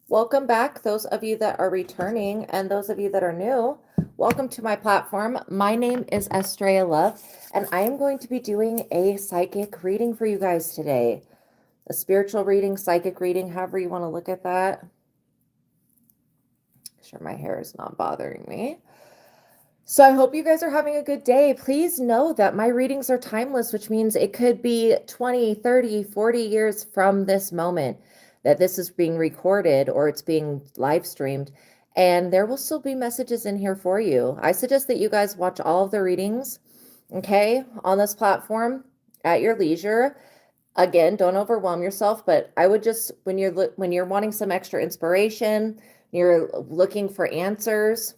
Welcome back, those of you that are returning and those of you that are new. Welcome to my platform. My name is Astraea Love, and I am going to be doing a psychic reading for you guys today. A spiritual reading, psychic reading, however you want to look at that. Make sure my hair is not bothering me. So I hope you guys are having a good day. Please know that my readings are timeless, which means it could be 20, 30, 40 years from this moment that this is being recorded or it's being live streamed. And there will still be messages in here for you. I suggest that you guys watch all of the readings, okay, on this platform at your leisure. Again, don't overwhelm yourself, but I would just, when you're wanting some extra inspiration, you're looking for answers,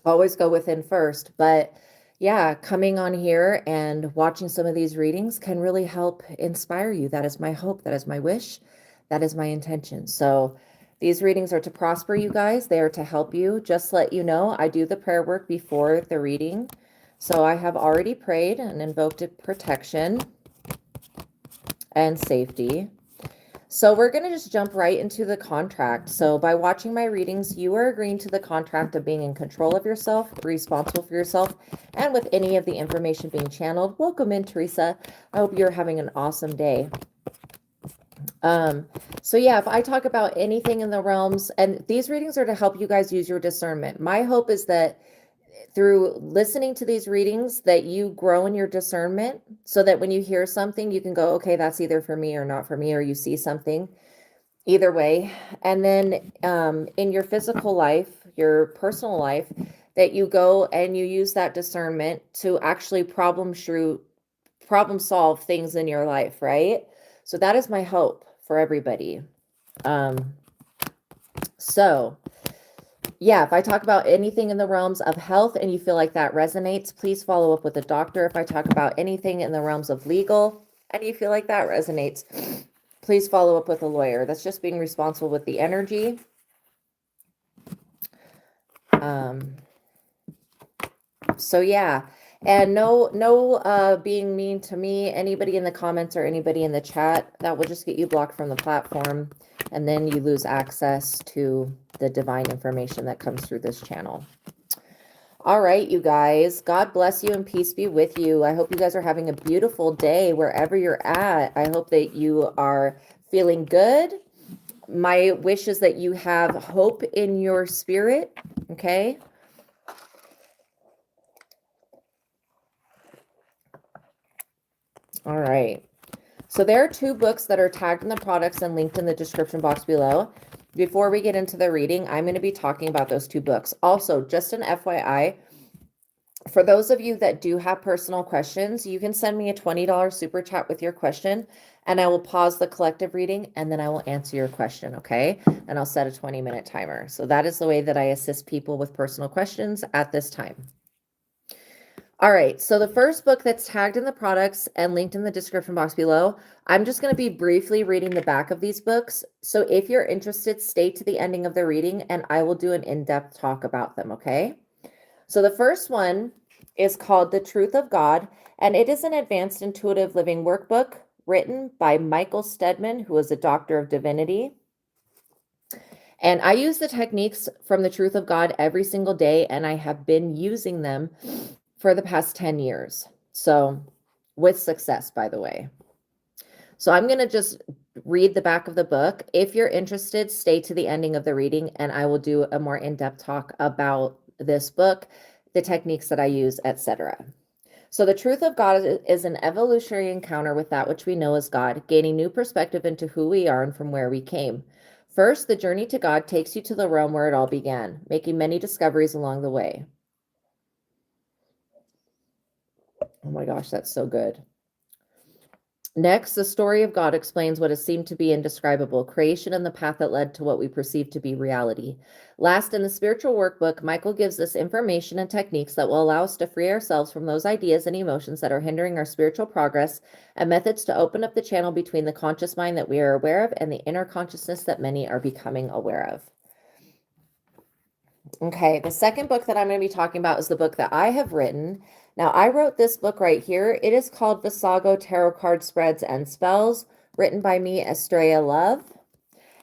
always go within first. But yeah, coming on here and watching some of these readings can really help inspire you. That is my hope. That is my wish. That is my intention. So these readings are to prosper you guys. They are to help you. Just let you know, I do the prayer work before the reading. So I have already prayed and invoked protection and safety. So we're going to just jump right into the contract. So by watching my readings, you are agreeing to the contract of being in control of yourself, responsible for yourself, and with any of the information being channeled. Welcome in, Teresa. I hope you're having an awesome day. So yeah, if I talk about anything in the realms, and these readings are to help you guys use your discernment. My hope is that through listening to these readings that you grow in your discernment so that when you hear something, you can go, okay, that's either for me or not for me, or you see something either way. And then in your physical life, your personal life, that you go and you use that discernment to actually problem solve things in your life, right? So that is my hope for everybody. So yeah, if I talk about anything in the realms of health and you feel like that resonates, please follow up with a doctor. If I talk about anything in the realms of legal and you feel like that resonates, please follow up with a lawyer. That's just being responsible with the energy. So yeah, and no being mean to me, anybody in the comments or anybody in the chat, that will just get you blocked from the platform, and then you lose access to the divine information that comes through this channel. All right, you guys, God bless you and peace be with you. I hope you guys are having a beautiful day wherever you're at. I hope that you are feeling good. My wish is that you have hope in your spirit, okay? All right. So there are two books that are tagged in the products and linked in the description box below. Before we get into the reading, I'm going to be talking about those two books. Also, just an FYI, for those of you that do have personal questions, you can send me a $20 super chat with your question, and I will pause the collective reading, and then I will answer your question, okay? And I'll set a 20-minute timer. So that is the way that I assist people with personal questions at this time. All right, so the first book that's tagged in the products and linked in the description box below, I'm just going to be briefly reading the back of these books. So if you're interested, stay to the ending of the reading and I will do an in-depth talk about them, okay? So the first one is called The Truth of God, and it is an advanced intuitive living workbook written by Michael STEADMAN, who is a doctor of divinity. And I use the techniques from The Truth of God every single day, and I have been using them for the past 10 years. So with success, by the way. So I'm going to just read the back of the book. If you're interested, stay to the ending of the reading and I will do a more in-depth talk about this book, the techniques that I use, etc. So the truth of God is an evolutionary encounter with that which we know as God, gaining new perspective into who we are and from where we came. First, the journey to God takes you to the realm where it all began, making many discoveries along the way. Oh my gosh, that's so good. Next, the story of God explains what has seemed to be indescribable, creation and the path that led to what we perceive to be reality. Last, in the spiritual workbook, Michael gives us information and techniques that will allow us to free ourselves from those ideas and emotions that are hindering our spiritual progress, and methods to open up the channel between the conscious mind that we are aware of and the inner consciousness that many are becoming aware of. Okay, the second book that I'm going to be talking about is the book that I have written. Now, I wrote this book right here. It is called Vassago Tarot Card Spreads and Spells, written by me, Astraea Love.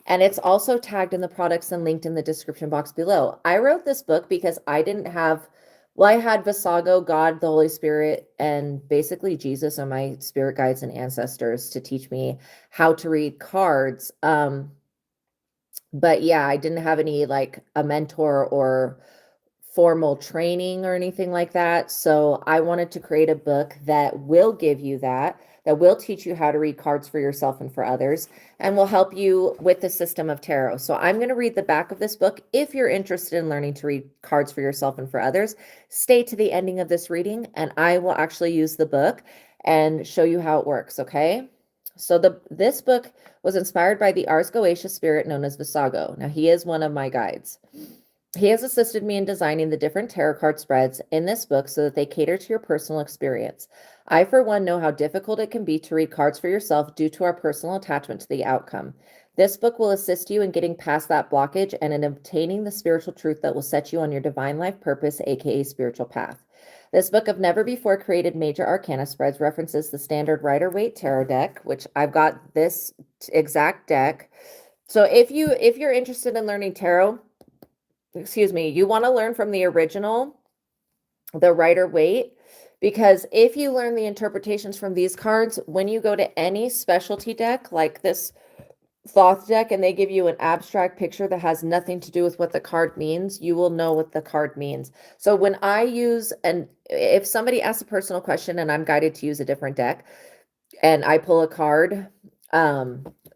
And it's also tagged in the products and linked in the description box below. I wrote this book because I didn't have, well, I had Vassago, God, the Holy Spirit, and basically Jesus and my spirit guides and ancestors to teach me how to read cards. But yeah, I didn't have any like a mentor or formal training or anything like that. So I wanted to create a book that will give you that, that will teach you how to read cards for yourself and for others, and will help you with the system of tarot. So I'm going to read the back of this book. If you're interested in learning to read cards for yourself and for others, stay to the ending of this reading, and I will actually use the book and show you how it works, okay? So this book was inspired by the Ars Goetia spirit known as Vassago. Now, he is one of my guides. He has assisted me in designing the different tarot card spreads in this book so that they cater to your personal experience. I, for one, know how difficult it can be to read cards for yourself due to our personal attachment to the outcome. This book will assist you in getting past that blockage and in obtaining the spiritual truth that will set you on your divine life purpose, aka spiritual path. This book of never before created major arcana spreads references the standard Rider-Waite tarot deck, which I've got this exact deck. So if you're interested in learning tarot, you want to learn from the original, the Rider-Waite, because if you learn the interpretations from these cards, when you go to any specialty deck like this Thoth deck and they give you an abstract picture that has nothing to do with what the card means, you will know what the card means. So when I use, and if somebody asks a personal question and I'm guided to use a different deck and I pull a card,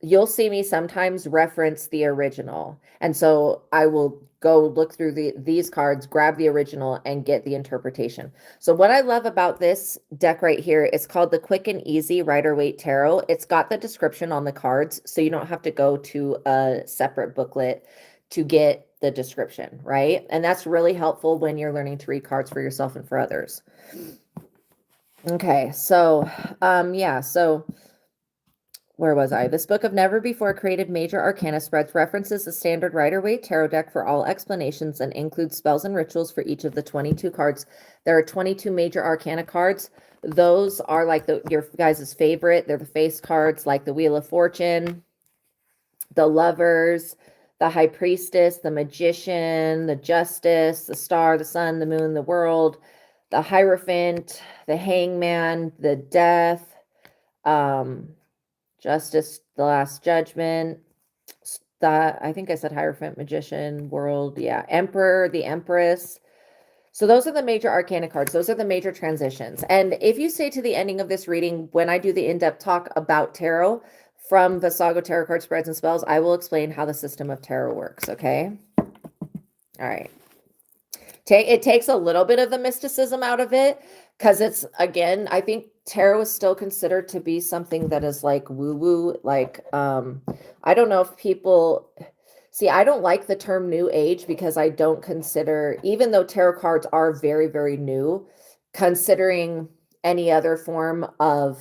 you'll see me sometimes reference the original. And so I will go look through these cards, grab the original, and get the interpretation. So what I love about this deck right here, it's called the Quick and Easy Rider-Waite Tarot. It's got the description on the cards, so you don't have to go to a separate booklet to get the description, right? And that's really helpful when you're learning to read cards for yourself and for others. Okay, so where was I? This book of never before created major arcana spreads references the standard Rider-Waite tarot deck for all explanations and includes spells and rituals for each of the 22 cards. There are 22 major arcana cards. Those are like your guys' favorite. They're the face cards like the Wheel of Fortune, the Lovers, the High Priestess, the Magician, the Justice, the Star, the Sun, the Moon, the World, the Hierophant, the Hangman, the Death, Justice, the Last Judgment, I think I said Hierophant, Magician, World, yeah, Emperor, the Empress. So those are the major arcana cards. Those are the major transitions. And if you stay to the ending of this reading, when I do the in-depth talk about tarot from Vassago tarot card spreads and spells, I will explain how the system of tarot works, okay? All right. It takes a little bit of the mysticism out of it because it's, again, I think tarot is still considered to be something that is like woo-woo. Like, I don't know if people see, I don't like the term new age because I don't consider, even though tarot cards are very, very new, considering any other form of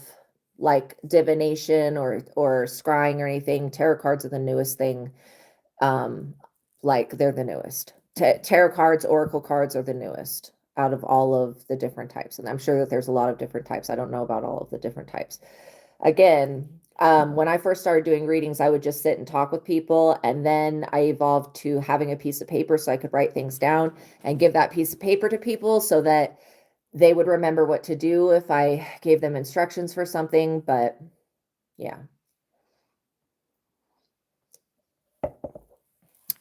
like divination or scrying or anything, tarot cards are the newest thing. Like they're the newest. Tarot cards, oracle cards are the newest out of all of the different types. And I'm sure that there's a lot of different types. I don't know about all of the different types. Again, when I first started doing readings, I would just sit and talk with people. And then I evolved to having a piece of paper so I could write things down and give that piece of paper to people so that they would remember what to do if I gave them instructions for something. But yeah.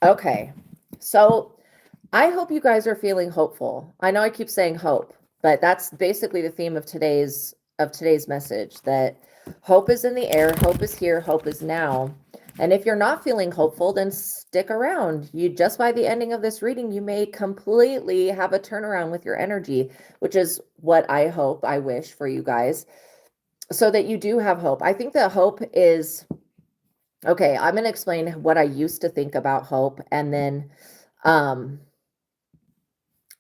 Okay. So I hope you guys are feeling hopeful. I know I keep saying hope, but that's basically the theme of today's message, that hope is in the air, hope is here, hope is now. And if you're not feeling hopeful, then stick around. You just by the ending of this reading, you may completely have a turnaround with your energy, which is what I hope, I wish for you guys, so that you do have hope. I think that hope is, okay, I'm going to explain what I used to think about hope and then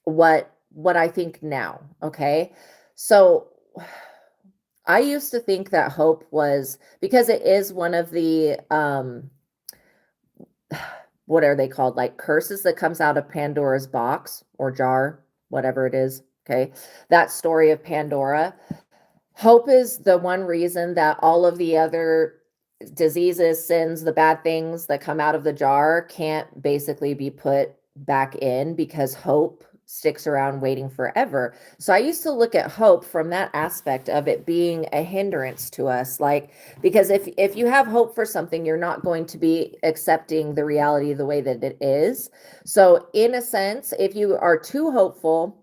what I think now, okay? So I used to think that hope was, because it is one of the what are they called? Like curses that comes out of Pandora's box or jar, whatever it is, okay? That story of Pandora. Hope is the one reason that all of the other diseases, sins, the bad things that come out of the jar can't basically be put back in because hope sticks around waiting forever. So I used to look at hope from that aspect of it being a hindrance to us, like, because if you have hope for something, you're not going to be accepting the reality the way that it is. So in a sense, if you are too hopeful,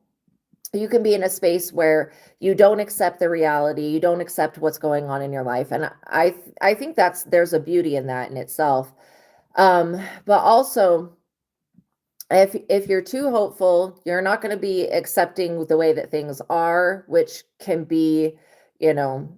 you can be in a space where you don't accept the reality, you don't accept what's going on in your life. And I think there's a beauty in that in itself. But also, if you're too hopeful, you're not going to be accepting the way that things are, which can be, you know,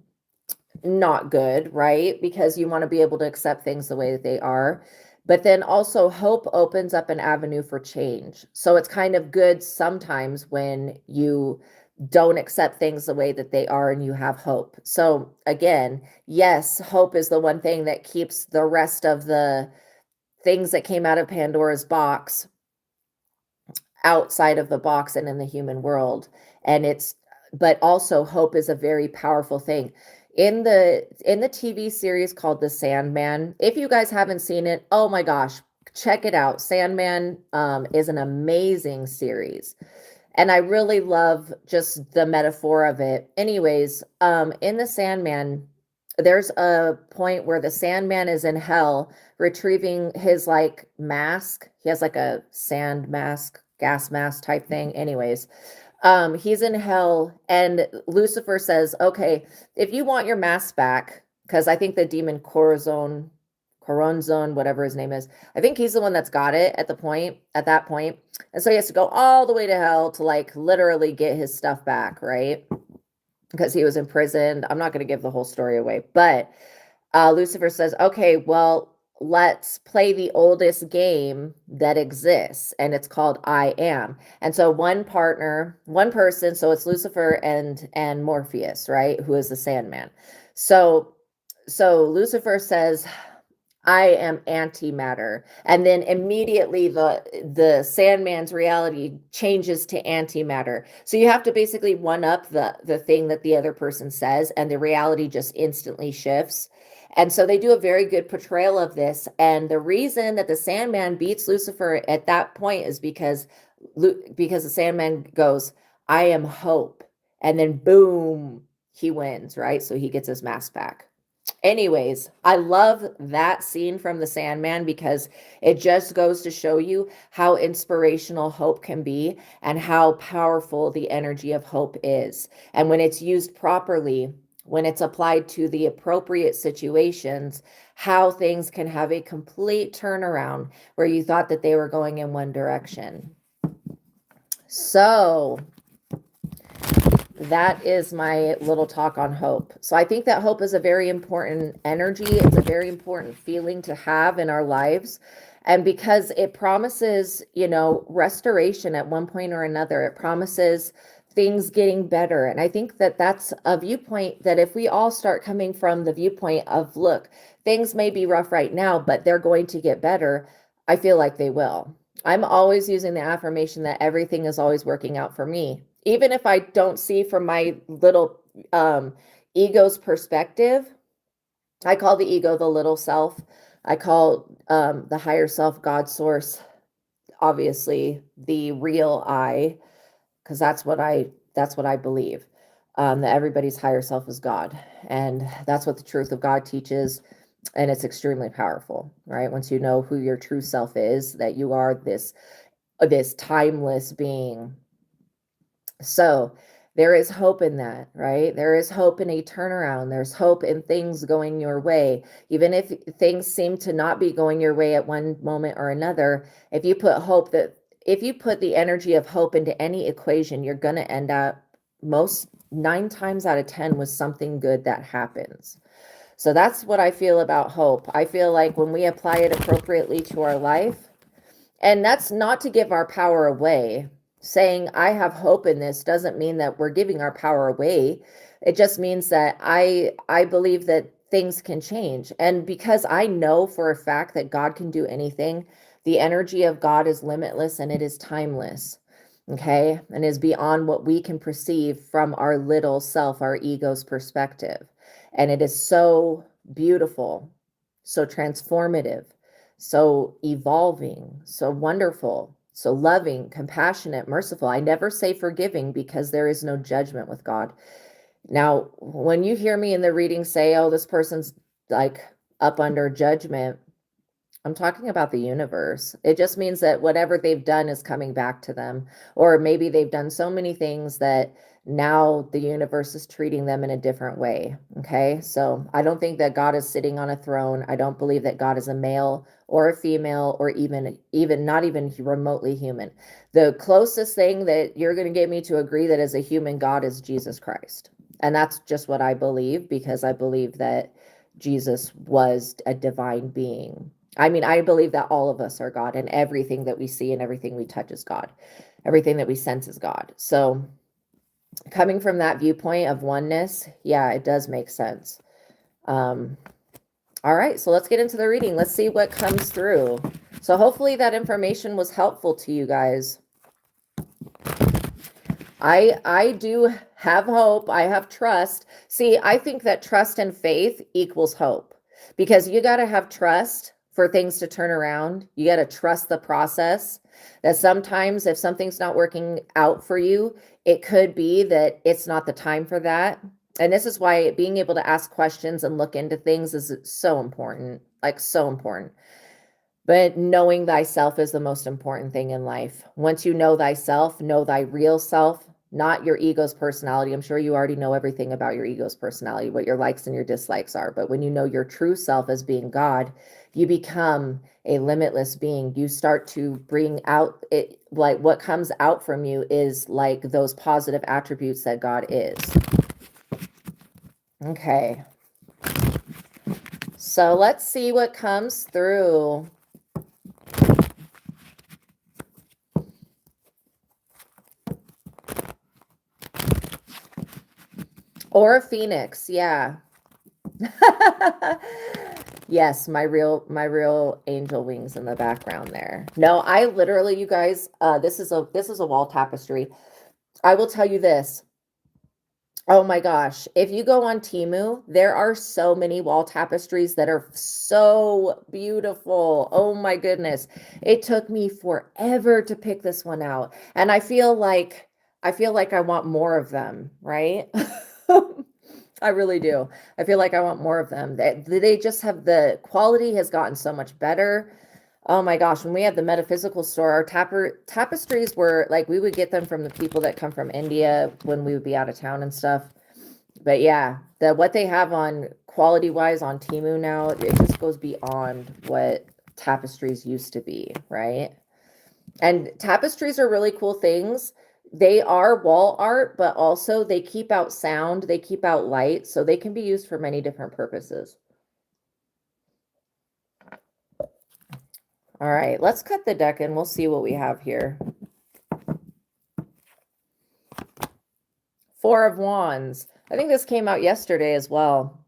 not good, right? Because you want to be able to accept things the way that they are. But then also, hope opens up an avenue for change. So it's kind of good sometimes when you don't accept things the way that they are and you have hope. So again, yes, hope is the one thing that keeps the rest of the things that came out of Pandora's box outside of the box and in the human world. But also hope is a very powerful thing. In the TV series called The Sandman, if you guys haven't seen it, oh my gosh, check it out. Sandman is an amazing series. And I really love just the metaphor of it. Anyways, in The Sandman, there's a point where the Sandman is in hell retrieving his like mask. He has like a sand mask, gas mask type thing. Anyways, he's in hell and Lucifer says, okay, if you want your mask back, because I think the demon Coronzon, whatever his name is, I think he's the one that's got it at that point. And so he has to go all the way to hell to like literally get his stuff back, right? Because he was imprisoned. I'm not going to give the whole story away, but Lucifer says, okay, well, let's play the oldest game that exists, and it's called I Am. And so one person, so it's Lucifer and Morpheus, right, who is the Sandman. So Lucifer says, I am antimatter. And then immediately the Sandman's reality changes to antimatter. So you have to basically one up the thing that the other person says, and the reality just instantly shifts. And so they do a very good portrayal of this. And the reason that the Sandman beats Lucifer at that point is because the Sandman goes, I am hope. And then boom, he wins, right? So he gets his mask back. Anyways, I love that scene from The Sandman because it just goes to show you how inspirational hope can be and how powerful the energy of hope is. And when it's used properly, when it's applied to the appropriate situations, how things can have a complete turnaround where you thought that they were going in one direction. So that is my little talk on hope. So I think that hope is a very important energy. It's a very important feeling to have in our lives. And because it promises, restoration at one point or another, it promises things getting better. And I think that that's a viewpoint that if we all start coming from the viewpoint of, look, things may be rough right now, but they're going to get better, I feel like they will. I'm always using the affirmation that everything is always working out for me. Even if I don't see from my little ego's perspective, I call the ego the little self. I call the higher self God source, obviously the real I, because that's what I believe. That everybody's higher self is God, and that's what the truth of God teaches, and it's extremely powerful, right? Once you know who your true self is, that you are this timeless being. So there is hope in that, right? There is hope in a turnaround. There's hope in things going your way. Even if things seem to not be going your way at one moment or another, if you put the energy of hope into any equation, you're going to end up 9 times out of 10 with something good that happens. So that's what I feel about hope. I feel like when we apply it appropriately to our life, and that's not to give our power away. Saying I have hope in this doesn't mean that we're giving our power away. It just means that I believe that things can change. And because I know for a fact that God can do anything, the energy of God is limitless and it is timeless. Okay? And is beyond what we can perceive from our little self, our ego's perspective. And it is so beautiful. so transformative, so evolving, so wonderful, so loving, compassionate, merciful. I never say forgiving because there is no judgment with God. Now, when you hear me in the reading say, oh, this person's like up under judgment, I'm talking about the universe. It just means that whatever they've done is coming back to them. Or maybe they've done so many things that now the universe is treating them in a different way. Okay. So I don't think that God is sitting on a throne. I don't believe that God is a male or a female or even not even remotely human. The closest thing that you're going to get me to agree that is a human God is Jesus Christ. And that's just what I believe, because I believe that Jesus was a divine being. I mean, I believe that all of us are God, and everything that we see and everything we touch is God. Everything that we sense is God. So coming from that viewpoint of oneness, yeah, it does make sense. All right, so let's get into the reading. Let's see what comes through. So hopefully that information was helpful to you guys. I do have hope. I have trust. See, I think that trust and faith equals hope, because you got to have trust for things to turn around. You got to trust the process, that sometimes if something's not working out for you, it could be that it's not the time for that. And this is why being able to ask questions and look into things is so important, like so important. But knowing thyself is the most important thing in life. Once you know thyself, know thy real self, not your ego's personality. I'm sure you already know everything about your ego's personality, what your likes and your dislikes are. But when you know your true self as being God, you become a limitless being. You start to bring out it, like what comes out from you is like those positive attributes that God is. Okay. So let's see what comes through. Or a phoenix, yeah. Yes, my real angel wings in the background there. No, I literally, you guys, this is a wall tapestry. I will tell you this. Oh my gosh, if you go on Temu, there are so many wall tapestries that are so beautiful. Oh my goodness. It took me forever to pick this one out. And I feel like I want more of them, right? I really do. I feel like I want more of them. They just have, the quality has gotten so much better. Oh my gosh, when we had the metaphysical store, our tapestries were like, we would get them from the people that come from India when we would be out of town and stuff. But yeah, what they have on quality wise on Temu now, it just goes beyond what tapestries used to be, right? And tapestries are really cool things. They are wall art, but also they keep out sound, they keep out light, so they can be used for many different purposes. All right, let's cut the deck and we'll see what we have here. Four of Wands. I think this came out yesterday as well.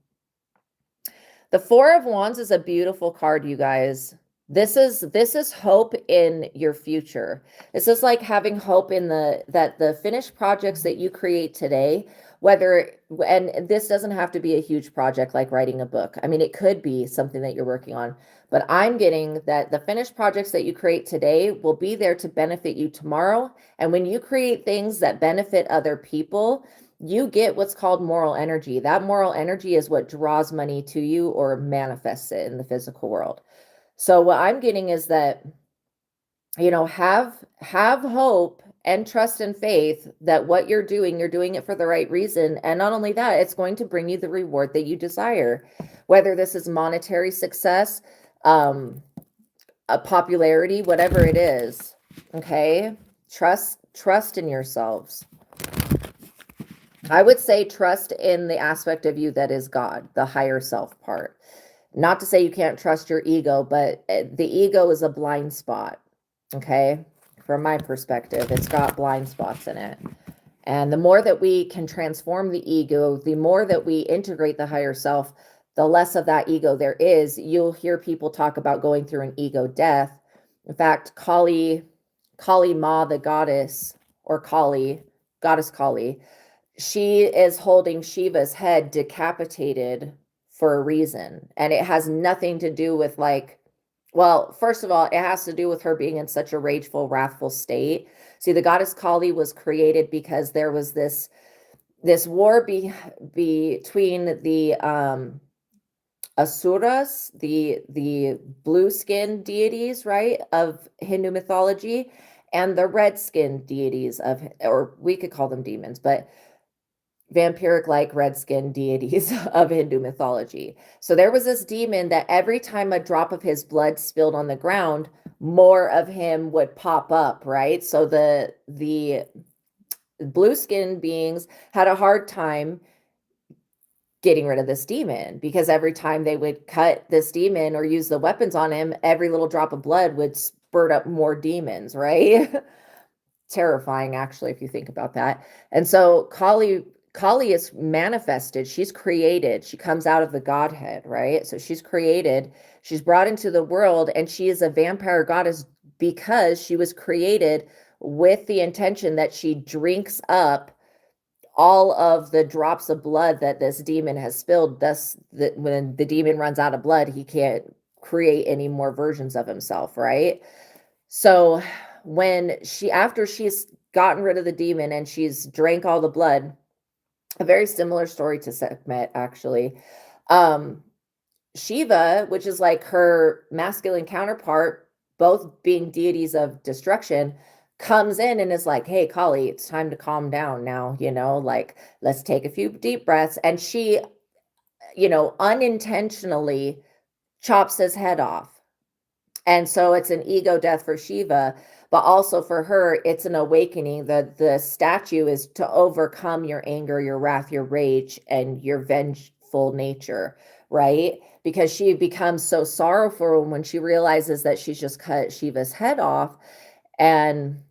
The Four of Wands is a beautiful card, you guys. This is hope in your future. This is like having hope in that the finished projects that you create today, and this doesn't have to be a huge project like writing a book. I mean, it could be something that you're working on, but I'm getting that the finished projects that you create today will be there to benefit you tomorrow. And when you create things that benefit other people, you get what's called moral energy. That moral energy is what draws money to you or manifests it in the physical world. So what I'm getting is that, you know, have hope and trust and faith that what you're doing it for the right reason. And not only that, it's going to bring you the reward that you desire, whether this is monetary success, a popularity, whatever it is. Okay. Trust in yourselves. I would say trust in the aspect of you that is God, the higher self part. Not to say you can't trust your ego, but the ego is a blind spot, okay? From my perspective, it's got blind spots in it. And the more that we can transform the ego, the more that we integrate the higher self, the less of that ego there is. You'll hear people talk about going through an ego death. In fact, Kali Ma, the goddess, or goddess Kali, she is holding Shiva's head decapitated for a reason. And it has nothing to do with like, well, first of all, it has to do with her being in such a rageful, wrathful state. See, the goddess Kali was created because there was this war between the Asuras, the blue skin deities, right, of Hindu mythology, and the red skin deities of, or we could call them demons, but vampiric like red skin deities of Hindu mythology. So there was this demon that every time a drop of his blood spilled on the ground, more of him would pop up, right? So the blue skin beings had a hard time getting rid of this demon, because every time they would cut this demon or use the weapons on him, every little drop of blood would spurt up more demons, right? Terrifying, actually, if you think about that. And so Kali is manifested. She's created. She comes out of the Godhead, right? So she's created. She's brought into the world, and she is a vampire goddess because she was created with the intention that she drinks up all of the drops of blood that this demon has spilled. Thus, when the demon runs out of blood, he can't create any more versions of himself, right? So after she's gotten rid of the demon and she's drank all the blood, a very similar story to Sekhmet, actually. Shiva, which is like her masculine counterpart, both being deities of destruction, comes in and is like, hey, Kali, it's time to calm down now, like, let's take a few deep breaths. And she, unintentionally chops his head off. And so it's an ego death for Shiva, but also for her, it's an awakening. The statue is to overcome your anger, your wrath, your rage, and your vengeful nature, right? Because she becomes so sorrowful when she realizes that she's just cut Shiva's head off. And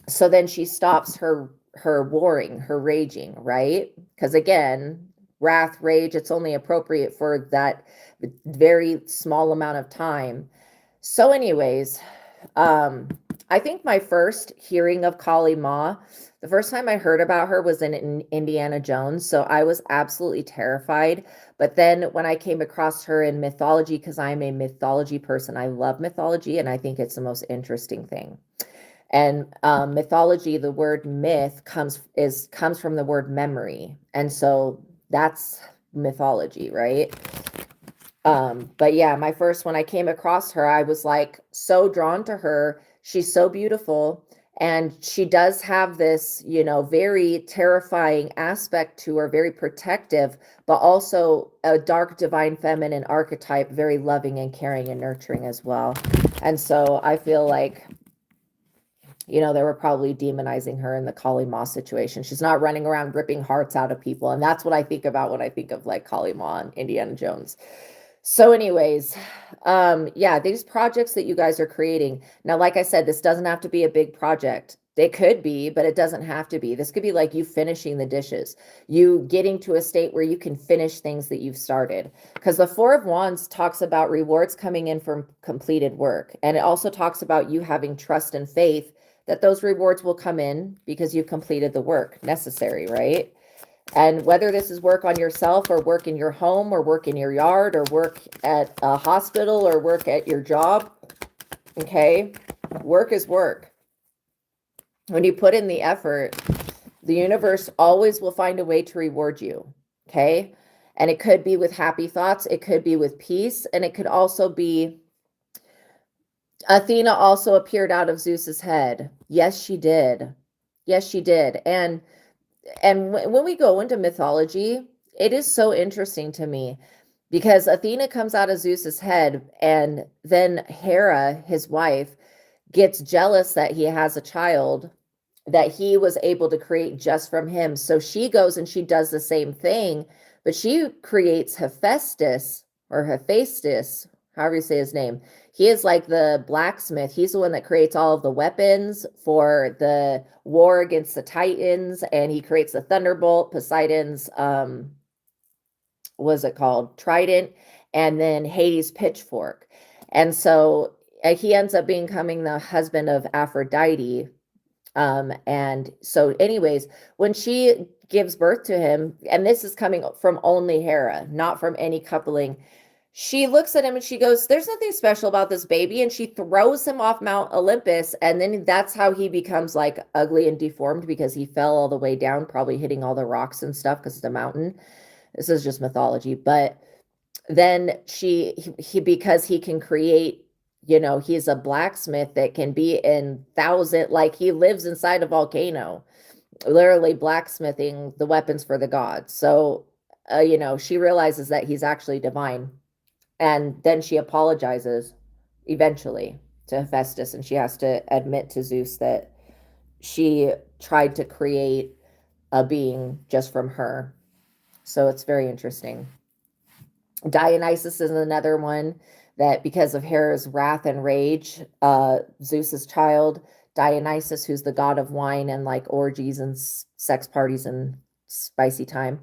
so then she stops her warring, her raging, right? Because again, wrath, rage, it's only appropriate for that very small amount of time. So anyways, I think my first hearing of Kali Ma, the first time I heard about her was in Indiana Jones. So I was absolutely terrified. But then when I came across her in mythology, because I'm a mythology person, I love mythology, and I think it's the most interesting thing. And mythology, the word myth comes from the word memory. And so that's mythology, right? But yeah, when I came across her, I was like so drawn to her. She's so beautiful. And she does have this, very terrifying aspect to her, very protective, but also a dark divine feminine archetype, very loving and caring and nurturing as well. And so I feel like, they were probably demonizing her in the Kali Ma situation. She's not running around ripping hearts out of people. And that's what I think about when I think of like Kali Ma and Indiana Jones. So anyways, yeah, these projects that you guys are creating. Now, like I said, this doesn't have to be a big project. It could be, but it doesn't have to be. This could be like you finishing the dishes, you getting to a state where you can finish things that you've started. Because the Four of Wands talks about rewards coming in from completed work. And it also talks about you having trust and faith that those rewards will come in because you've completed the work necessary, right? And whether this is work on yourself or work in your home or work in your yard or work at a hospital or work at your job, okay, work is work. When you put in the effort, the universe always will find a way to reward you, okay? And it could be with happy thoughts, it could be with peace, and it could also be Athena also appeared out of Zeus's head. Yes, she did. Yes, she did. And when we go into mythology, it is so interesting to me because Athena comes out of Zeus's head, and then Hera, his wife, gets jealous that he has a child that he was able to create just from him. So she goes and she does the same thing, but she creates Hephaestus or Hephaestus, however you say his name. He is like the blacksmith. He's the one that creates all of the weapons for the war against the Titans, and he creates the thunderbolt, Poseidon's what's it called? Trident, and then Hades' pitchfork. And so he ends up becoming the husband of Aphrodite. And so anyways, when she gives birth to him, and this is coming from only Hera, not from any coupling, she looks at him and she goes, there's nothing special about this baby. And she throws him off Mount Olympus. And then that's how he becomes like ugly and deformed, because he fell all the way down, probably hitting all the rocks and stuff because it's a mountain. This is just mythology. But then he because he can create, he's a blacksmith that can be in like he lives inside a volcano, literally blacksmithing the weapons for the gods. So, she realizes that he's actually divine. And then she apologizes eventually to Hephaestus, and she has to admit to Zeus that she tried to create a being just from her. So it's very interesting. Dionysus is another one that, because of Hera's wrath and rage, Zeus's child, Dionysus, who's the god of wine and like orgies and sex parties and spicy time,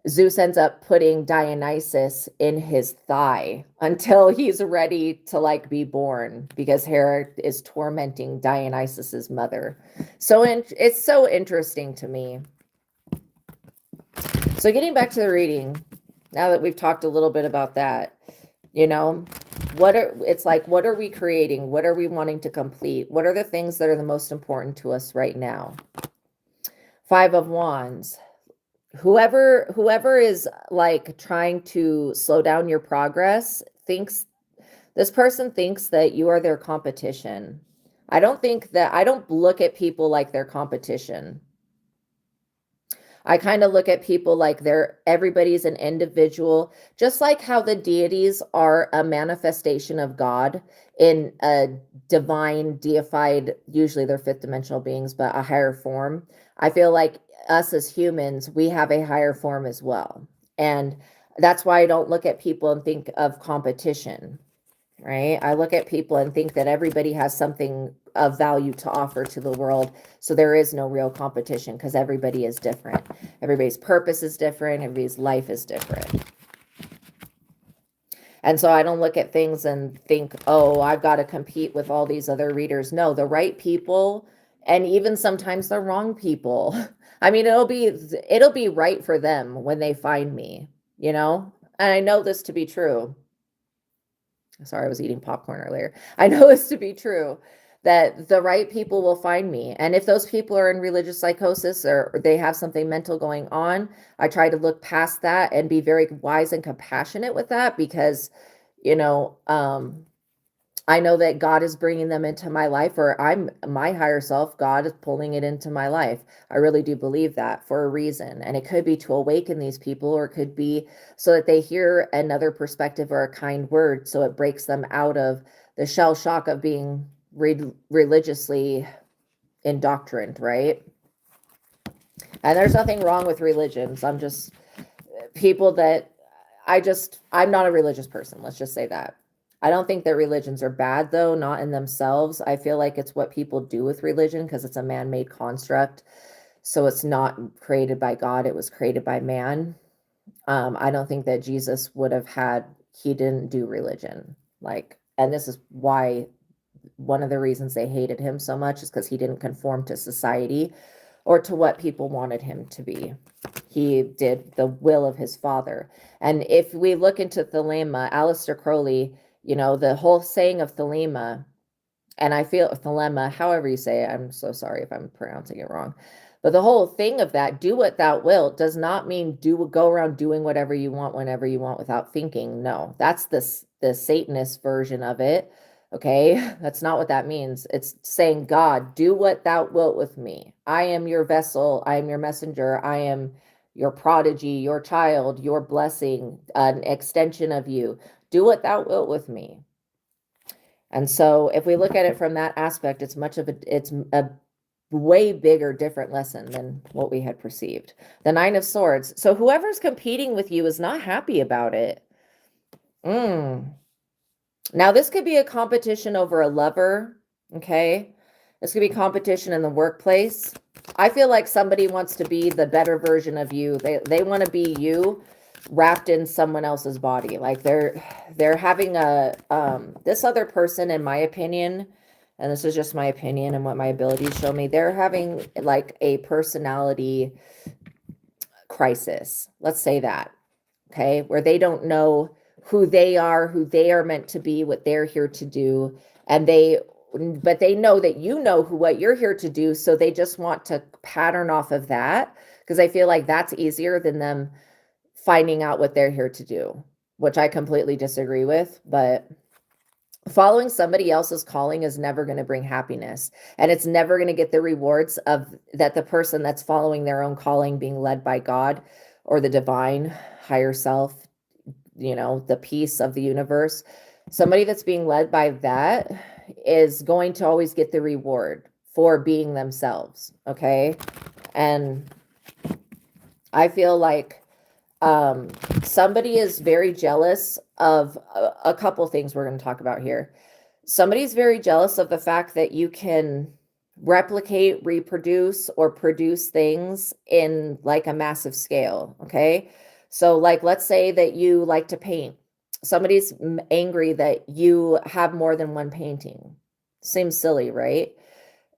Zeus ends up putting Dionysus in his thigh until he's ready to like be born, because Hera is tormenting Dionysus's mother. So it's so interesting to me. So getting back to the reading, now that we've talked a little bit about that, what are we creating? What are we wanting to complete? What are the things that are the most important to us right now? 5 of Wands. Whoever is like trying to slow down your progress this person thinks that you are their competition. I don't look at people like their competition. I kind of look at people like everybody's an individual, just like how the deities are a manifestation of God in a divine, deified, usually they're fifth dimensional beings, but a higher form. I feel like us as humans, we have a higher form as well. And that's why I don't look at people and think of competition, right? I look at people and think that everybody has something of value to offer to the world. So there is no real competition, because everybody is different. Everybody's purpose is different. Everybody's life is different. And so I don't look at things and think, oh, I've got to compete with all these other readers. No, the right people, and even sometimes the wrong people. I mean, it'll be right for them when they find me, and I know this to be true. Sorry, I was eating popcorn earlier. I know this to be true, that the right people will find me. And if those people are in religious psychosis or they have something mental going on, I try to look past that and be very wise and compassionate with that, because, I know that God is bringing them into my life, or I'm my higher self, God is pulling it into my life. I really do believe that for a reason. And it could be to awaken these people, or it could be so that they hear another perspective or a kind word. So it breaks them out of the shell shock of being religiously indoctrined, right? And there's nothing wrong with religions. I'm just people that I'm not a religious person. Let's just say that. I don't think that religions are bad, though, not in themselves. I feel like it's what people do with religion, because it's a man-made construct. So it's not created by God. It was created by man. I don't think that Jesus he didn't do religion. And this is why one of the reasons they hated him so much is because he didn't conform to society or to what people wanted him to be. He did the will of his father. And if we look into Thelema, Aleister Crowley, the whole saying of Thelema, and I feel Thelema, however you say it, I'm so sorry if I'm pronouncing it wrong. But the whole thing of that, do what thou wilt, does not mean go around doing whatever you want, whenever you want, without thinking. No, that's the Satanist version of it. Okay, that's not what that means. It's saying, God, do what thou wilt with me. I am your vessel. I am your messenger. I am your prodigy, your child, your blessing, an extension of you. Do what thou wilt with me. And so if we look at it from that aspect, it's a way bigger, different lesson than what we had perceived. The 9 of Swords. So whoever's competing with you is not happy about it. Now, this could be a competition over a lover, okay? This could be competition in the workplace. I feel like somebody wants to be the better version of you. They want to be you wrapped in someone else's body. Like they're having this other person, in my opinion, and this is just my opinion and what my abilities show me, they're having like a personality crisis. Let's say that, okay, where they don't know who they are meant to be, what they're here to do, but they know that you know what you're here to do, so they just want to pattern off of that, because I feel like that's easier than them finding out what they're here to do, which I completely disagree with. But following somebody else's calling is never going to bring happiness, and it's never going to get the rewards of that the person that's following their own calling, being led by God or the divine higher self, the peace of the universe. Somebody that's being led by that is going to always get the reward for being themselves. Okay. And I feel like somebody is very jealous of a couple things we're going to talk about here. Somebody's very jealous of the fact that you can replicate, reproduce, or produce things in like a massive scale. Okay. So like, let's say that you like to paint. Somebody's angry that you have more than one painting. Seems silly, right?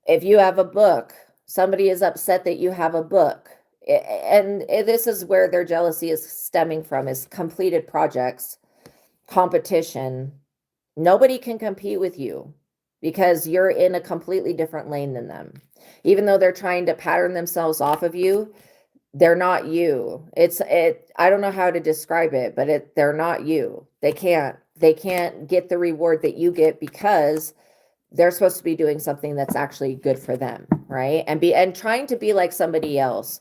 If you have a book, somebody is upset that you have a book. And this is where their jealousy is stemming from, is completed projects, competition. Nobody can compete with you because you're in a completely different lane than them. Even though they're trying to pattern themselves off of you, they're not you. I don't know how to describe it, but they're not you. They can't get the reward that you get because they're supposed to be doing something that's actually good for them, right? And trying to be like somebody else,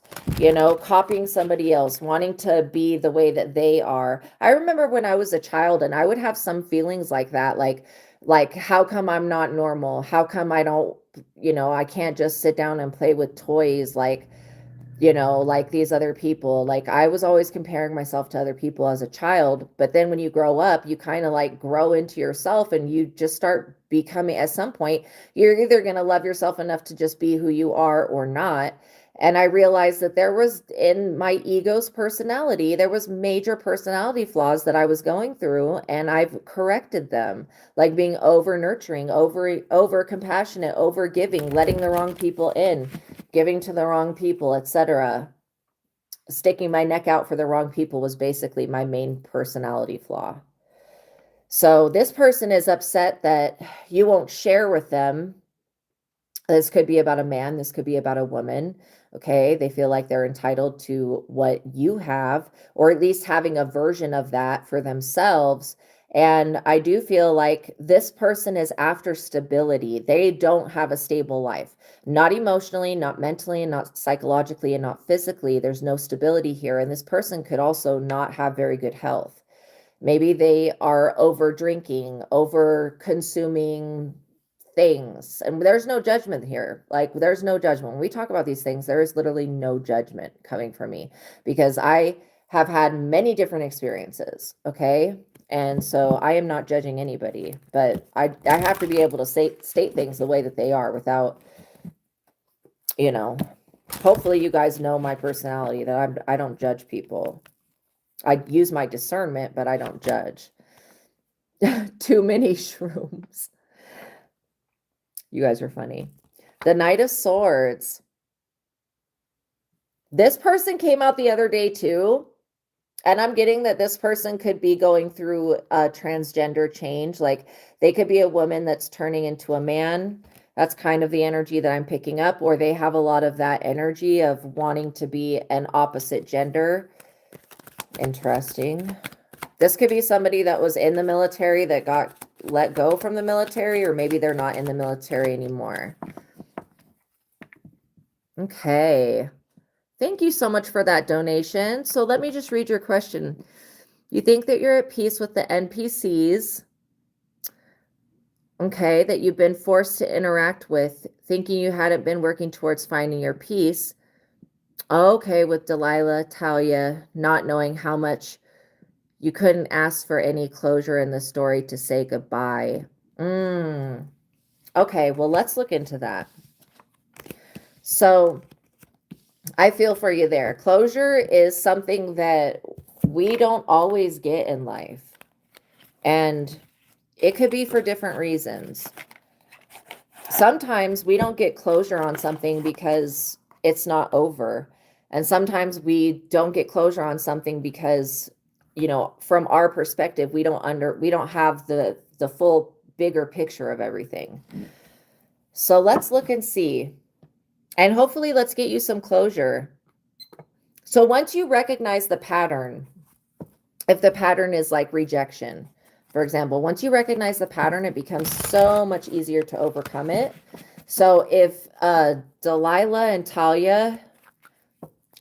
copying somebody else, wanting to be the way that they are. I remember when I was a child and I would have some feelings like that, like how come I'm not normal? How come I don't, I can't just sit down and play with toys like these other people. Like I was always comparing myself to other people as a child, but then when you grow up, you kind of like grow into yourself and you just start becoming, at some point, you're either going to love yourself enough to just be who you are or not. And I realized that there was, in my ego's personality, there was major personality flaws that I was going through, and I've corrected them, like being over nurturing, over compassionate, over giving, letting the wrong people in, giving to the wrong people, etc. Sticking my neck out for the wrong people was basically my main personality flaw. So this person is upset that you won't share with them. This could be about a man, this could be about a woman. Okay, they feel like they're entitled to what you have, or at least having a version of that for themselves. And I do feel like this person is after stability. They don't have a stable life, not emotionally, not mentally, and not psychologically, and not physically. There's no stability here. And this person could also not have very good health. Maybe they are over drinking, over consuming things. And there's no judgment here. Like, there's no judgment. When we talk about these things, there is literally no judgment coming from me, because I have had many different experiences. Okay. And so I am not judging anybody, but I have to be able to state things the way that they are without, hopefully you guys know my personality, that I don't judge people. I use my discernment, but I don't judge. Too many shrooms. You guys are funny. The Knight of Swords. This person came out the other day too. And I'm getting that this person could be going through a transgender change. Like they could be a woman that's turning into a man. That's kind of the energy that I'm picking up. Or they have a lot of that energy of wanting to be an opposite gender. Interesting. This could be somebody that was in the military that got let go from the military, or maybe they're not in the military anymore. Okay. Thank you so much for that donation. So let me just read your question. You think that you're at peace with the NPCs, okay, that you've been forced to interact with, thinking you hadn't been working towards finding your peace. Okay, with Delilah, Talia, not knowing how much you couldn't ask for any closure in the story to say goodbye. Okay, well, let's look into that. So I feel for you there. Closure is something that we don't always get in life. And it could be for different reasons. Sometimes we don't get closure on something because it's not over. And sometimes we don't get closure on something because, you know, from our perspective, we don't have the full bigger picture of everything. So let's look and see. And hopefully let's get you some closure. So once you recognize the pattern, if the pattern is like rejection, for example, once you recognize the pattern, it becomes so much easier to overcome it. So if Delilah and Talia,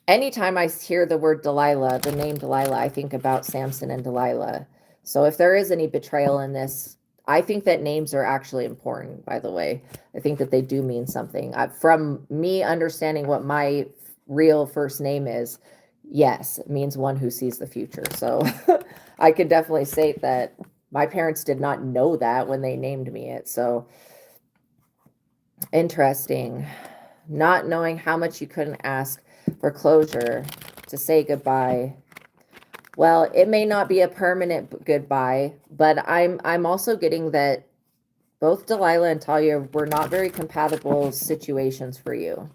anytime I hear the word Delilah, the name Delilah, I think about Samson and Delilah. So if there is any betrayal in this, I think that names are actually important, by the way. I think that they do mean something. From me understanding what my real first name is, yes, it means one who sees the future. So I could definitely say that my parents did not know that when they named me it. So interesting. Not knowing how much you couldn't ask for closure to say goodbye. Well, it may not be a permanent goodbye, but I'm also getting that both Delilah and Talia were not very compatible situations for you.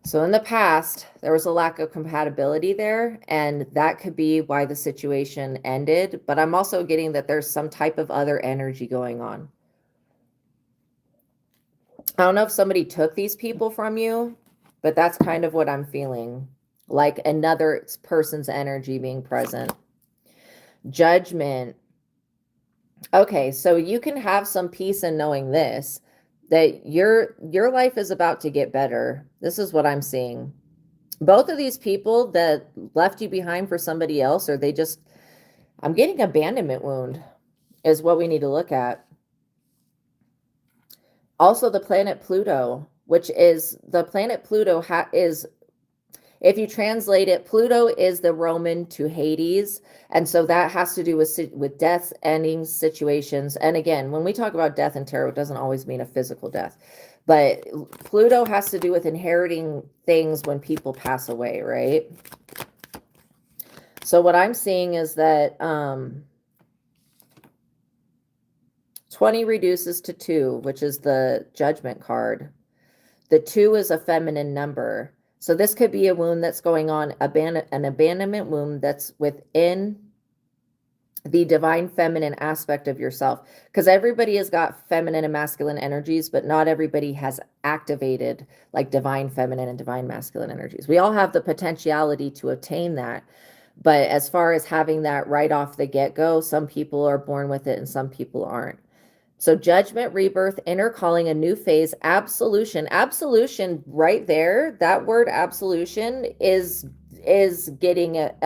So in the past, there was a lack of compatibility there, and that could be why the situation ended. But I'm also getting that there's some type of other energy going on. I don't know if somebody took these people from you, but that's kind of what I'm feeling. Like another person's energy being present. Judgment. Okay, so you can have some peace in knowing this, that your life is about to get better. This is what I'm seeing. Both of these people that left you behind for somebody else, or they just, I'm getting abandonment wound is what we need to look at. Also the planet Pluto, which is the planet Pluto is, if you translate it, Pluto is the Roman to Hades. And so that has to do with death, endings, situations. And again, when we talk about death in tarot, it doesn't always mean a physical death. But Pluto has to do with inheriting things when people pass away, right? So what I'm seeing is that 20 reduces to 2, which is the Judgment card. The 2 is a feminine number. So this could be a wound that's going on, an abandonment wound that's within the divine feminine aspect of yourself. Because everybody has got feminine and masculine energies, but not everybody has activated like divine feminine and divine masculine energies. We all have the potentiality to attain that. But as far as having that right off the get-go, some people are born with it and some people aren't. So judgment, rebirth, inner calling, a new phase, absolution. Absolution right there, that word absolution is getting it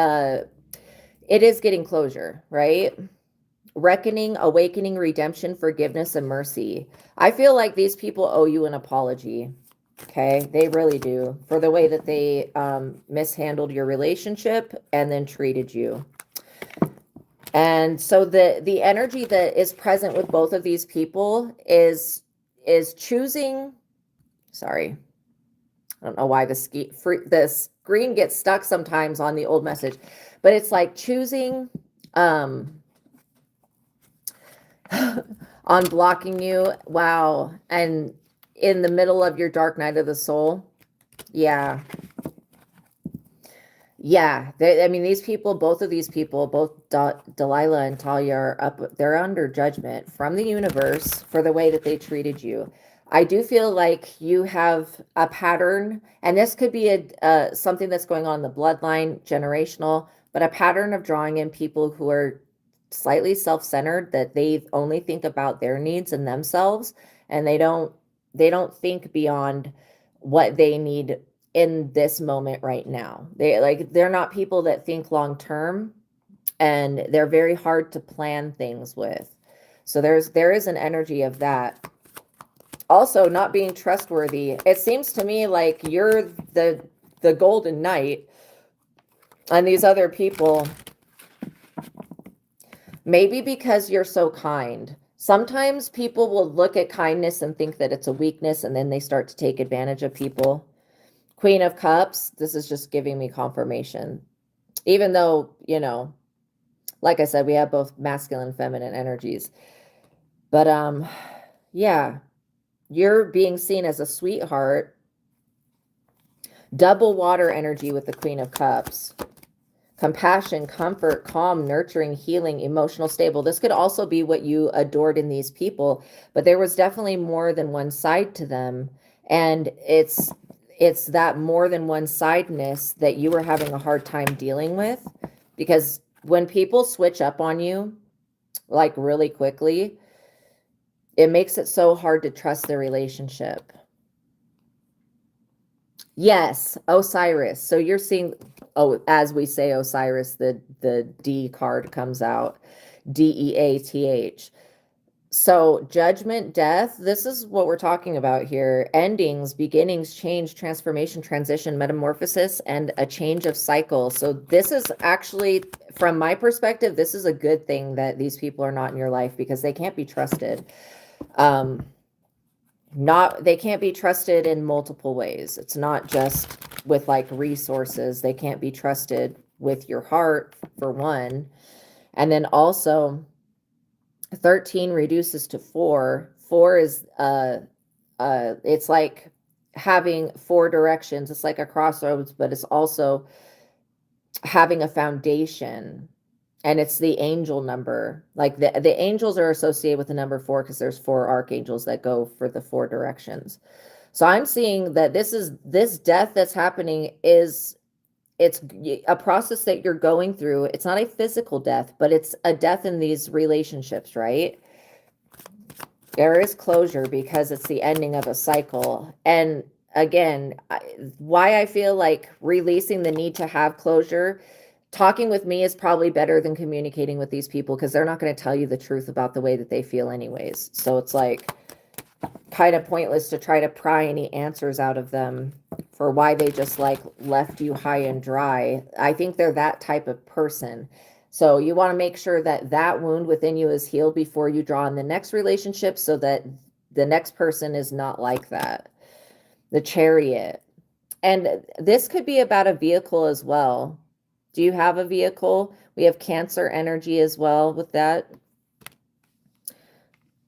is getting closure, right? Reckoning, awakening, redemption, forgiveness, and mercy. I feel like these people owe you an apology. Okay, they really do, for the way that they mishandled your relationship and then treated you. And so the energy that is present with both of these people is choosing, sorry, I don't know why the screen gets stuck sometimes on the old message, but it's like choosing on blocking you. Wow. And in the middle of your dark night of the soul. Yeah. Yeah, I mean, these people, both of these people, both Delilah and Talia are they're under judgment from the universe for the way that they treated you. I do feel like you have a pattern, and this could be something that's going on in the bloodline, generational, but a pattern of drawing in people who are slightly self-centered, that they only think about their needs and themselves, and they don't think beyond what they need in this moment right now. They're not people that think long term, and they're very hard to plan things with. So there is an energy of that. Also, not being trustworthy. It seems to me like you're the golden knight, and these other people, maybe because you're so kind. Sometimes people will look at kindness and think that it's a weakness, and then they start to take advantage of people. Queen of Cups, this is just giving me confirmation. Even though, you know, like I said, we have both masculine and feminine energies. But yeah, you're being seen as a sweetheart. Double water energy with the Queen of Cups. Compassion, comfort, calm, nurturing, healing, emotional, stable. This could also be what you adored in these people, but there was definitely more than one side to them. And it's that more than one sideness that you were having a hard time dealing with, because when people switch up on you, like really quickly, it makes it so hard to trust the relationship. Yes, Osiris. So you're seeing, oh, as we say Osiris, the D card comes out, Death. So judgment, death, this is what we're talking about here. Endings, beginnings, change, transformation, transition, metamorphosis, and a change of cycle. So this is actually, from my perspective, this is a good thing that these people are not in your life, because they can't be trusted. They can't be trusted in multiple ways. It's not just with like resources. They can't be trusted with your heart, for one. And then also 13 reduces to 4. 4 is it's like having 4 directions. It's like a crossroads, but it's also having a foundation. And it's the angel number. Like the angels are associated with the number 4 because there's 4 archangels that go for the 4 directions. So I'm seeing that this death that's happening it's a process that you're going through. It's not a physical death, but it's a death in these relationships, right? There is closure because it's the ending of a cycle. And again, why I feel like releasing the need to have closure, talking with me is probably better than communicating with these people, because they're not going to tell you the truth about the way that they feel anyways. So it's like kind of pointless to try to pry any answers out of them for why they just like left you high and dry. I think they're that type of person. So you want to make sure that that wound within you is healed before you draw in the next relationship, so that the next person is not like that. The Chariot. And this could be about a vehicle as well. Do you have a vehicle? We have Cancer energy as well with that.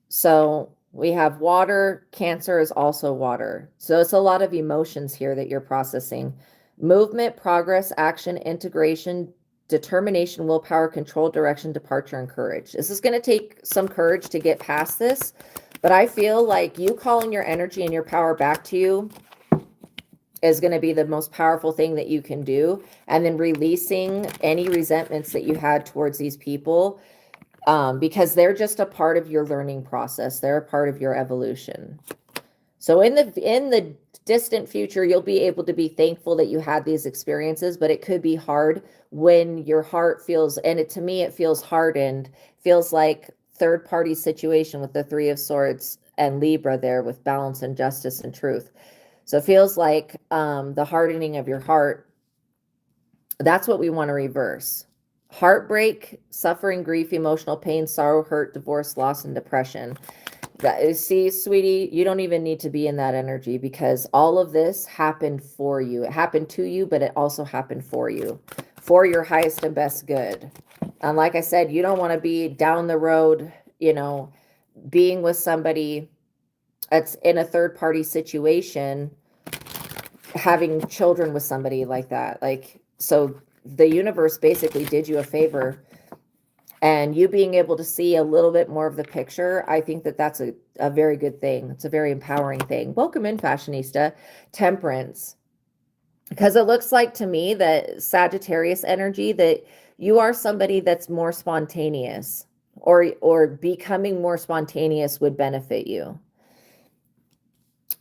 So we have water. Cancer is also water. So it's a lot of emotions here that you're processing. Movement, progress, action, integration, determination, willpower, control, direction, departure, and courage. This is going to take some courage to get past this, but I feel like you calling your energy and your power back to you is going to be the most powerful thing that you can do. And then releasing any resentments that you had towards these people, because they're just a part of your learning process. They're a part of your evolution. So in the distant future, you'll be able to be thankful that you had these experiences, but it could be hard when your heart feels, and to me, it feels hardened, feels like third-party situation with the 3 of Swords and Libra there with balance and justice and truth. So it feels like the hardening of your heart. That's what we want to reverse. Heartbreak, suffering, grief, emotional pain, sorrow, hurt, divorce, loss, and depression. See, sweetie, you don't even need to be in that energy, because all of this happened for you. It happened to you, but it also happened for you, for your highest and best good. And like I said, you don't want to be down the road, being with somebody that's in a third party situation, having children with somebody like that. So the universe basically did you a favor, and you being able to see a little bit more of the picture, I think that that's a very good thing. It's a very empowering thing. Welcome in, Fashionista. Temperance. Because it looks like to me that Sagittarius energy, that you are somebody that's more spontaneous, or becoming more spontaneous would benefit you.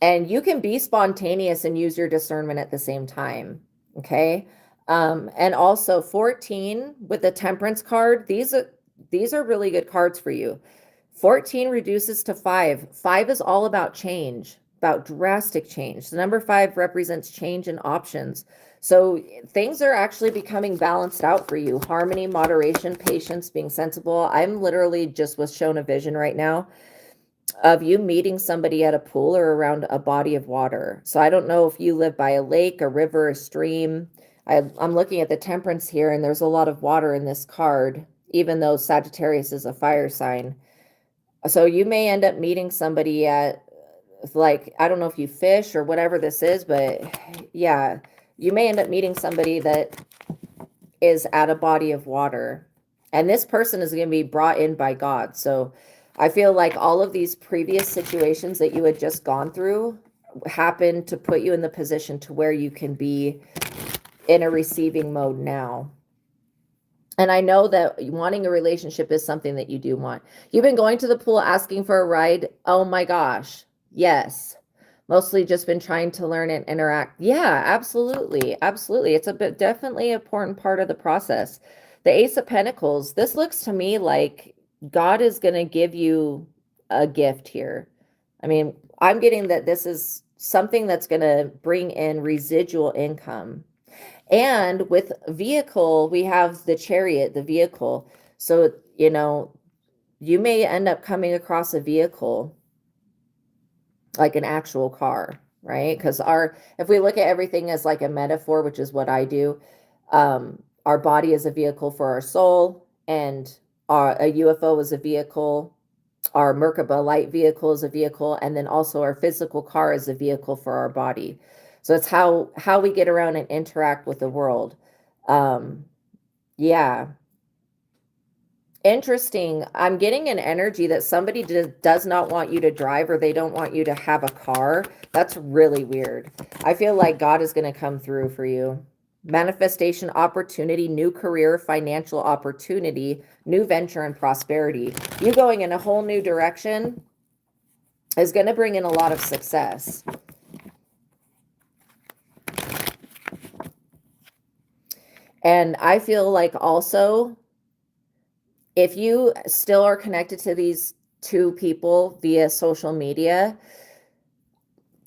And you can be spontaneous and use your discernment at the same time. Okay. And also 14 with the Temperance card, these are really good cards for you. 14 reduces to 5. 5 is all about change, about drastic change. The number 5 represents change and options. So things are actually becoming balanced out for you. Harmony, moderation, patience, being sensible. I'm literally just was shown a vision right now of you meeting somebody at a pool or around a body of water. So I don't know if you live by a lake, a river, a stream. I'm looking at the Temperance here, and there's a lot of water in this card, even though Sagittarius is a fire sign. So you may end up meeting somebody at, like, I don't know if you fish or whatever this is, but yeah, you may end up meeting somebody that is at a body of water, and this person is going to be brought in by God. So I feel like all of these previous situations that you had just gone through happen to put you in the position to where you can be in a receiving mode now. And I know that wanting a relationship is something that you do want. You've been going to the pool asking for a ride. Oh my gosh. Yes. Mostly just been trying to learn and interact. Yeah, absolutely. Absolutely. It's a bit definitely an important part of the process. The Ace of Pentacles, this looks to me like God is going to give you a gift here. I mean, I'm getting that this is something that's going to bring in residual income. And with vehicle, we have the Chariot, the vehicle. So, you know, you may end up coming across a vehicle like an actual car, right? Because if we look at everything as like a metaphor, which is what I do, our body is a vehicle for our soul, and a UFO is a vehicle. Our Merkaba light vehicle is a vehicle, and then also our physical car is a vehicle for our body. So it's how we get around and interact with the world. Yeah. Interesting. I'm getting an energy that somebody does not want you to drive, or they don't want you to have a car. That's really weird. I feel like God is going to come through for you. Manifestation, opportunity, new career, financial opportunity, new venture, and prosperity. You going in a whole new direction is going to bring in a lot of success. And I feel like also, if you still are connected to these two people via social media,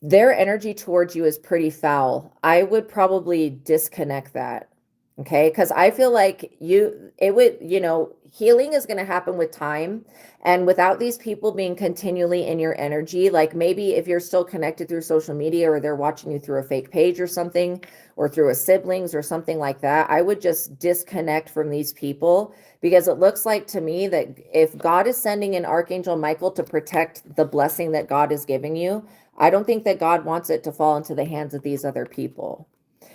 their energy towards you is pretty foul. I would probably disconnect that. Okay. Because I feel like healing is going to happen with time. And without these people being continually in your energy, like maybe if you're still connected through social media, or they're watching you through a fake page or something, or through a siblings or something like that, I would just disconnect from these people, because it looks like to me that if God is sending an Archangel Michael to protect the blessing that God is giving you, I don't think that God wants it to fall into the hands of these other people.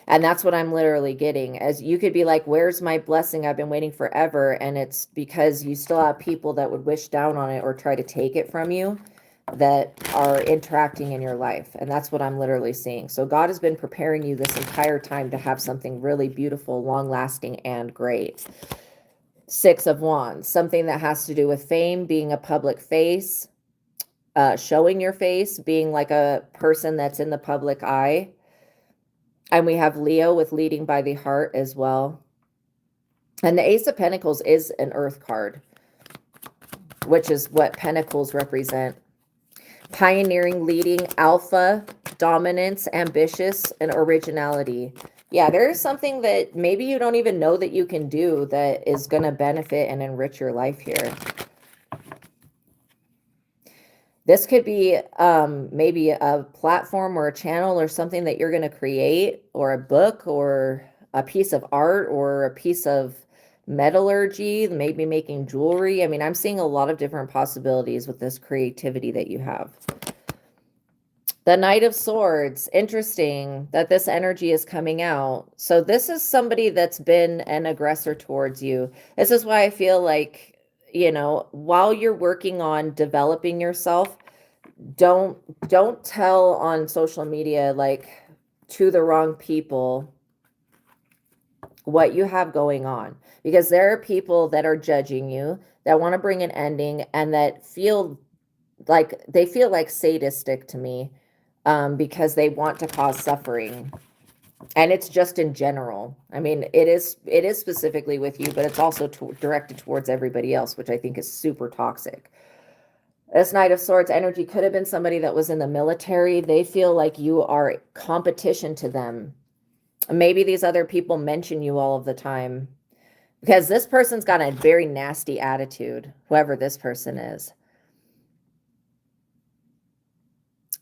And that's what I'm literally getting. As you could be like, where's my blessing? I've been waiting forever. And it's because you still have people that would wish down on it or try to take it from you, that are interacting in your life. And that's what I'm literally seeing. So God has been preparing you this entire time to have something really beautiful, long lasting, and great. Six of Wands, something that has to do with fame, being a public face, showing your face, being like a person that's in the public eye. And we have Leo with leading by the heart as well. And the Ace of Pentacles is an earth card, which is what pentacles represent. Pioneering, leading, alpha, dominance, ambitious, and originality. Yeah, there's something that maybe you don't even know that you can do that is going to benefit and enrich your life here. This could be maybe a platform or a channel or something that you're going to create, or a book, or a piece of art, or a piece of metallurgy, maybe making jewelry. I mean, I'm seeing a lot of different possibilities with this creativity that you have. The Knight of Swords, interesting that this energy is coming out. So this is somebody that's been an aggressor towards you. This is why I feel like, while you're working on developing yourself, don't tell on social media, like, to the wrong people what you have going on, because there are people that are judging you, that want to bring an ending, and that feel like sadistic to me, because they want to cause suffering. And it's just in general. I mean, it is specifically with you, but it's also directed towards everybody else, which I think is super toxic. This Knight of Swords energy could have been somebody that was in the military. They feel like you are competition to them. Maybe these other people mention you all of the time, because this person's got a very nasty attitude, whoever this person is.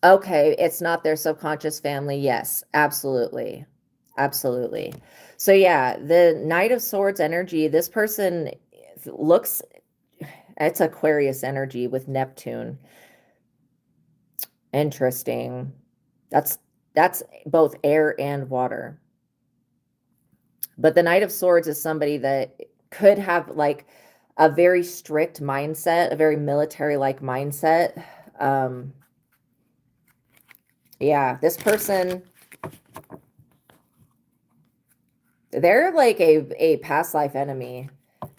Okay, it's not their subconscious family. Yes, absolutely. Absolutely. So yeah, the Knight of Swords energy, this person looks, it's Aquarius energy with Neptune. Interesting. That's both air and water. But the Knight of Swords is somebody that could have like a very strict mindset, a very military-like mindset. Yeah, this person, they're like a past life enemy.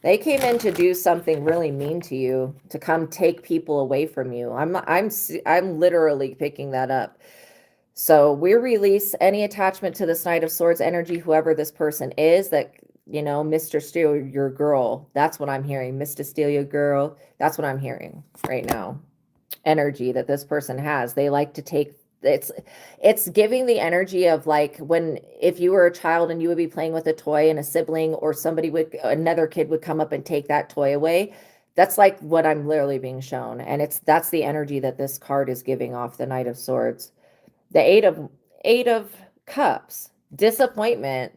They came in to do something really mean to you, to come take people away from you. I'm literally picking that up. So we release any attachment to this Knight of Swords energy, whoever this person is, that, Mr. Steal your girl. That's what I'm hearing. Mr. Steal your girl. That's what I'm hearing right now. Energy that this person has. They like to take, it's giving the energy of like if you were a child and you would be playing with a toy and a sibling or another kid would come up and take that toy away. That's like what I'm literally being shown. And that's the energy that this card is giving off, the Knight of Swords. The eight of cups, disappointment.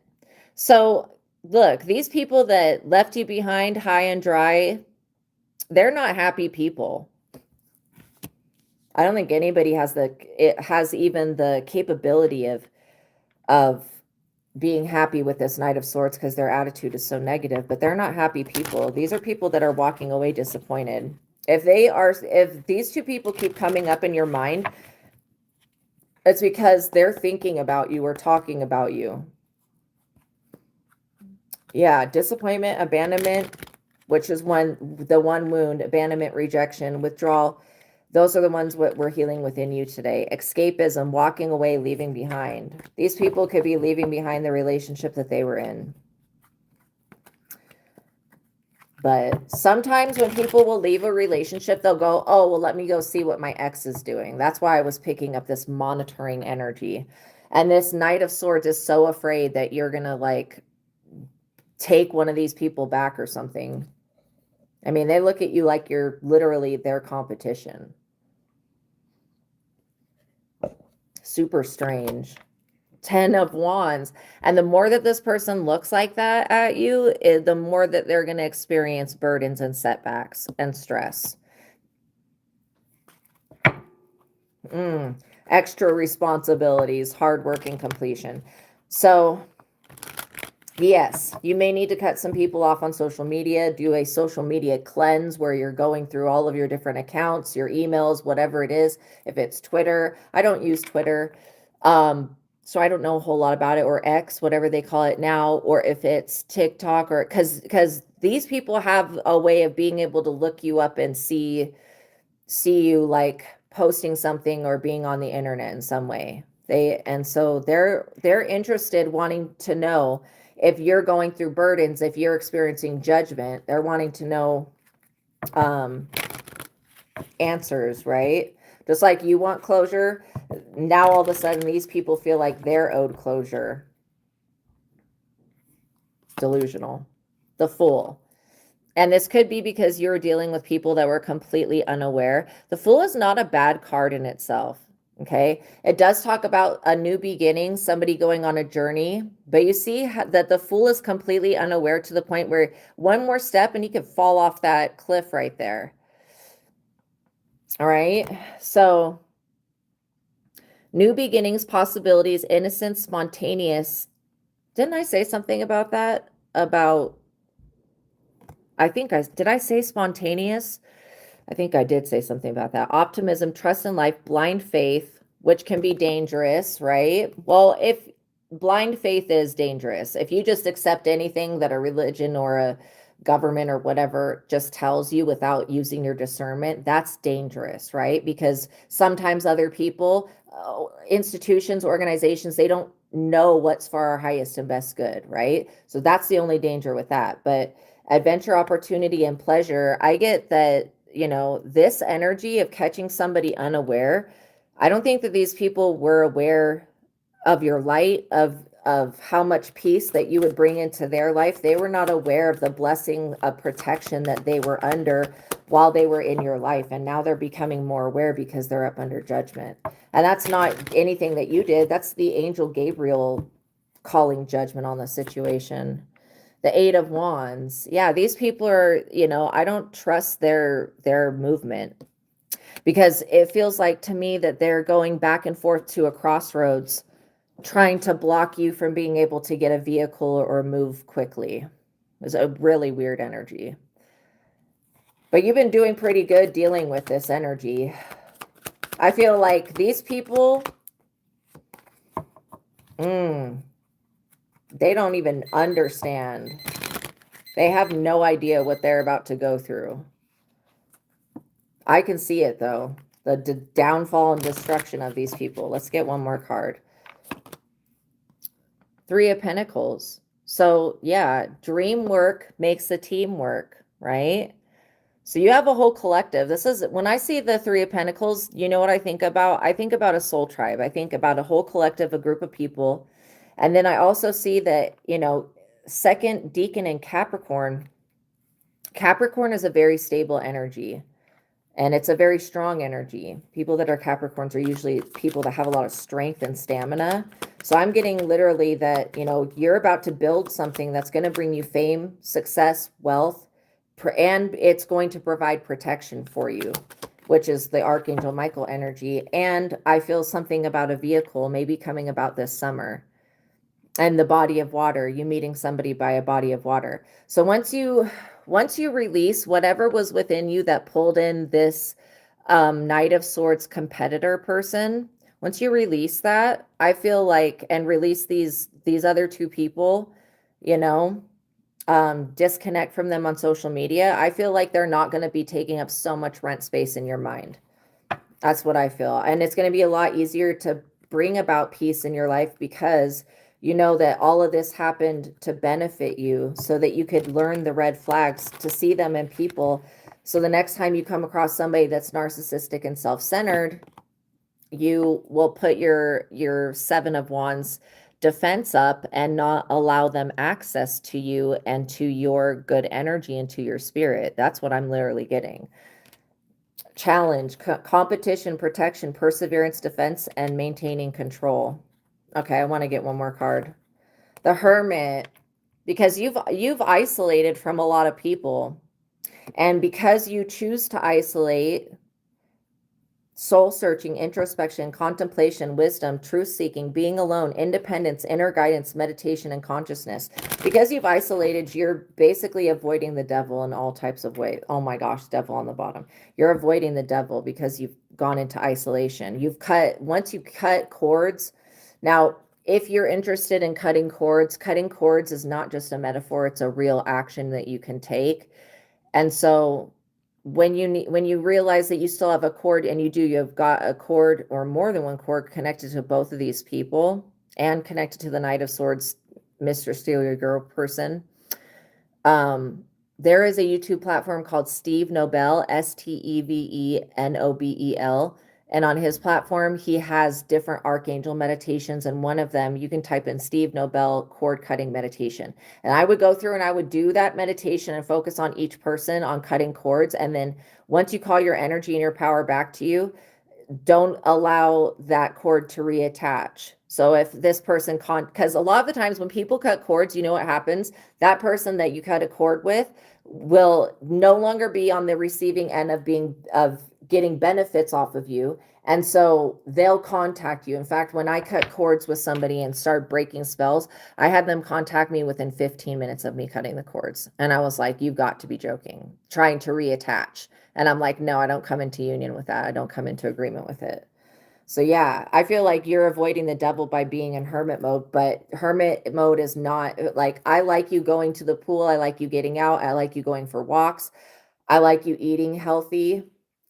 So look, these people that left you behind high and dry, they're not happy people. I don't think anybody has even the capability of being happy with this Knight of Swords, because their attitude is so negative, but they're not happy people. These are people that are walking away disappointed. If these two people keep coming up in your mind, it's because they're thinking about you or talking about you. Yeah, disappointment, abandonment, which is the one wound, abandonment, rejection, withdrawal. Those are the ones what we're healing within you today. Escapism, walking away, leaving behind. These people could be leaving behind the relationship that they were in. But sometimes when people will leave a relationship, they'll go, oh, well, let me go see what my ex is doing. That's why I was picking up this monitoring energy. And this Knight of Swords is so afraid that you're going to like take one of these people back or something. I mean, they look at you like you're literally their competition. Super strange. 10 of Wands. And the more that this person looks like that at you, the more that they're going to experience burdens and setbacks and stress. Extra responsibilities, hard work, and completion. So yes, you may need to cut some people off on social media, do a social media cleanse where you're going through all of your different accounts, your emails, whatever it is. If it's Twitter, I don't use Twitter. So I don't know a whole lot about it, or X, whatever they call it now, or if it's TikTok, or because these people have a way of being able to look you up and see you like posting something or being on the internet in some way. So they're interested, wanting to know if you're going through burdens, if you're experiencing judgment. They're wanting to know answers, right? Just like you want closure, now all of a sudden these people feel like they're owed closure. Delusional. The Fool. And this could be because you're dealing with people that were completely unaware. The Fool is not a bad card in itself. Okay. It does talk about a new beginning, somebody going on a journey, but you see that the Fool is completely unaware to the point where one more step and he could fall off that cliff right there. All right. So new beginnings, possibilities, innocent, spontaneous. Didn't I say something about that? Did I say spontaneous? I think I did say something about that. Optimism, trust in life, blind faith, which can be dangerous, right? Well, if blind faith is dangerous, if you just accept anything that a religion or a government or whatever just tells you without using your discernment, that's dangerous, right? Because sometimes other people, institutions, organizations, they don't know what's for our highest and best good, right? So that's the only danger with that. But adventure, opportunity, and pleasure, I get that, this energy of catching somebody unaware. I don't think that these people were aware of your light, of how much peace that you would bring into their life. They were not aware of the blessing of protection that they were under while they were in your life. And now they're becoming more aware because they're up under judgment. And that's not anything that you did. That's the angel Gabriel calling judgment on the situation. The Eight of Wands. Yeah, these people are, I don't trust their movement, because it feels like to me that they're going back and forth to a crossroads, trying to block you from being able to get a vehicle or move quickly. It's a really weird energy. But you've been doing pretty good dealing with this energy. I feel like these people, they don't even understand. They have no idea what they're about to go through. I can see it though. The downfall and destruction of these people. Let's get one more card. Three of Pentacles. So yeah, dream work makes the team work, right? So you have a whole collective. This is, when I see the Three of Pentacles, you know what I think about? I think about a soul tribe. I think about a whole collective, a group of people. And then I also see that, you know, second deacon in Capricorn. Capricorn is a very stable energy. And it's a very strong energy. People that are Capricorns are usually people that have a lot of strength and stamina. So I'm getting literally that, you know, you're about to build something that's going to bring you fame, success, wealth, and it's going to provide protection for you, which is the Archangel Michael energy. And I feel something about a vehicle maybe coming about this summer. And the body of water, you meeting somebody by a body of water. So once you release whatever was within you that pulled in this Knight of Swords competitor person, once you release that, I feel like, and release these other two people, you know, disconnect from them on social media, I feel like they're not going to be taking up so much rent space in your mind. That's what I feel. And it's going to be a lot easier to bring about peace in your life because you know that all of this happened to benefit you so that you could learn the red flags, to see them in people. So the next time you come across somebody that's narcissistic and self-centered, you will put your Seven of Wands defense up and not allow them access to you and to your good energy and to your spirit. That's what I'm literally getting. Challenge, competition, protection, perseverance, defense, and maintaining control. Okay, I want to get one more card. The Hermit, because you've isolated from a lot of people. And because you choose to isolate, soul searching, introspection, contemplation, wisdom, truth seeking, being alone, independence, inner guidance, meditation, and consciousness. Because you've isolated, you're basically avoiding the devil in all types of ways. Oh my gosh, devil on the bottom. You're avoiding the devil because you've gone into isolation. Once you cut cords. Now, if you're interested in cutting cords is not just a metaphor, it's a real action that you can take. And so when you realize that you still have a cord, and you've got a cord or more than one cord connected to both of these people and connected to the Knight of Swords, Mr. Steal Your Girl person. There is a YouTube platform called Steve Nobel, Stevenobel. And on his platform, he has different archangel meditations. And one of them, you can type in Steve Nobel cord cutting meditation. And I would go through and I would do that meditation and focus on each person on cutting cords. And then once you call your energy and your power back to you, don't allow that cord to reattach. So if this person because a lot of the times when people cut cords, you know what happens? That person that you cut a cord with will no longer be on the receiving end of getting benefits off of you. And so they'll contact you. In fact, when I cut cords with somebody and start breaking spells, I had them contact me within 15 minutes of me cutting the cords. And I was like, you've got to be joking, trying to reattach. And I'm like, no, I don't come into union with that. I don't come into agreement with it. So yeah, I feel like you're avoiding the devil by being in hermit mode, but hermit mode is not like, I like you going to the pool. I like you getting out. I like you going for walks. I like you eating healthy.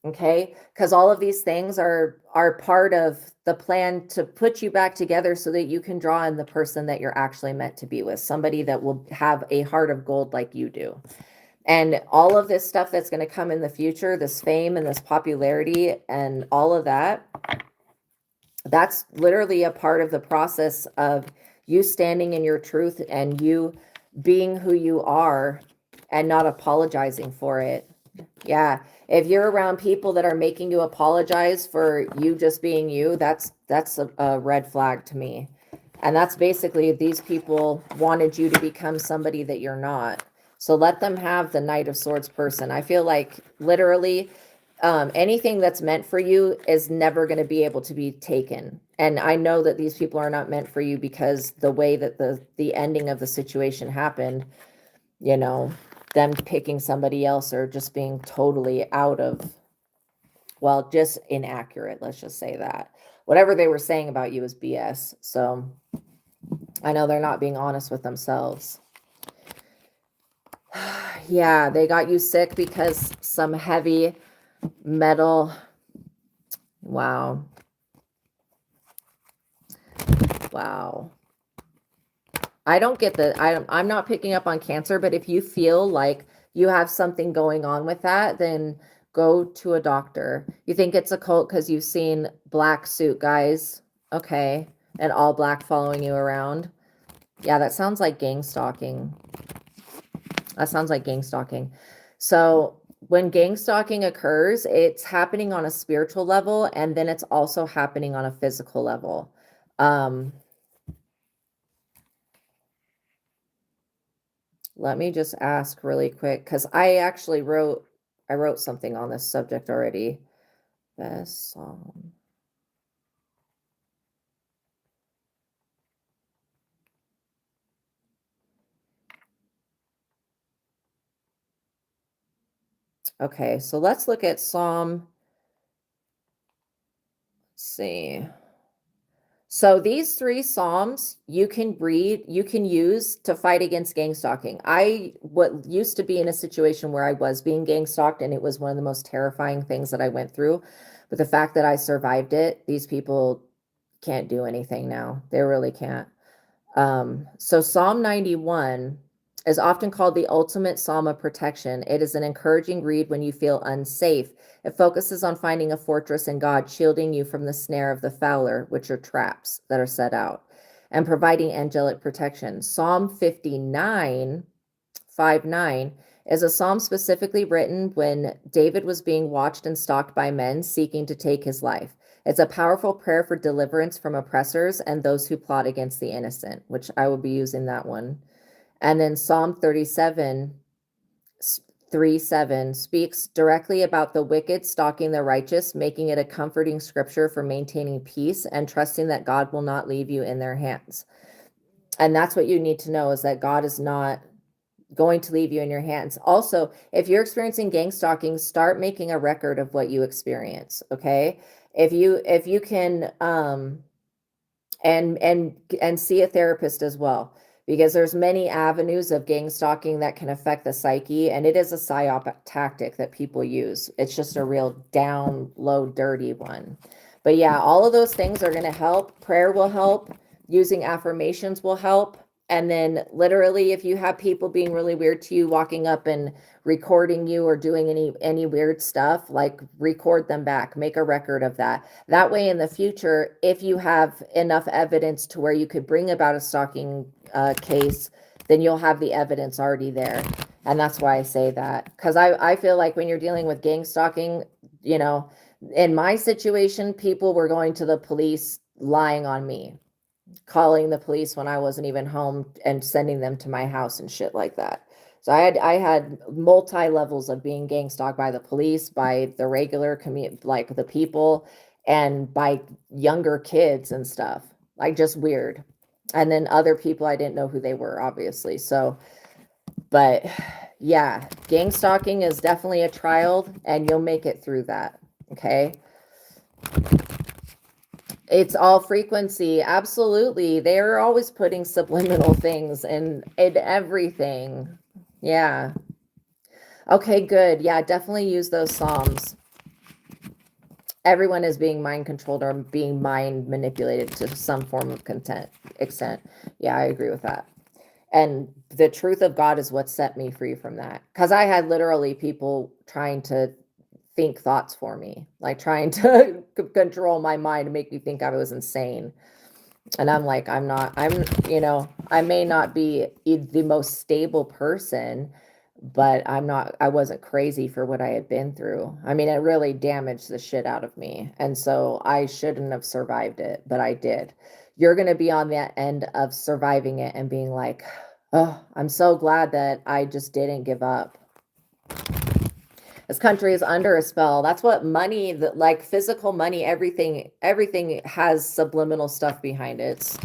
Okay. Because all of these things are part of the plan to put you back together so that you can draw in the person that you're actually meant to be with, somebody that will have a heart of gold like you do. And all of this stuff that's going to come in the future, this fame and this popularity and all of that, that's literally a part of the process of you standing in your truth and you being who you are and not apologizing for it. Yeah. If you're around people that are making you apologize for you just being you, that's a red flag to me. And that's basically, these people wanted you to become somebody that you're not. So let them have the Knight of Swords person. I feel like literally anything that's meant for you is never going to be able to be taken. And I know that these people are not meant for you because the way that the ending of the situation happened, you know, them picking somebody else or just being totally out of, well, just inaccurate. Let's just say that. Whatever they were saying about you is BS. So I know they're not being honest with themselves. Yeah, they got you sick because some heavy metal. Wow. Wow. I don't get the, I'm not picking up on cancer, but if you feel like you have something going on with that, then go to a doctor. You think it's a cult because you've seen black suit guys, okay, and all black following you around. Yeah, that sounds like gang stalking. That sounds like gang stalking. So when gang stalking occurs, it's happening on a spiritual level, and then it's also happening on a physical level. Let me just ask really quick, because I actually wrote something on this subject already. Best song. Okay, so let's look at Psalm. Let's see. So these 3 Psalms you can read, you can use to fight against gang stalking. I used to be in a situation where I was being gang stalked, and it was one of the most terrifying things that I went through. But the fact that I survived it, these people can't do anything now. They really can't. So Psalm 91 is often called the ultimate psalm of protection. It is an encouraging read when you feel unsafe. It focuses on finding a fortress in God, shielding you from the snare of the fowler, which are traps that are set out, and providing angelic protection. Psalm 59, 5:9 is a psalm specifically written when David was being watched and stalked by men seeking to take his life. It's a powerful prayer for deliverance from oppressors and those who plot against the innocent, which I will be using that one. And then Psalm 37, 3:7 speaks directly about the wicked stalking the righteous, making it a comforting scripture for maintaining peace and trusting that God will not leave you in their hands. And that's what you need to know, is that God is not going to leave you in your hands. Also, if you're experiencing gang stalking, start making a record of what you experience. Okay. If you can, and see a therapist as well, because there's many avenues of gang stalking that can affect the psyche, and it is a psyop tactic that people use. It's just a real down low dirty one. But yeah, all of those things are going to help. Prayer will help, using affirmations will help. And then literally, if you have people being really weird to you, walking up and recording you or doing any weird stuff, like record them back, make a record of that. That way in the future, if you have enough evidence to where you could bring about a stalking case, then you'll have the evidence already there. And that's why I say that, because I feel like when you're dealing with gang stalking, you know, in my situation, people were going to the police lying on me, calling the police when I wasn't even home and sending them to my house and shit like that. So I had multi levels of being gang stalked by the police, by the regular like the people, and by younger kids and stuff, like just weird. And then other people, I didn't know who they were, obviously. So, but yeah, gang stalking is definitely a trial, and you'll make it through that. Okay. It's all frequency. Absolutely. They're always putting subliminal things in everything. Yeah. Okay, good. Yeah, definitely use those Psalms. Everyone is being mind controlled or being mind manipulated to some form of extent. Yeah, I agree with that. And the truth of God is what set me free from that. Because I had literally people trying to think thoughts for me, like trying to control my mind and make me think I was insane. And I'm like, I'm, I may not be the most stable person, but I wasn't crazy for what I had been through. I mean, it really damaged the shit out of me. And so I shouldn't have survived it, but I did. You're going to be on that end of surviving it and being like, oh, I'm so glad that I just didn't give up. This country is under a spell. That's what money, like physical money, everything has subliminal stuff behind it.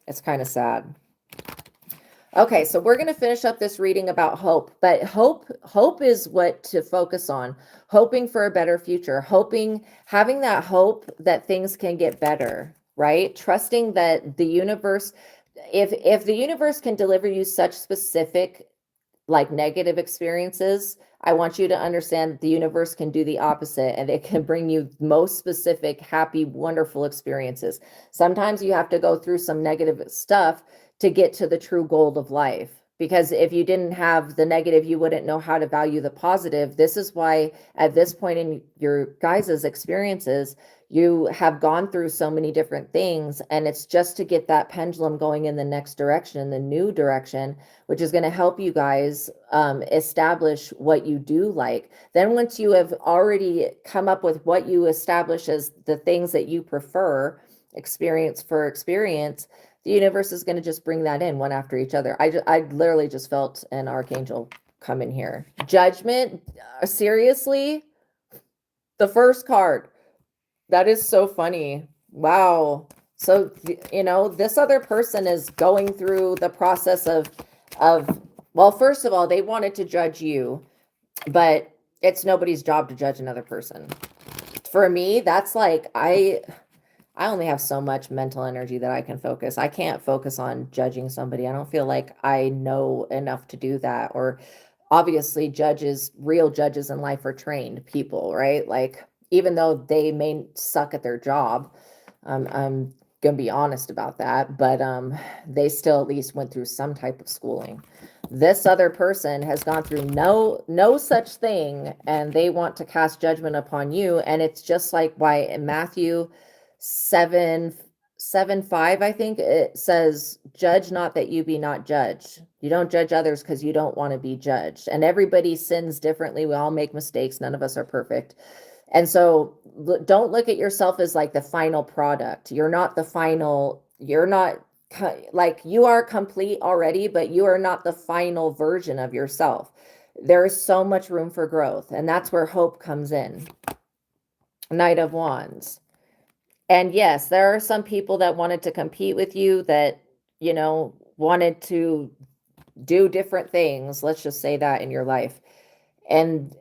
It's kind of sad. Okay, so we're going to finish up this reading about hope, but hope is what to focus on. Hoping for a better future, having that hope that things can get better, right? Trusting that the universe, if the universe can deliver you such specific like negative experiences, I want you to understand that the universe can do the opposite and it can bring you most specific, happy, wonderful experiences. Sometimes you have to go through some negative stuff to get to the true goal of life. Because if you didn't have the negative, you wouldn't know how to value the positive. This is why at this point in your guys' experiences, you have gone through so many different things, and it's just to get that pendulum going in the next direction, the new direction, which is going to help you guys establish what you do like. Then once you have already come up with what you establish as the things that you prefer, experience for experience, the universe is going to just bring that in one after each other. I literally just felt an archangel come in here. Judgment, seriously? The first card. That is so funny. Wow. So, this other person is going through the process of, well, first of all, they wanted to judge you, but it's nobody's job to judge another person. For me, that's like, I only have so much mental energy that I can focus. I can't focus on judging somebody. I don't feel like I know enough to do that. Or obviously real judges in life are trained people, right? Like, even though they may suck at their job, I'm gonna be honest about that, but they still at least went through some type of schooling. This other person has gone through no such thing, and they want to cast judgment upon you. And it's just like why in Matthew 7:5, I think it says, judge not that you be not judged. You don't judge others because you don't want to be judged. And everybody sins differently. We all make mistakes. None of us are perfect. And so don't look at yourself as like the final product. You're not the final, you're not like, you are complete already, but you are not the final version of yourself. There is so much room for growth. And that's where hope comes in. Knight of Wands. And yes, there are some people that wanted to compete with you that, wanted to do different things. Let's just say that in your life. And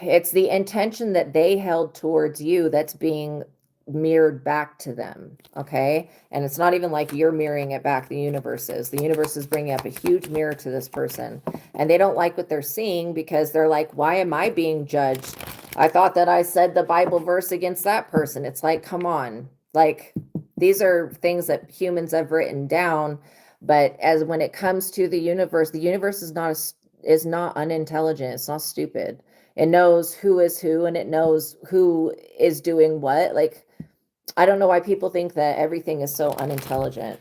it's the intention that they held towards you that's being mirrored back to them. Okay. And it's not even like you're mirroring it back. The universe is bringing up a huge mirror to this person, and they don't like what they're seeing because they're like, why am I being judged? I thought that I said the Bible verse against that person. It's like, come on. Like, these are things that humans have written down. But as when it comes to the universe is not unintelligent. It's not stupid. It knows who is who, and it knows who is doing what. Like, I don't know why people think that everything is so unintelligent.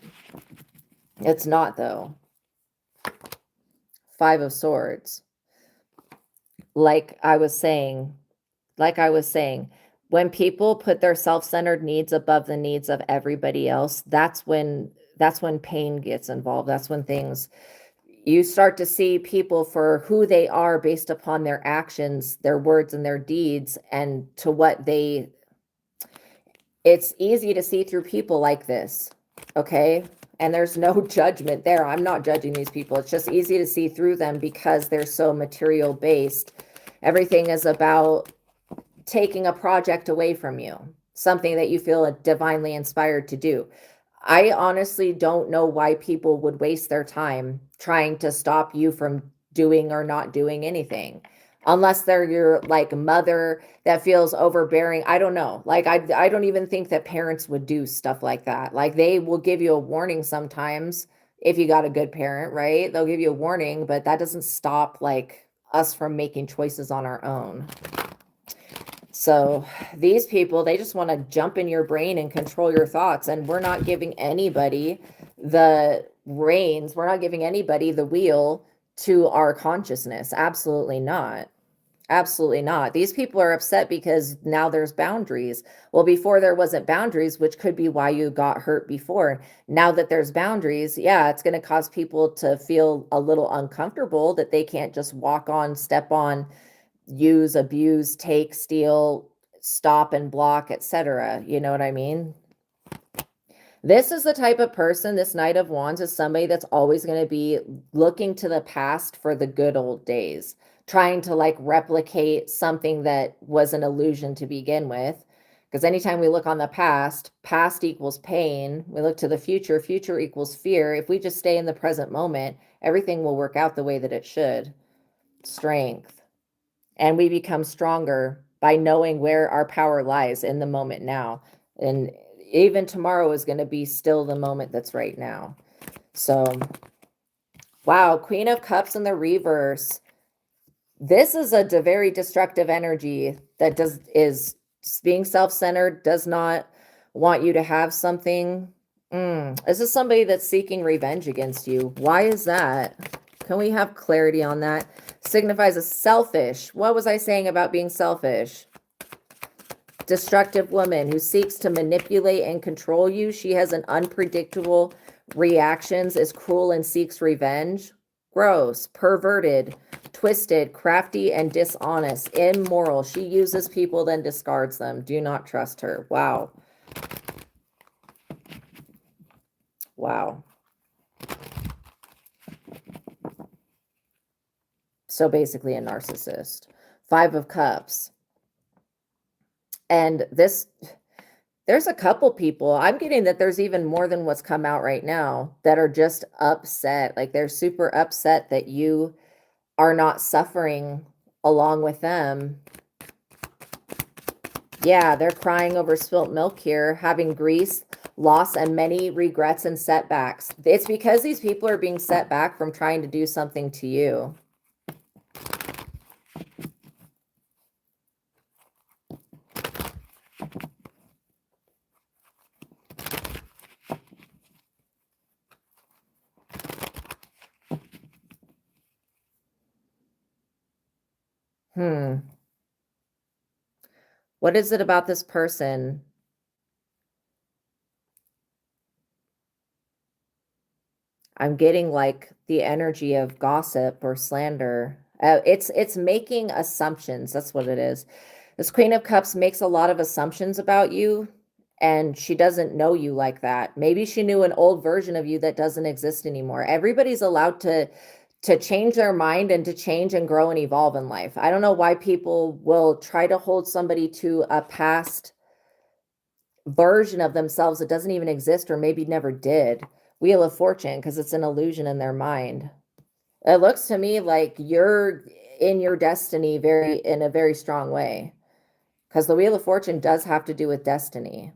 It's not, though. 5 of Swords. Like I was saying, when people put their self-centered needs above the needs of everybody else, that's when pain gets involved. That's when you start to see people for who they are based upon their actions, their words, and their deeds, and to what it's easy to see through people like this. Okay. And there's no judgment there. I'm not judging these people. It's just easy to see through them because they're so material based. Everything is about taking a project away from you, something that you feel divinely inspired to do. I honestly don't know why people would waste their time trying to stop you from doing or not doing anything, unless they're your like mother that feels overbearing. I don't know. Like, I don't even think that parents would do stuff like that. Like, they will give you a warning sometimes if you got a good parent, right? They'll give you a warning, but that doesn't stop like us from making choices on our own. So these people, they just want to jump in your brain and control your thoughts. And we're not giving anybody the reins. We're not giving anybody the wheel to our consciousness. Absolutely not. Absolutely not. These people are upset because now there's boundaries. Well, before there wasn't boundaries, which could be why you got hurt before. Now that there's boundaries, yeah, it's going to cause people to feel a little uncomfortable that they can't just walk on, step on, use, abuse, take, steal, stop and block, etc. You know what I mean? This is the type of person, this Knight of Wands is somebody that's always going to be looking to the past for the good old days, trying to like replicate something that was an illusion to begin with. Because anytime we look on the past, past equals pain. We look to the future, future equals fear. If we just stay in the present moment, everything will work out the way that it should. Strength. And we become stronger by knowing where our power lies in the moment now. And even tomorrow is going to be still the moment that's right now. So, wow, Queen of Cups in the reverse. This is a very destructive energy that is being self-centered, does not want you to have something. This is somebody that's seeking revenge against you. Why is that? Can we have clarity on that? Signifies a selfish. What was I saying about being selfish? Destructive woman who seeks to manipulate and control you. She has an unpredictable reactions, is cruel and seeks revenge. Gross, perverted, twisted, crafty, and dishonest, immoral. She uses people, then discards them. Do not trust her. Wow. Wow. So basically a narcissist. 5 of Cups. And this, there's a couple people, I'm getting that there's even more than what's come out right now that are just upset. Like they're super upset that you are not suffering along with them. Yeah, they're crying over spilt milk here, having grief, loss, and many regrets and setbacks. It's because these people are being set back from trying to do something to you. What is it about this person? I'm getting like the energy of gossip or slander. It's making assumptions. That's what it is. This Queen of Cups makes a lot of assumptions about you, and she doesn't know you like that. Maybe she knew an old version of you that doesn't exist anymore. Everybody's allowed to change their mind and to change and grow and evolve in life. I don't know why people will try to hold somebody to a past version of themselves that doesn't even exist or maybe never did. Wheel of Fortune, because it's an illusion in their mind. It looks to me like you're in your destiny in a very strong way, because the Wheel of Fortune does have to do with destiny.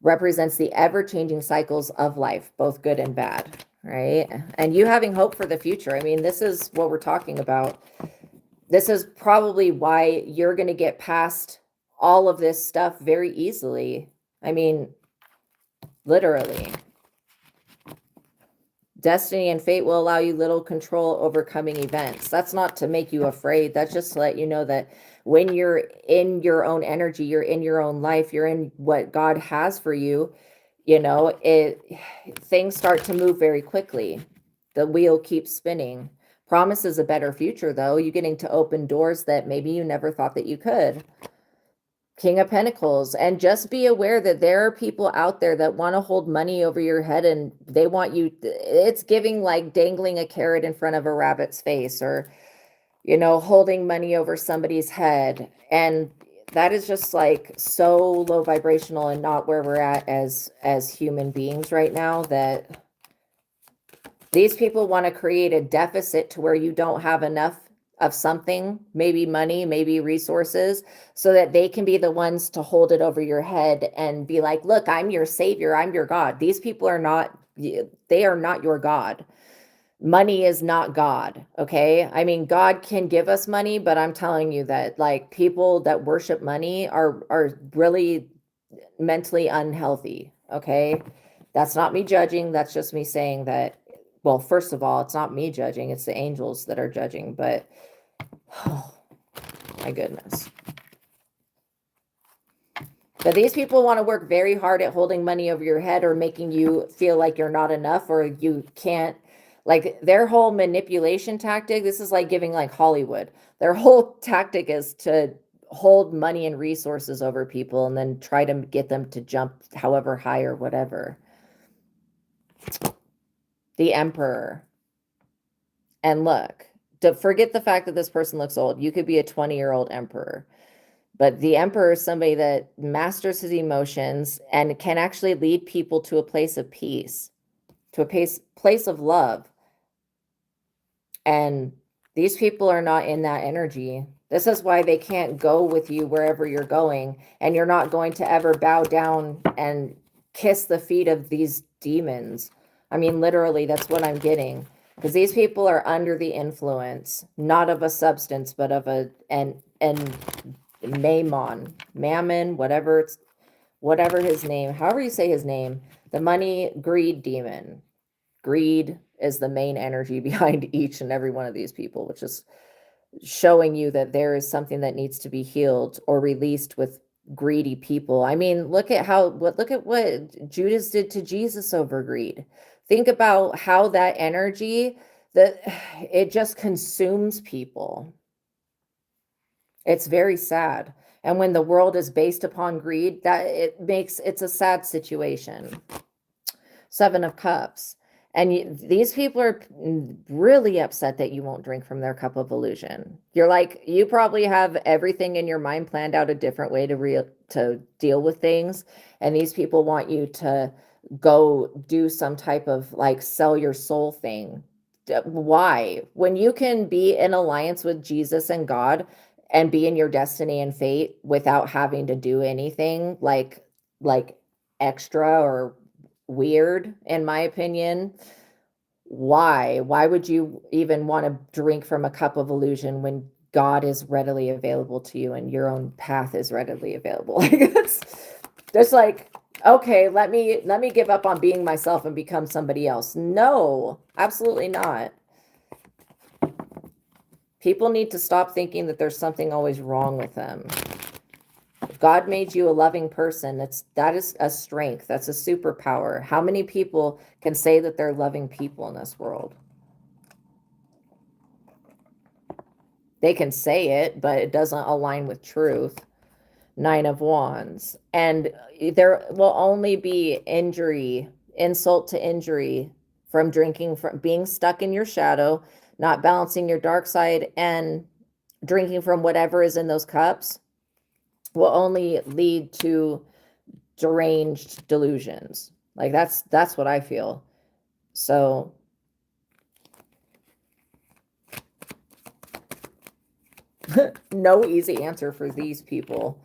Represents the ever-changing cycles of life, both good and bad, right? And you having hope for the future. I mean, this is what we're talking about. This is probably why you're going to get past all of this stuff very easily. I mean, literally. Destiny and fate will allow you little control over coming events. That's not to make you afraid. That's just to let you know that when you're in your own energy, you're in your own life, you're in what God has for you, you know, things start to move very quickly. The wheel keeps spinning. Promises a better future, though. You're getting to open doors that maybe you never thought that you could. King of Pentacles. And just be aware that there are people out there that want to hold money over your head, and they want you, it's giving like dangling a carrot in front of a rabbit's face, or, you know, holding money over somebody's head. And that is just like so low vibrational and not where we're at as human beings right now, that these people want to create a deficit to where you don't have enough of something, maybe money, maybe resources, so that they can be the ones to hold it over your head and be like, look, I'm your savior, I'm your God. These people are not, they are not your God. Money is not God, okay? I mean, God can give us money, but I'm telling you that like people that worship money are really mentally unhealthy, okay? That's not me judging, that's just me saying that, well, first of all, it's not me judging, it's the angels that are judging, but oh my goodness. But these people want to work very hard at holding money over your head or making you feel like you're not enough or you can't Like their whole manipulation tactic, this is like giving like Hollywood. Their whole tactic is to hold money and resources over people and then try to get them to jump however high or whatever. The Emperor. And look, forget the fact that this person looks old. You could be a 20-year-old emperor. But the Emperor is somebody that masters his emotions and can actually lead people to a place of peace, to a place of love. And these people are not in that energy. This is why they can't go with you wherever you're going. And you're not going to ever bow down and kiss the feet of these demons. I mean, literally, that's what I'm getting. Because these people are under the influence, not of a substance, but of an mammon, whatever his name, however you say his name, the money greed demon. Greed is the main energy behind each and every one of these people, which is showing you that there is something that needs to be healed or released with greedy people. I mean, look at what Judas did to Jesus over greed. Think about how that energy, that it just consumes people. It's very sad. And when the world is based upon greed, it's a sad situation. Seven of Cups. And these people are really upset that you won't drink from their cup of illusion. You're like, you probably have everything in your mind planned out a different way to deal with things. And these people want you to go do some type of like sell your soul thing. Why? When you can be in alliance with Jesus and God and be in your destiny and fate without having to do anything like extra or weird, in my opinion. Why would you even want to drink from a cup of illusion when God is readily available to you and your own path is readily available? Like it's like, okay, let me give up on being myself and become somebody else. No, absolutely not. People need to stop thinking that there's something always wrong with them. God made you a loving person. That is a strength. That's a superpower. How many people can say that they're loving people in this world? They can say it, but it doesn't align with truth. Nine of Wands. And there will only be injury, insult to injury from drinking, from being stuck in your shadow, not balancing your dark side, and drinking from whatever is in those cups will only lead to deranged delusions. Like that's what I feel. So no easy answer for these people.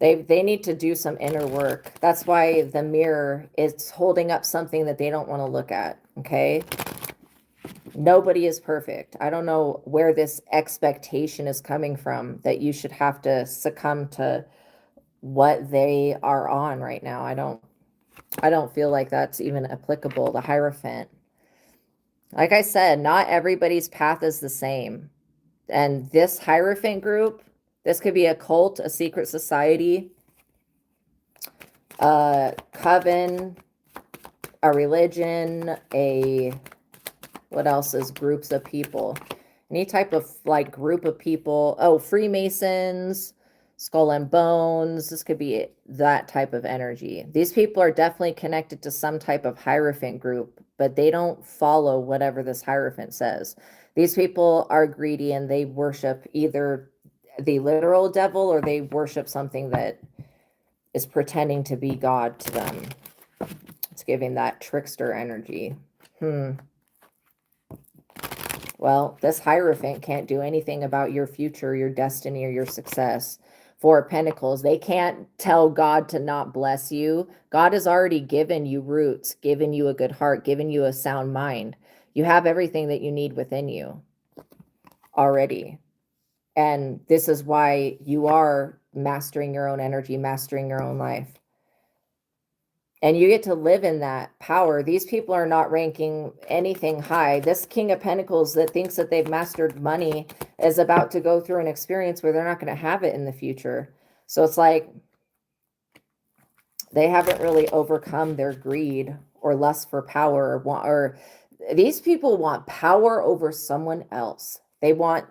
They need to do some inner work. That's why the mirror is holding up something that they don't want to look at. Okay. Nobody is perfect. I don't know where this expectation is coming from that you should have to succumb to what they are on right now. I don't feel like that's even applicable. The Hierophant. Like I said, not everybody's path is the same. And this Hierophant group, this could be a cult, a secret society, a coven, a religion, what else is groups of people? Any type of like group of people. Oh, Freemasons, Skull and Bones. This could be that type of energy. These people are definitely connected to some type of Hierophant group, but they don't follow whatever this Hierophant says. These people are greedy and they worship either the literal devil or they worship something that is pretending to be God to them. It's giving that trickster energy. Well, this Hierophant can't do anything about your future, your destiny, or your success. Four of Pentacles, they can't tell God to not bless you. God has already given you roots, given you a good heart, given you a sound mind. You have everything that you need within you already. And this is why you are mastering your own energy, mastering your own life. And you get to live in that power. These people are not ranking anything high. This King of Pentacles that thinks that they've mastered money is about to go through an experience where they're not going to have it in the future. So it's like they haven't really overcome their greed or lust for power or these people want power over someone else. They want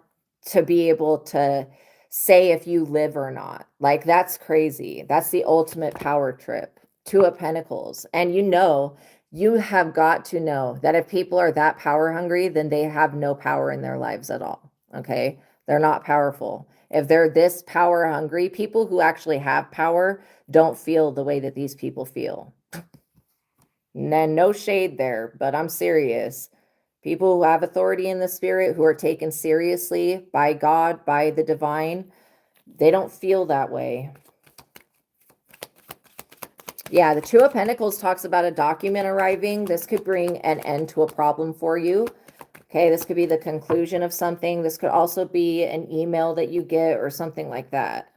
to be able to say if you live or not. Like, that's crazy. That's the ultimate power trip. Two of Pentacles. And you have got to know that if people are that power hungry, then they have no power in their lives at all. Okay. They're not powerful. If they're this power hungry, people who actually have power don't feel the way that these people feel. And no shade there, but I'm serious. People who have authority in the spirit, who are taken seriously by God, by the divine, they don't feel that way. Yeah, the Two of Pentacles talks about a document arriving. This could bring an end to a problem for you. Okay, this could be the conclusion of something. This could also be an email that you get or something like that.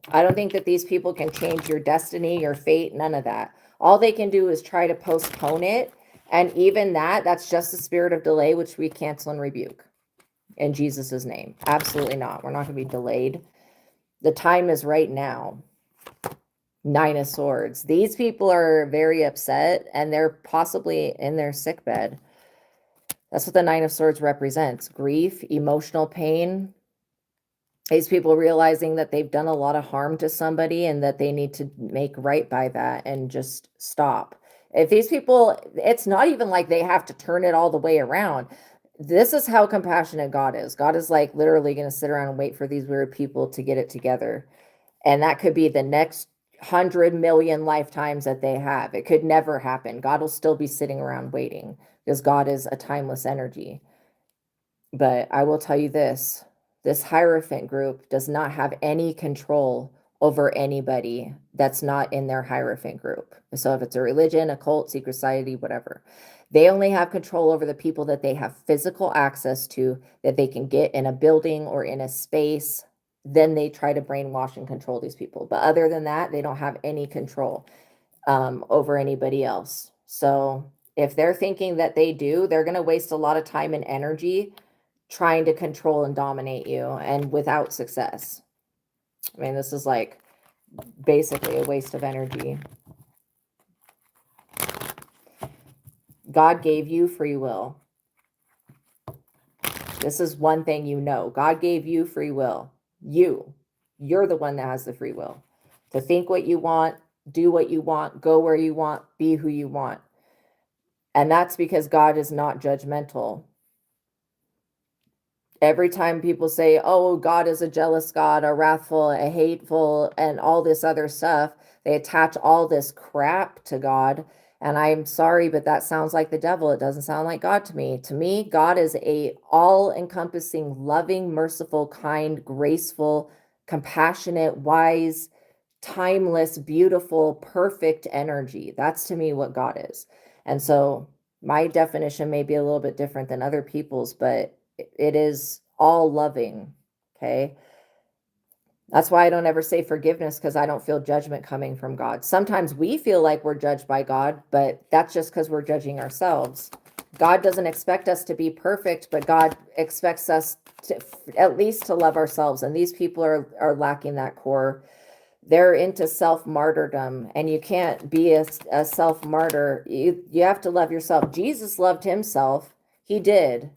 I don't think that these people can change your destiny, your fate, none of that. All they can do is try to postpone it. And even that's just the spirit of delay, which we cancel and rebuke in Jesus's name. Absolutely not. We're not going to be delayed. The time is right now. Nine of Swords. These people are very upset and they're possibly in their sick bed. That's what the Nine of Swords represents. Grief, emotional pain. These people realizing that they've done a lot of harm to somebody and that they need to make right by that and just stop. If these people, it's not even like they have to turn it all the way around. This is how compassionate God is. God is like literally going to sit around and wait for these weird people to get it together. And that could be the next 100 million lifetimes that they have. It could never happen. God will still be sitting around waiting because God is a timeless energy. But I will tell you this Hierophant group does not have any control over anybody that's not in their Hierophant group. So if it's a religion, a cult, secret society, whatever, they only have control over the people that they have physical access to, that they can get in a building or in a space. Then they try to brainwash and control these people. But other than that, they don't have any control over anybody else. So if they're thinking that they do, they're going to waste a lot of time and energy trying to control and dominate you, and without success. I mean, this is like basically a waste of energy. God gave you free will. This is one thing you know. God gave you free will. You're the one that has the free will to think what you want, do what you want, go where you want, be who you want. And that's because God is not judgmental. Every time people say, oh, God is a jealous God, a wrathful, a hateful, and all this other stuff, they attach all this crap to God. And I'm sorry, but that sounds like the devil. It doesn't sound like God to me. To me, God is a all-encompassing, loving, merciful, kind, graceful, compassionate, wise, timeless, beautiful, perfect energy. That's to me what God is. And so my definition may be a little bit different than other people's, but it is all loving. Okay. That's why I don't ever say forgiveness, because I don't feel judgment coming from God. Sometimes we feel like we're judged by God, but that's just because we're judging ourselves. God doesn't expect us to be perfect, but God expects us to at least to love ourselves. And these people are lacking that core. They're into self-martyrdom, and you can't be a self-martyr. You have to love yourself. Jesus loved himself. He did.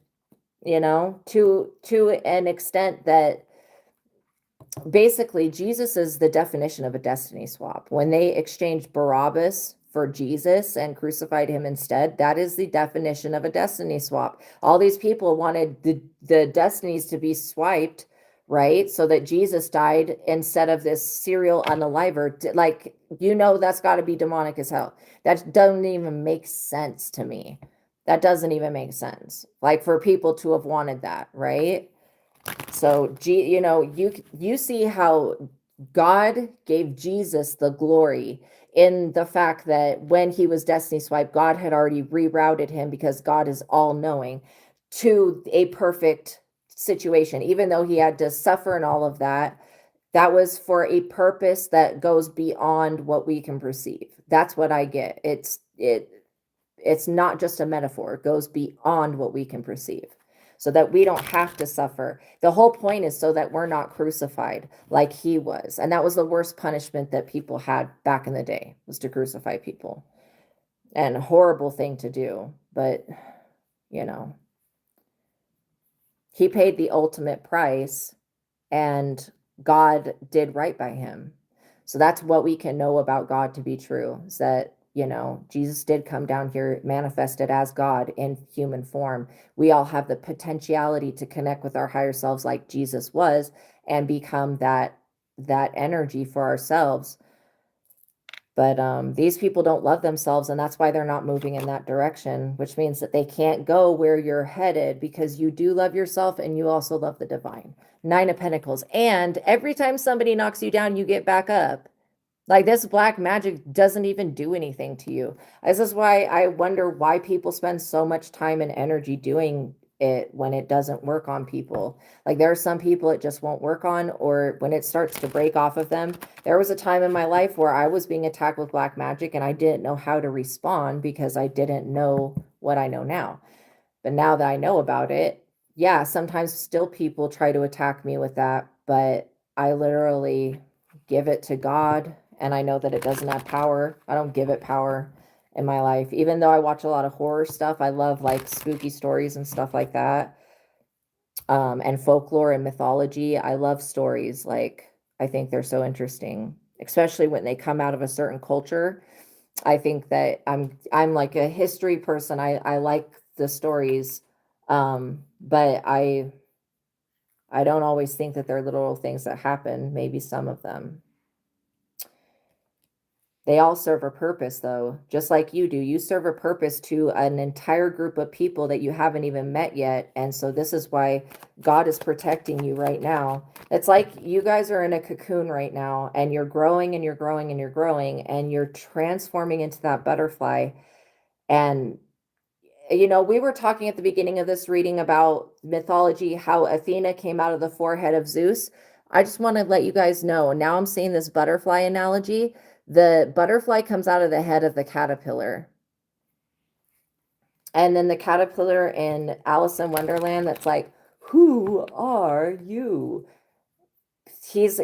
To an extent that basically Jesus is the definition of a destiny swap. When they exchanged Barabbas for Jesus and crucified him instead, that is the definition of a destiny swap. All these people wanted the destinies to be swiped, right? So that Jesus died instead of this serial unaliver. Like, that's got to be demonic as hell. That doesn't even make sense to me. That doesn't even make sense. Like, for people to have wanted that, right? So, you see how God gave Jesus the glory in the fact that when he was destiny swiped, God had already rerouted him, because God is all knowing, to a perfect situation. Even though he had to suffer and all of that, that was for a purpose that goes beyond what we can perceive. That's what I get. It's not just a metaphor. It goes beyond what we can perceive, so that we don't have to suffer. The whole point is so that we're not crucified like he was. And that was the worst punishment that people had back in the day, was to crucify people. and a horrible thing to do. But, you know, he paid the ultimate price and God did right by him. So that's what we can know about God to be true, is that, you know, Jesus did come down here manifested as God in human form. We all have the potentiality to connect with our higher selves like Jesus was and become that energy for ourselves. But these people don't love themselves, and that's why they're not moving in that direction, which means that they can't go where you're headed, because you do love yourself and you also love the divine. 9 of Pentacles. And every time somebody knocks you down, you get back up. Like, this black magic doesn't even do anything to you. This is why I wonder why people spend so much time and energy doing it when it doesn't work on people. Like, there are some people it just won't work on, or when it starts to break off of them. There was a time in my life where I was being attacked with black magic and I didn't know how to respond because I didn't know what I know now. But now that I know about it, yeah, sometimes still people try to attack me with that, but I literally give it to God, and I know that it doesn't have power. I don't give it power in my life. Even though I watch a lot of horror stuff, I love like spooky stories and stuff like that. And folklore and mythology. I love stories. Like, I think they're so interesting, especially when they come out of a certain culture. I think that I'm like a history person. I like the stories. But I don't always think that they're literal things that happen. Maybe some of them. They all serve a purpose, though, just like you do. You serve a purpose to an entire group of people that you haven't even met yet. And so this is why God is protecting you right now. It's like you guys are in a cocoon right now, and you're growing and you're growing and you're growing, and you're transforming into that butterfly. And, you know, we were talking at the beginning of this reading about mythology, how Athena came out of the forehead of Zeus. I just want to let you guys know, now I'm seeing this butterfly analogy. The butterfly comes out of the head of the caterpillar. And then the caterpillar in Alice in Wonderland, that's like, who are you? He's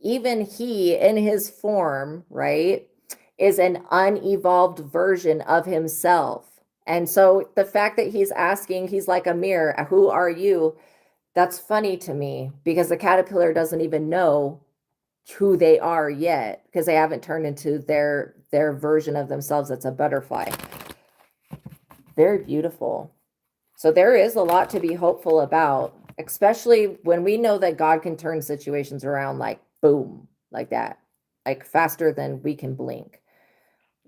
even he in his form, right, is an unevolved version of himself. And so the fact that he's asking, he's like a mirror, who are you? That's funny to me, because the caterpillar doesn't even know who they are yet, because they haven't turned into their version of themselves that's a butterfly. Very beautiful. So there is a lot to be hopeful about, especially when we know that God can turn situations around like boom, like that, like faster than we can blink.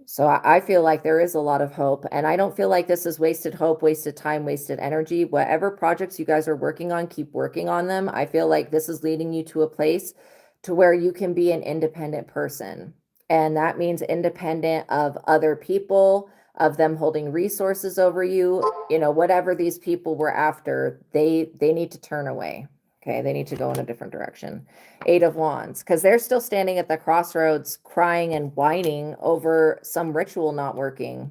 So I feel like there is a lot of hope, and I don't feel like this is wasted hope, wasted time, wasted energy. Whatever projects you guys are working on, keep working on them. I feel like this is leading you to a place to where you can be an independent person. And that means independent of other people, of them holding resources over you, you know, whatever these people were after, they need to turn away. Okay, they need to go in a different direction. 8 of Wands, because they're still standing at the crossroads crying and whining over some ritual not working.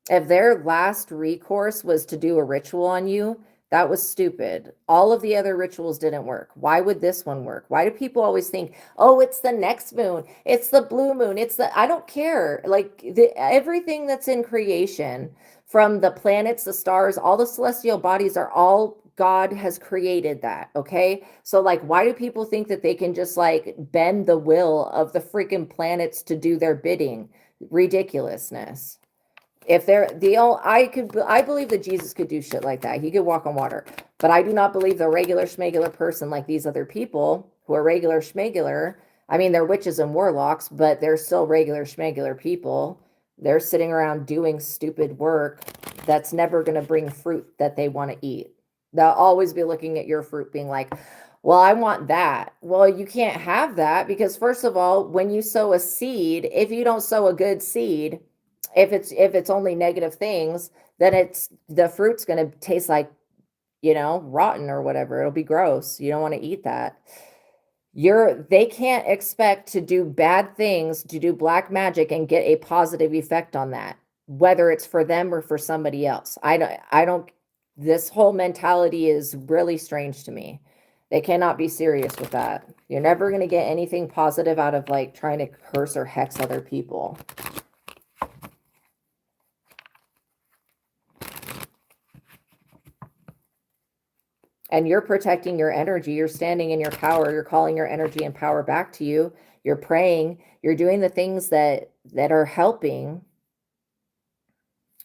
If their last recourse was to do a ritual on you, that was stupid. All of the other rituals didn't work. Why would this one work? Why do people always think, oh, it's the next moon, it's the blue moon, it's the, I don't care. Like, everything that's in creation, from the planets, the stars, all the celestial bodies, are all God has created that, okay? So like, why do people think that they can just like bend the will of the freaking planets to do their bidding? Ridiculousness. If they're I believe that Jesus could do shit like that. He could walk on water. But I do not believe the regular schmegular person like these other people who are regular schmegular. I mean, they're witches and warlocks, but they're still regular schmegular people. They're sitting around doing stupid work that's never going to bring fruit that they want to eat. They'll always be looking at your fruit being like, well, I want that. Well, you can't have that, because first of all, when you sow a seed, if you don't sow a good seed, if it's only negative things, then the fruit's going to taste like, you know, rotten or whatever. It'll be gross. You don't want to eat that. They can't expect to do bad things, to do black magic and get a positive effect on that, whether it's for them or for somebody else. I don't, this whole mentality is really strange to me. They cannot be serious with that. You're never going to get anything positive out of like trying to curse or hex other people. and you're protecting your energy. You're standing in your power. You're calling your energy and power back to you. You're praying. You're doing the things that are helping.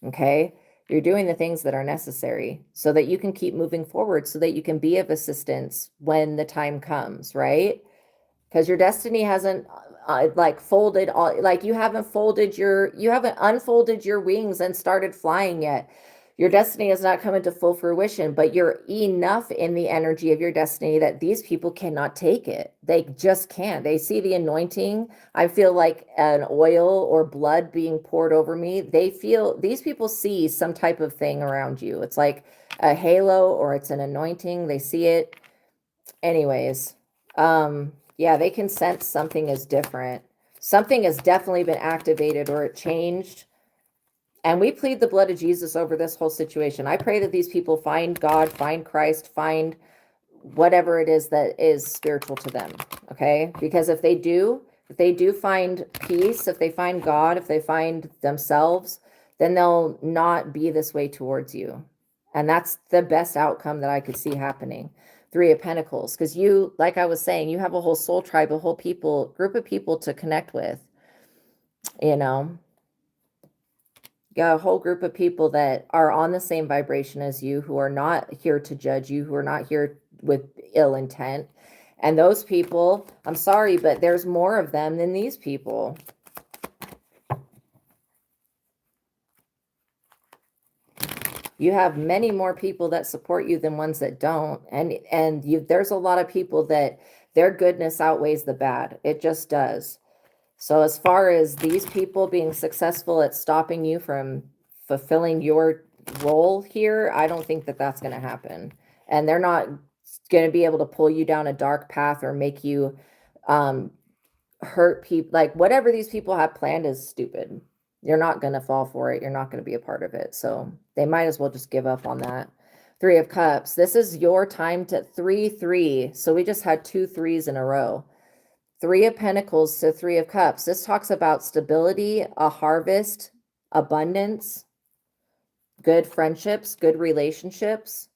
Okay. You're doing the things that are necessary so that you can keep moving forward, so that you can be of assistance when the time comes, right? Because your destiny hasn't like folded all, like you haven't unfolded your wings and started flying yet. Your destiny has not come into full fruition, but you're enough in the energy of your destiny that these people cannot take it. They just can't. They see the anointing. I feel like an oil or blood being poured over me. These people see some type of thing around you. It's like a halo or it's an anointing. They see it. Anyways, yeah, they can sense something is different. Something has definitely been activated or it changed. And we plead the blood of Jesus over this whole situation. I pray that these people find God, find Christ, find whatever it is that is spiritual to them. Okay? Because if they do find peace, if they find God, if they find themselves, then they'll not be this way towards you. And that's the best outcome that I could see happening. 3 of Pentacles. Because you, like I was saying, you have a whole soul tribe, a whole group of people to connect with. You know? You got a whole group of people that are on the same vibration as you, who are not here to judge you, who are not here with ill intent. And those people, I'm sorry, but there's more of them than these people. You have many more people that support you than ones that don't. And there's a lot of people that their goodness outweighs the bad. It just does. So as far as these people being successful at stopping you from fulfilling your role here, I don't think that that's going to happen. And they're not going to be able to pull you down a dark path or make you hurt people. Like whatever these people have planned is stupid. You're not going to fall for it. You're not going to be a part of it. So they might as well just give up on that. 3 of Cups. This is your time to 3-3. So we just had 2 3s in a row. 3 of Pentacles to 3 of Cups. This talks about stability, a harvest, abundance, good friendships, good relationships.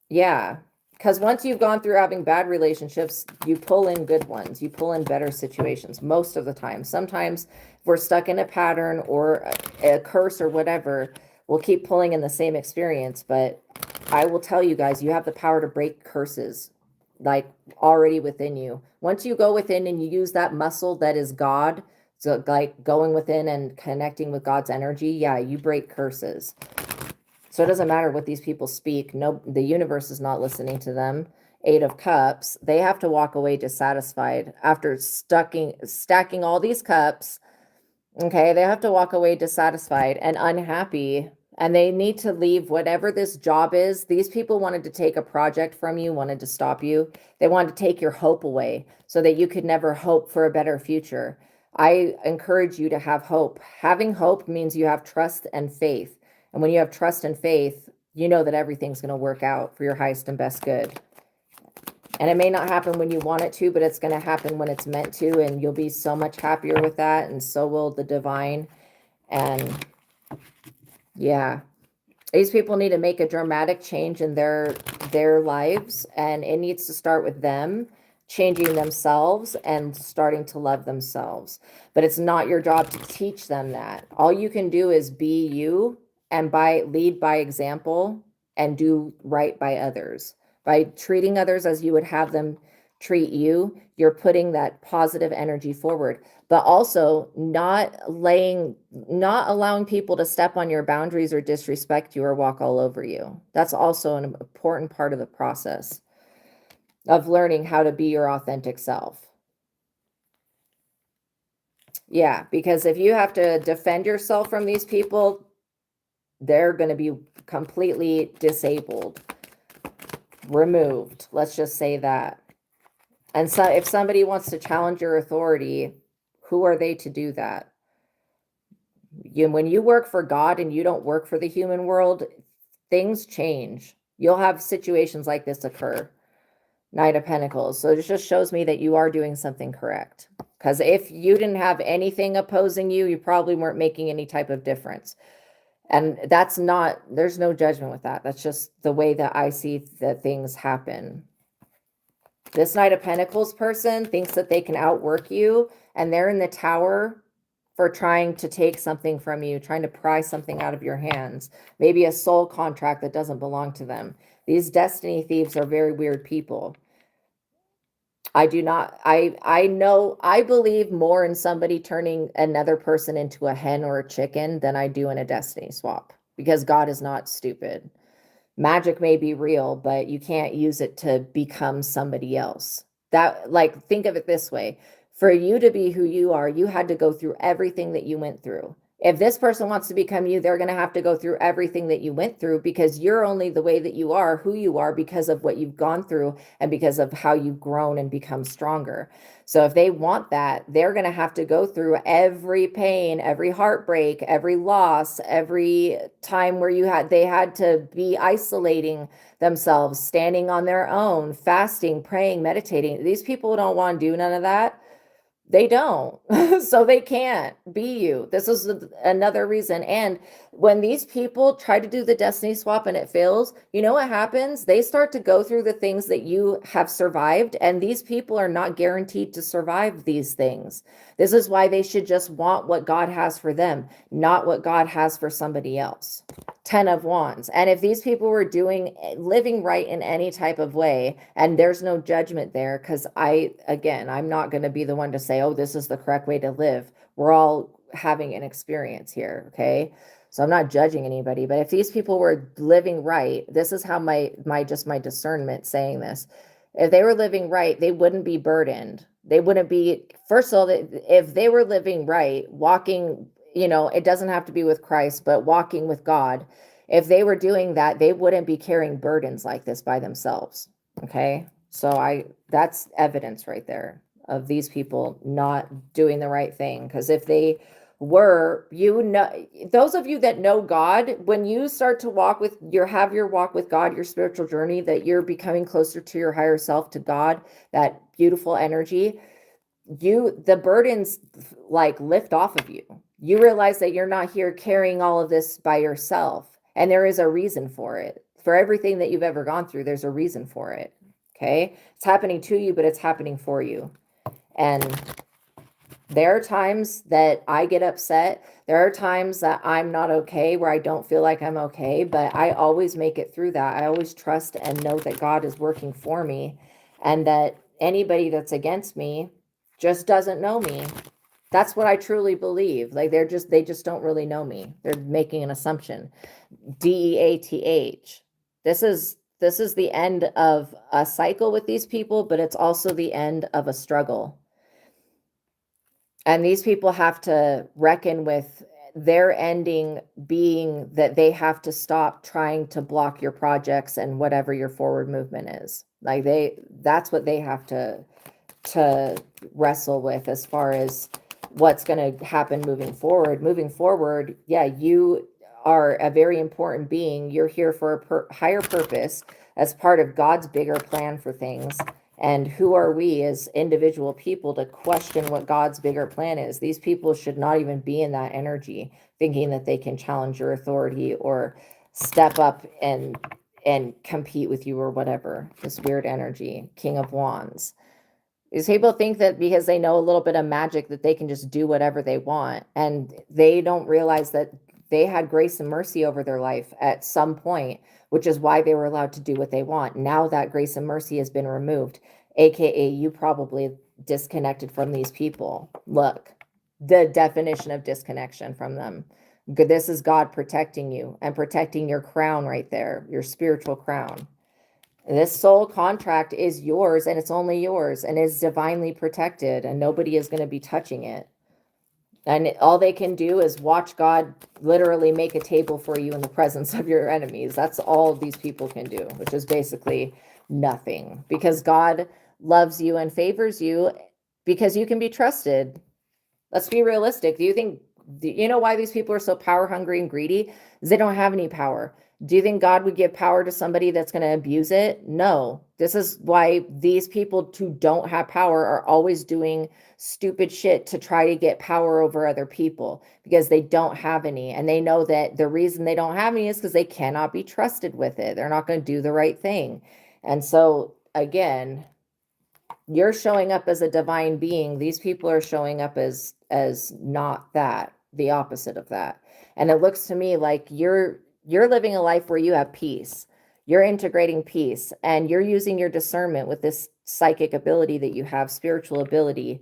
Yeah, because once you've gone through having bad relationships, you pull in good ones. You pull in better situations most of the time. Sometimes if we're stuck in a pattern or a curse or whatever, we'll keep pulling in the same experience. But I will tell you guys, you have the power to break curses. Like already within you. Once you go within and you use that muscle that is God, so like going within and connecting with God's energy, yeah, you break curses. So it doesn't matter what these people speak. No, the universe is not listening to them. 8 of Cups. They have to walk away dissatisfied after stacking all these cups. Okay, they have to walk away dissatisfied and unhappy. And they need to leave whatever this job is. These people wanted to take a project from you, wanted to stop you. They wanted to take your hope away so that you could never hope for a better future. I encourage you to have hope. Having hope means you have trust and faith. And when you have trust and faith, you know that everything's going to work out for your highest and best good. And it may not happen when you want it to, but it's going to happen when it's meant to. And you'll be so much happier with that. And so will the divine. And yeah, these people need to make a dramatic change in their lives, and it needs to start with them changing themselves and starting to love themselves. But it's not your job to teach them that. All you can do is be you and lead by example and do right by others. By treating others as you would have them treat you, you're putting that positive energy forward, but also not allowing people to step on your boundaries or disrespect you or walk all over you. That's also an important part of the process of learning how to be your authentic self. Yeah, because if you have to defend yourself from these people, they're going to be completely disabled, removed. Let's just say that. And so if somebody wants to challenge your authority, who are they to do that? When you work for God and you don't work for the human world, things change. You'll have situations like this occur. Knight of Pentacles. So it just shows me that you are doing something correct. Because if you didn't have anything opposing you, you probably weren't making any type of difference. And that's not, there's no judgment with that. That's just the way that I see that things happen. This Knight of Pentacles person thinks that they can outwork you, and they're in the tower for trying to take something from you, trying to pry something out of your hands. Maybe a soul contract that doesn't belong to them. These destiny thieves are very weird people. I believe more in somebody turning another person into a hen or a chicken than I do in a destiny swap, because God is not stupid. Magic may be real, but you can't use it to become somebody else. That, like, think of it this way. For you to be who you are, you had to go through everything that you went through. If this person wants to become you, they're going to have to go through everything that you went through, because you're only the way that you are, who you are, because of what you've gone through and because of how you've grown and become stronger. So if they want that, they're going to have to go through every pain, every heartbreak, every loss, every time where they had to be isolating themselves, standing on their own, fasting, praying, meditating. These people don't want to do none of that. They don't. So they can't be you. This is another reason. And when these people try to do the destiny swap and it fails, you know what happens? They start to go through the things that you have survived, and these people are not guaranteed to survive these things. This is why they should just want what God has for them, not what God has for somebody else. 10 of Wands. And if these people were living right in any type of way, and there's no judgment there, because I'm not going to be the one to say, oh, this is the correct way to live. We're all having an experience here. Okay. So I'm not judging anybody, but if these people were living right, this is how my discernment saying this. If they were living right, they wouldn't be burdened. They wouldn't be, first of all, if they were living right, walking, it doesn't have to be with Christ, but walking with God. If they were doing that, they wouldn't be carrying burdens like this by themselves. Okay. So that's evidence right there of these people not doing the right thing. Because if they were, those of you that know God, when you start to have your walk with God, your spiritual journey, that you're becoming closer to your higher self, to God, that beautiful energy, the burdens like lift off of you. You realize that you're not here carrying all of this by yourself. And there is a reason for it. For everything that you've ever gone through, there's a reason for it. Okay. It's happening to you, but it's happening for you. And there are times that I get upset. There are times that I'm not okay, where I don't feel like I'm okay, but I always make it through that. I always trust and know that God is working for me, and that anybody that's against me just doesn't know me. That's what I truly believe. Like they just don't really know me. They're making an assumption. DEATH. This is the end of a cycle with these people, but it's also the end of a struggle. And these people have to reckon with their ending being that they have to stop trying to block your projects and whatever your forward movement is. Like that's what they have to wrestle with as far as what's going to happen moving forward. Yeah, you are a very important being. You're here for a higher purpose as part of God's bigger plan for things. And who are we as individual people to question what God's bigger plan is? These people should not even be in that energy, thinking that they can challenge your authority or step up and compete with you or whatever. This weird energy. King of Wands. These people think that because they know a little bit of magic that they can just do whatever they want. And they don't realize that they had grace and mercy over their life at some point, which is why they were allowed to do what they want. Now that grace and mercy has been removed, AKA you probably disconnected from these people. Look, the definition of disconnection from them. This is God protecting you and protecting your crown right there, your spiritual crown. This soul contract is yours, and it's only yours, and is divinely protected, and nobody is going to be touching it. And all they can do is watch God literally make a table for you in the presence of your enemies. That's all these people can do, which is basically nothing, because God loves you and favors you because you can be trusted. Let's be realistic. Do you know why these people are so power hungry and greedy? Is they don't have any power. Do you think God would give power to somebody that's going to abuse it? No. This is why these people who don't have power are always doing stupid shit to try to get power over other people, because they don't have any. And they know that the reason they don't have any is because they cannot be trusted with it. They're not going to do the right thing. And so, again, you're showing up as a divine being. These people are showing up as not that, the opposite of that. And it looks to me like you're living a life where you have peace. You're integrating peace, and you're using your discernment with this psychic ability that you have, spiritual ability.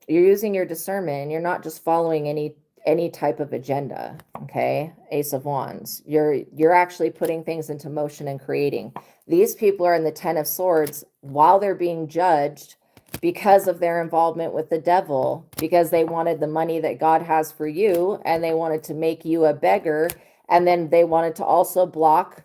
You're using your discernment, and you're not just following any type of agenda. Okay, Ace of Wands. You're actually putting things into motion and creating. These people are in the Ten of Swords while they're being judged because of their involvement with the devil, because they wanted the money that God has for you, and they wanted to make you a beggar, and then they wanted to also block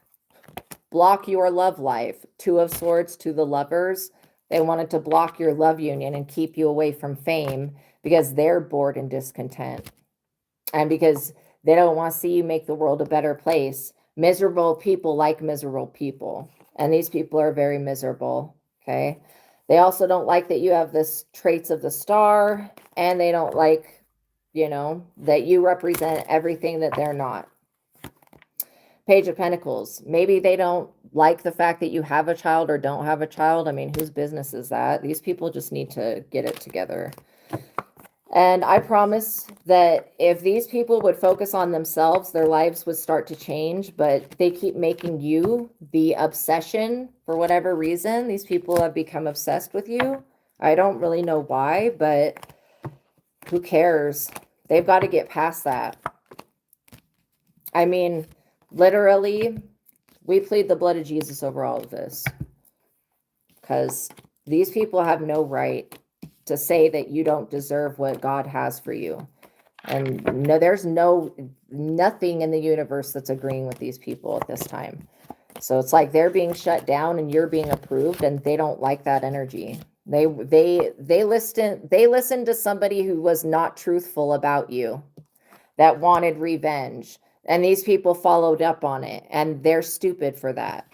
your love life. Two of Swords to the Lovers. They wanted to block your love union and keep you away from fame because they're bored and discontent, and because they don't want to see you make the world a better place. Miserable people like miserable people, and these people are very miserable. Okay. They also don't like that you have this traits of the star, and they don't like, that you represent everything that they're not. Page of Pentacles. Maybe they don't like the fact that you have a child or don't have a child. I mean, whose business is that? These people just need to get it together. And I promise that if these people would focus on themselves, their lives would start to change, but they keep making you the obsession for whatever reason. These people have become obsessed with you. I don't really know why, but who cares? They've got to get past that. I mean, literally, we plead the blood of Jesus over all of this, because these people have no right to say that you don't deserve what God has for you. And no, there's nothing in the universe that's agreeing with these people at this time. So it's like they're being shut down and you're being approved, and they don't like that energy. They listened to somebody who was not truthful about you, that wanted revenge. And these people followed up on it, and they're stupid for that.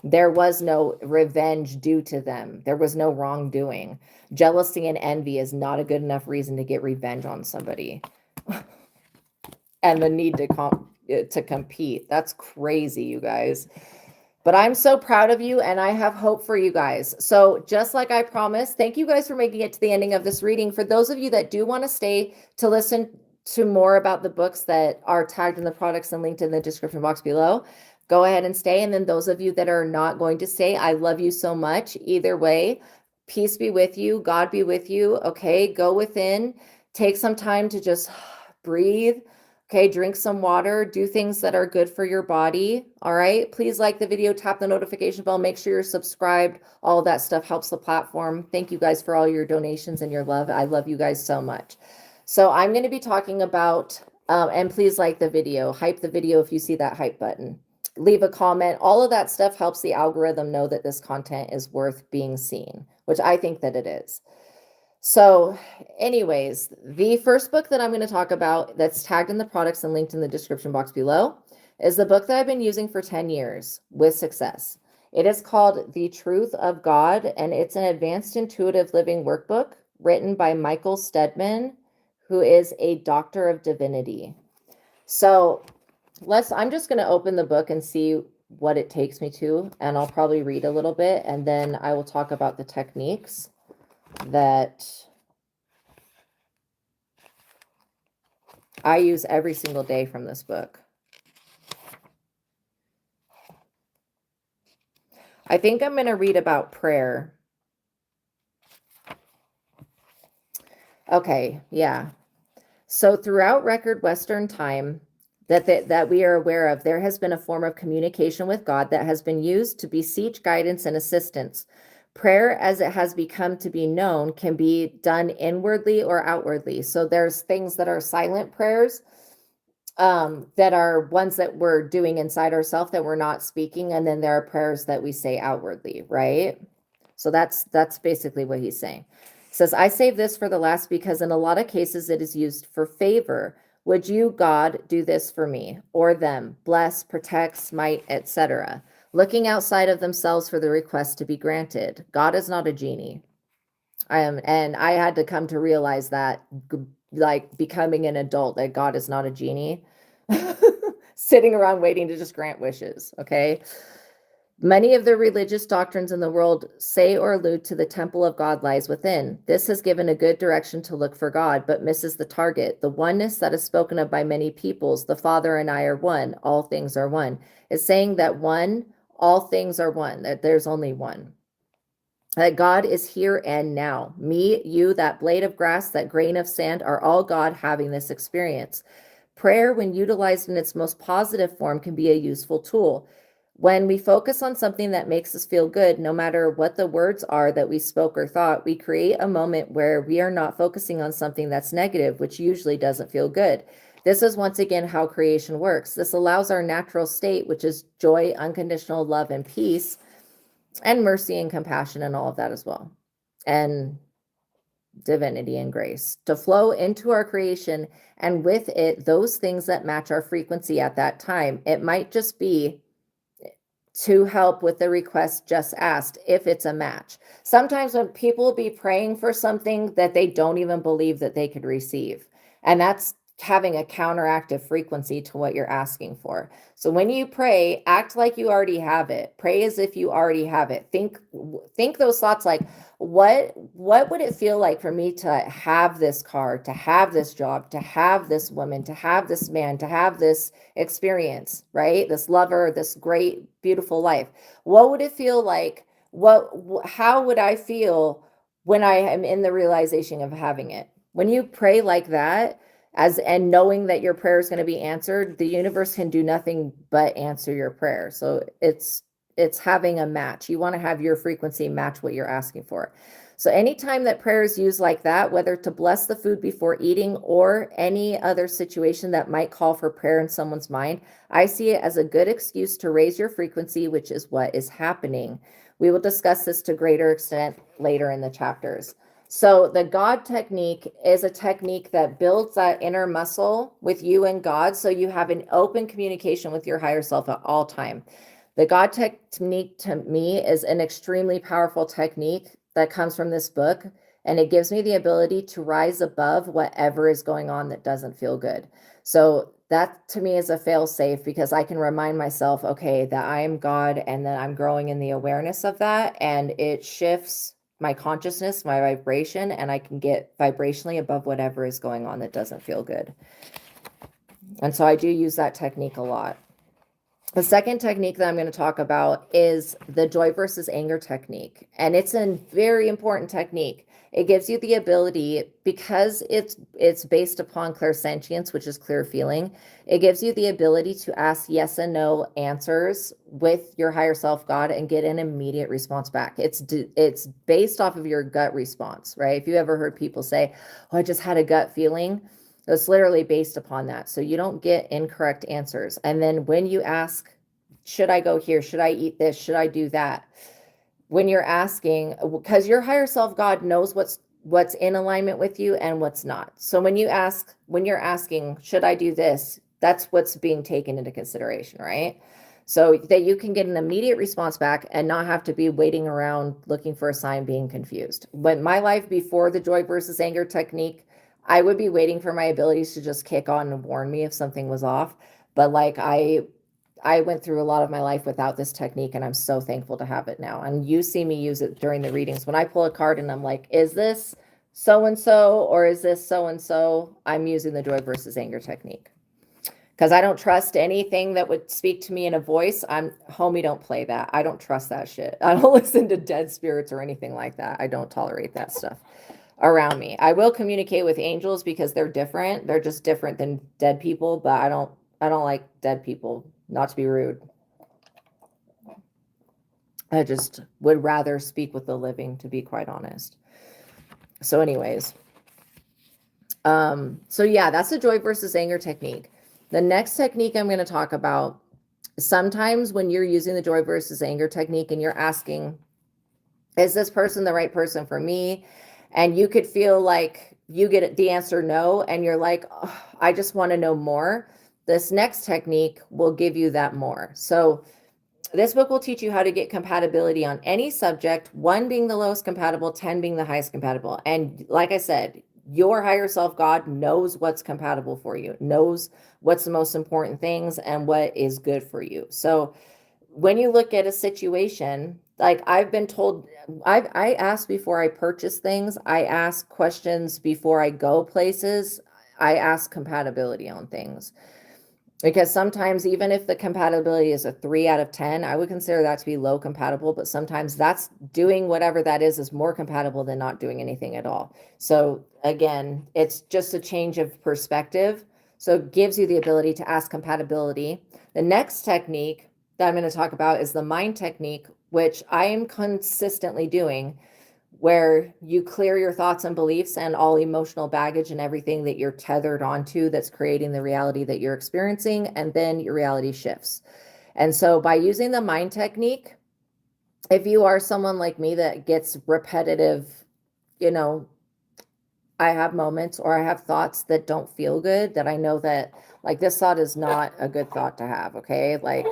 There was no revenge due to them. There was no wrongdoing. Jealousy and envy is not a good enough reason to get revenge on somebody. And the need to compete. That's crazy, you guys. But I'm so proud of you, and I have hope for you guys. So just like I promised, thank you guys for making it to the ending of this reading. For those of you that do want to stay to listen to more about the books that are tagged in the products and linked in the description box below, go ahead and stay. And then those of you that are not going to stay, I love you so much. Either way, peace be with you. God be with you. Okay, go within. Take some time to just breathe. Okay, drink some water. Do things that are good for your body. All right, please like the video, tap the notification bell. Make sure you're subscribed. All of that stuff helps the platform. Thank you guys for all your donations and your love. I love you guys so much. So I'm going to be talking about, and please like the video, hype the video if you see that hype button. Leave a comment. All of that stuff helps the algorithm know that this content is worth being seen, which I think that it is. So anyways, the first book that I'm going to talk about that's tagged in the products and linked in the description box below is the book that I've been using for 10 years with success. It is called The Truth of God, and it's an advanced intuitive living workbook written by Michael STEADMAN, who is a doctor of divinity. So I'm just going to open the book and see what it takes me to, and I'll probably read a little bit, and then I will talk about the techniques that I use every single day from this book. I think I'm going to read about prayer. Okay, yeah. So throughout record Western time that we are aware of, there has been a form of communication with God that has been used to beseech guidance and assistance. Prayer, as it has become to be known, can be done inwardly or outwardly. So there's things that are silent prayers, that are ones that we're doing inside ourselves that we're not speaking. And then there are prayers that we say outwardly, right? So that's basically what he's saying. It says, I save this for the last because in a lot of cases it is used for favor, Would you, God, do this for me or them? Bless, protect, smite, etc. Looking outside of themselves for the request to be granted. God is not a genie. And I had to come to realize that, like becoming an adult, that God is not a genie sitting around waiting to just grant wishes. Okay. Many of the religious doctrines in the world say or allude to the temple of God lies within. This has given a good direction to look for God, but misses the target. The oneness that is spoken of by many peoples, the Father and I are one, all things are one, is saying that one, all things are one, that there's only one. That God is here and now. Me, you, that blade of grass, that grain of sand are all God having this experience. Prayer, when utilized in its most positive form, can be a useful tool. When we focus on something that makes us feel good, no matter what the words are that we spoke or thought, we create a moment where we are not focusing on something that's negative, which usually doesn't feel good. This is once again how creation works. This allows our natural state, which is joy, unconditional love, and peace, and mercy and compassion and all of that as well, and divinity and grace, to flow into our creation, and with it, those things that match our frequency at that time. It might just be to help with the request just asked, if it's a match. Sometimes when people be praying for something that they don't even believe that they could receive, and that's having a counteractive frequency to what you're asking for. So when you pray, act like you already have it. Pray as if you already have it. Think those thoughts like, what would it feel like for me to have this car, to have this job, to have this woman, to have this man, to have this experience, right? This lover, this great, beautiful life. What would it feel like? How would I feel when I am in the realization of having it? When you pray like that, and knowing that your prayer is going to be answered, the universe can do nothing but answer your prayer. So it's having a match. You want to have your frequency match what you're asking for. So anytime that prayer is used like that, whether to bless the food before eating or any other situation that might call for prayer in someone's mind, I see it as a good excuse to raise your frequency, which is what is happening. We will discuss this to greater extent later in the chapters. So the God technique is a technique that builds that inner muscle with you and God, so you have an open communication with your higher self at all time. The God technique to me is an extremely powerful technique that comes from this book, and it gives me the ability to rise above whatever is going on that doesn't feel good. So that to me is a fail safe, because I can remind myself, okay, that I am God and that I'm growing in the awareness of that, and it shifts my consciousness, my vibration, and I can get vibrationally above whatever is going on that doesn't feel good. And so I do use that technique a lot. The second technique that I'm going to talk about is the joy versus anger technique. And it's a very important technique. It gives you the ability, because it's based upon clairsentience, which is clear feeling. It gives you the ability to ask yes and no answers with your higher self, God, and get an immediate response back. It's based off of your gut response, right? If you ever heard people say, oh, I just had a gut feeling, it's literally based upon that. So you don't get incorrect answers. And then when you ask, should I go here? Should I eat this? Should I do that? When you're asking, because your higher self, God, knows what's in alignment with you and what's not. So when you're asking, should I do this? That's what's being taken into consideration, right? So that you can get an immediate response back and not have to be waiting around looking for a sign, being confused. But my life before the joy versus anger technique, I would be waiting for my abilities to just kick on and warn me if something was off. But like I went through a lot of my life without this technique, and I'm so thankful to have it now. And you see me use it during the readings. When I pull a card and I'm like, is this so-and-so or is this so-and-so? I'm using the joy versus anger technique, because I don't trust anything that would speak to me in a voice. Homie, don't play that. I don't trust that shit. I don't listen to dead spirits or anything like that. I don't tolerate that stuff around me. I will communicate with angels because they're different. They're just different than dead people, but I don't like dead people, not to be rude. I just would rather speak with the living, to be quite honest. So anyways, so yeah, that's the joy versus anger technique. The next technique I'm going to talk about, sometimes when you're using the joy versus anger technique and you're asking, is this person the right person for me? And you could feel like you get the answer no, and you're like, oh, I just want to know more, this next technique will give you that more. So this book will teach you how to get compatibility on any subject, 1 being the lowest compatible, 10 being the highest compatible. And like I said, your higher self, God, knows what's compatible for you, knows what's the most important things and what is good for you. So when you look at a situation, like I've been told, I ask before I purchase things, I ask questions before I go places, I ask compatibility on things. Because sometimes, even if the compatibility is a 3 out of 10, I would consider that to be low compatible, but sometimes that's doing whatever that is more compatible than not doing anything at all. So again, it's just a change of perspective. So it gives you the ability to ask compatibility. The next technique that I'm going to talk about is the mind technique, which I am consistently doing, where you clear your thoughts and beliefs and all emotional baggage and everything that you're tethered onto that's creating the reality that you're experiencing, and then your reality shifts. And so by using the mind technique, if you are someone like me that gets repetitive, you know, I have moments or I have thoughts that don't feel good, that I know that like this thought is not a good thought to have, okay? Like,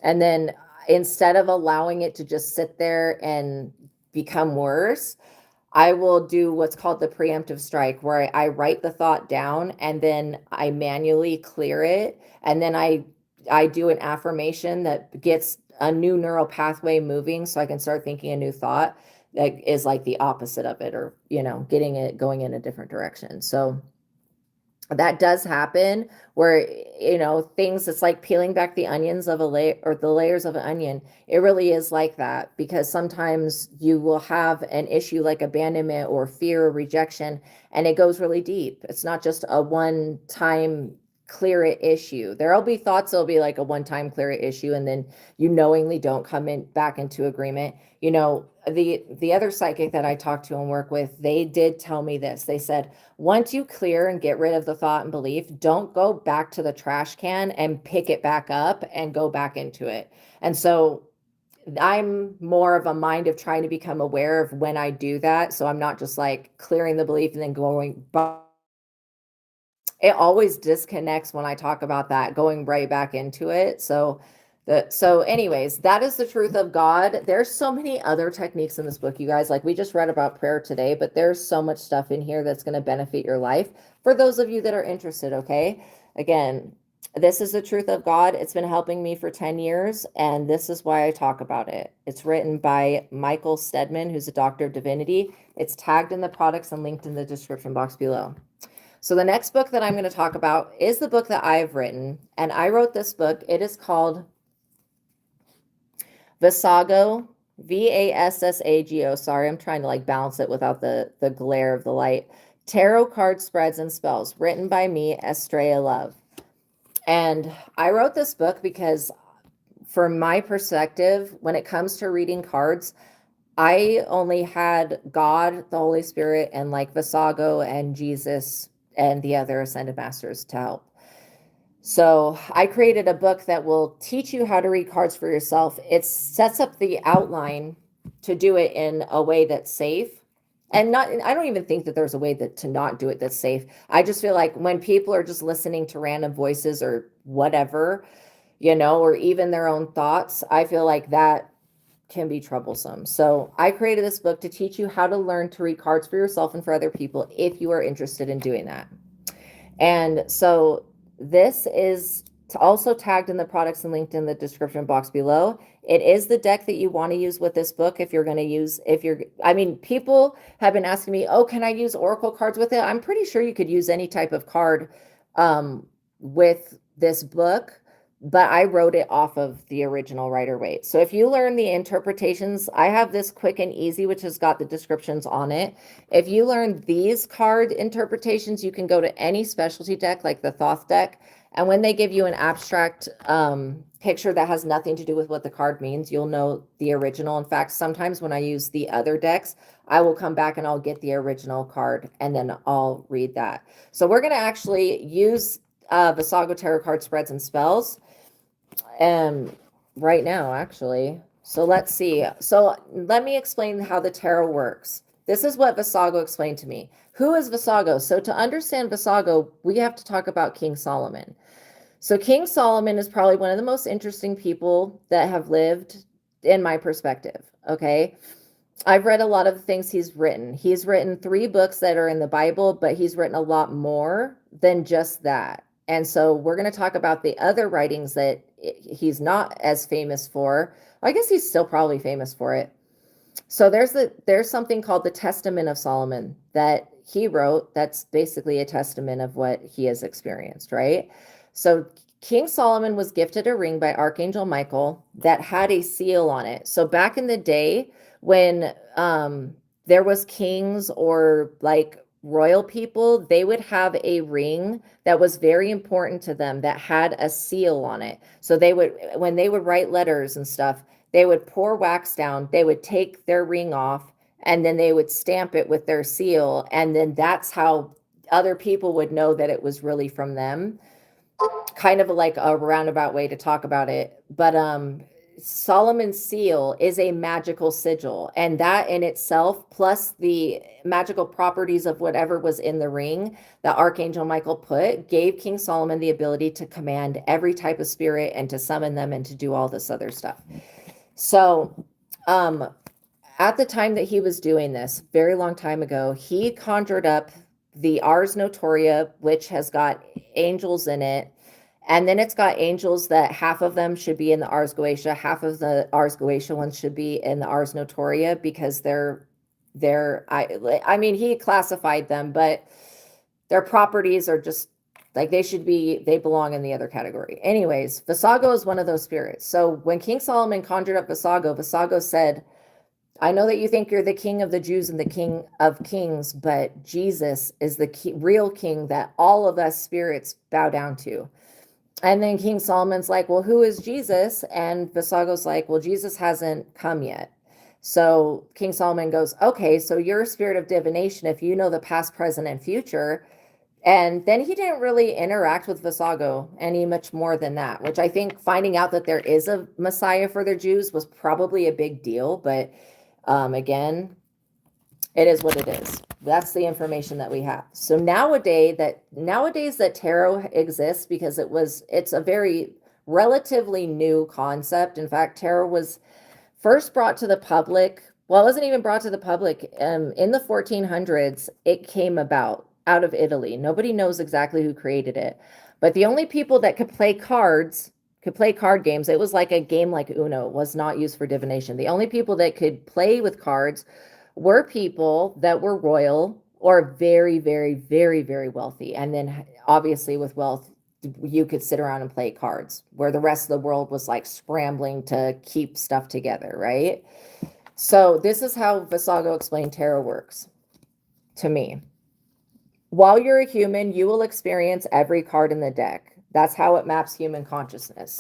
and then instead of allowing it to just sit there and become worse, I will do what's called the preemptive strike, where I write the thought down and then I manually clear it. And then I do an affirmation that gets a new neural pathway moving so I can start thinking a new thought that is like the opposite of it, or, you know, getting it going in a different direction. So that does happen where, you know, things, it's like peeling back the onions of a layer, or the layers of an onion. It really is like that, because sometimes you will have an issue like abandonment or fear or rejection, and it goes really deep. It's not just a one time clear it issue. There'll be thoughts that'll be like a one time clear it issue, and then you knowingly don't come in back into agreement. You know, the other psychic that I talked to and work with, they did tell me this. They said, once you clear and get rid of the thought and belief, don't go back to the trash can and pick it back up and go back into it. And so I'm more of a mind of trying to become aware of when I do that. So I'm not just like clearing the belief and then going, it always disconnects when I talk about that, going right back into it. So anyways, that is the truth of God. There's so many other techniques in this book, you guys. Like, we just read about prayer today, but there's so much stuff in here that's going to benefit your life for those of you that are interested. Okay. Again, this is the truth of God. It's been helping me for 10 years, and this is why I talk about it. It's written by Michael STEADMAN, who's a doctor of divinity. It's tagged in the products and linked in the description box below. So the next book that I'm going to talk about is the book that I've written, and I wrote this book. It is called Vassago, Vassago. Sorry, I'm trying to like balance it without the glare of the light. Tarot card spreads and spells, written by me, Astraea Love. And I wrote this book because, from my perspective, when it comes to reading cards, I only had God, the Holy Spirit, and like Vassago and Jesus and the other ascended masters to help. So I created a book that will teach you how to read cards for yourself. It sets up the outline to do it in a way that's safe. And not, I don't even think that there's a way that to not do it that's safe. I just feel like when people are just listening to random voices or whatever, you know, or even their own thoughts, I feel like that can be troublesome. So I created this book to teach you how to learn to read cards for yourself and for other people if you are interested in doing that. And so this is also tagged in the products and linked in the description box below. It is the deck that you want to use with this book if you're going to use, I mean, people have been asking me, oh, can I use oracle cards with it? I'm pretty sure you could use any type of card with this book, but I wrote it off of the original Rider-Waite. So if you learn the interpretations, I have this quick and easy, which has got the descriptions on it. If you learn these card interpretations, you can go to any specialty deck like the Thoth deck. And when they give you an abstract picture that has nothing to do with what the card means, you'll know the original. In fact, sometimes when I use the other decks, I will come back and I'll get the original card and then I'll read that. So we're going to actually use Vassago Tarot card spreads and spells right now, actually. So let's see. So let me explain how the tarot works. This is what Vassago explained to me. Who is Vassago? So to understand Vassago, we have to talk about King Solomon. So King Solomon is probably one of the most interesting people that have lived in my perspective. Okay. I've read a lot of the things he's written. He's written 3 books that are in the Bible, but he's written a lot more than just that. And so we're going to talk about the other writings that he's not as famous for. I guess he's still probably famous for it. So there's something called the Testament of Solomon that he wrote. That's basically a testament of what he has experienced, right? So King Solomon was gifted a ring by Archangel Michael that had a seal on it. So back in the day when there was kings or like royal people, they would have a ring that was very important to them that had a seal on it. So they would, when they would write letters and stuff, they would pour wax down, they would take their ring off, and then they would stamp it with their seal. And then that's how other people would know that it was really from them. Kind of like a roundabout way to talk about it. But Solomon's seal is a magical sigil, and that in itself, plus the magical properties of whatever was in the ring that Archangel Michael put, gave King Solomon the ability to command every type of spirit and to summon them and to do all this other stuff. So at the time that he was doing this, very long time ago, he conjured up the Ars Notoria, which has got angels in it. And then it's got angels that half of them should be in the Ars Goetia, half of the Ars Goetia ones should be in the Ars Notoria, because I mean, he classified them, but their properties are just like they belong in the other category. Anyways, Vassago is one of those spirits. So when King Solomon conjured up Vassago, Vassago said, I know that you think you're the king of the Jews and the king of kings, but Jesus is the real king that all of us spirits bow down to. And then King Solomon's like, well, who is Jesus? And Vassago's like, well, Jesus hasn't come yet. So King Solomon goes, okay, so you're a spirit of divination if you know the past, present, and future. And then he didn't really interact with Vassago any much more than that, which I think finding out that there is a Messiah for the Jews was probably a big deal. But again, it is what it is. That's the information that we have. So nowadays that tarot exists, because it's a very relatively new concept. In fact, tarot was first brought to the public. Well, it wasn't even brought to the public. In the 1400s, it came out of Italy. Nobody knows exactly who created it, but the only people that could play card games, it was like a game like Uno, was not used for divination. The only people that could play with cards were people that were royal or very, very, very, very wealthy. And then obviously with wealth, you could sit around and play cards, where the rest of the world was like scrambling to keep stuff together, right? So this is how Vassago explained tarot works to me. While you're a human, you will experience every card in the deck. That's how it maps human consciousness.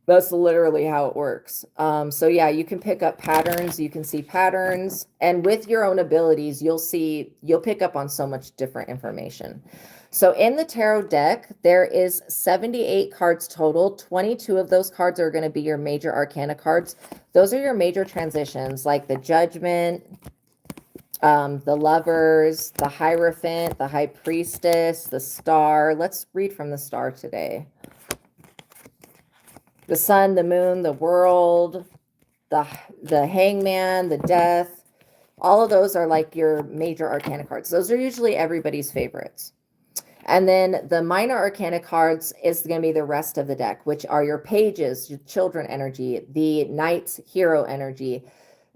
That's literally how it works. So yeah, you can pick up patterns, you can see patterns, and with your own abilities, you'll pick up on so much different information. So in the tarot deck, there is 78 cards total. 22 of those cards are going to be your major arcana cards. Those are your major transitions, like the Judgment, the Lovers, the Hierophant, the High Priestess, the Star. Let's read from the Star today. The Sun, the Moon, the World, the Hangman, the Death. All of those are like your major arcana cards. Those are usually everybody's favorites. And then the minor arcana cards is going to be the rest of the deck, which are your pages, your children energy, the knights hero energy,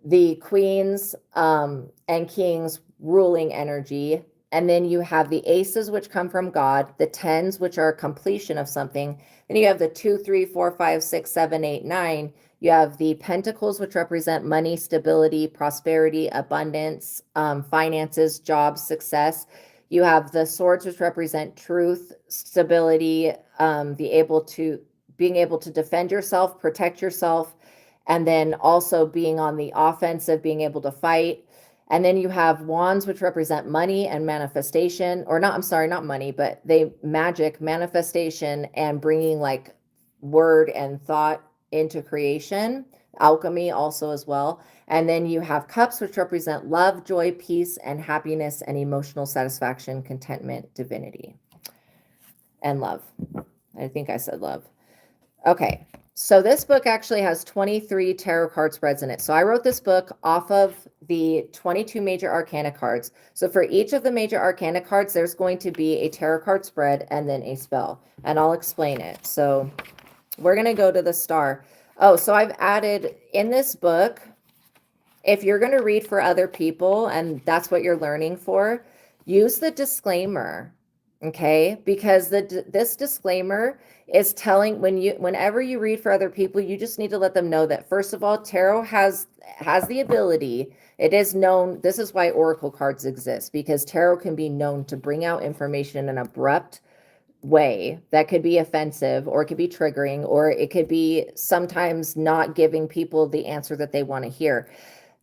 the queens and kings ruling energy. And then you have the aces, which come from God, the tens, which are completion of something. Then you have the 2, 3, 4, 5, 6, 7, 8, 9. You have the pentacles, which represent money, stability, prosperity, abundance, finances, jobs, success. You have the swords, which represent truth, stability, being able to defend yourself, protect yourself, and then also being on the offensive, being able to fight. And then you have wands, which represent money and manifestation, or not, I'm sorry, not money, but magic, manifestation, and bringing like word and thought into creation. alchemy also as well. And then you have cups, which represent love, joy, peace, and happiness, and emotional satisfaction, contentment, divinity, and love. I think I said love. Okay, so this book actually has 23 tarot card spreads in it. So I wrote this book off of the 22 major arcana cards. So for each of the major arcana cards, there's going to be a tarot card spread and then a spell, and I'll explain it. So we're going to go to the star. Oh, so I've added in this book, if you're going to read for other people and that's what you're learning for, use the disclaimer. Okay, because this disclaimer is telling whenever you read for other people, you just need to let them know that, first of all, tarot has the ability. It is known. This is why oracle cards exist, because tarot can be known to bring out information in an abrupt way that could be offensive, or it could be triggering, or it could be sometimes not giving people the answer that they want to hear.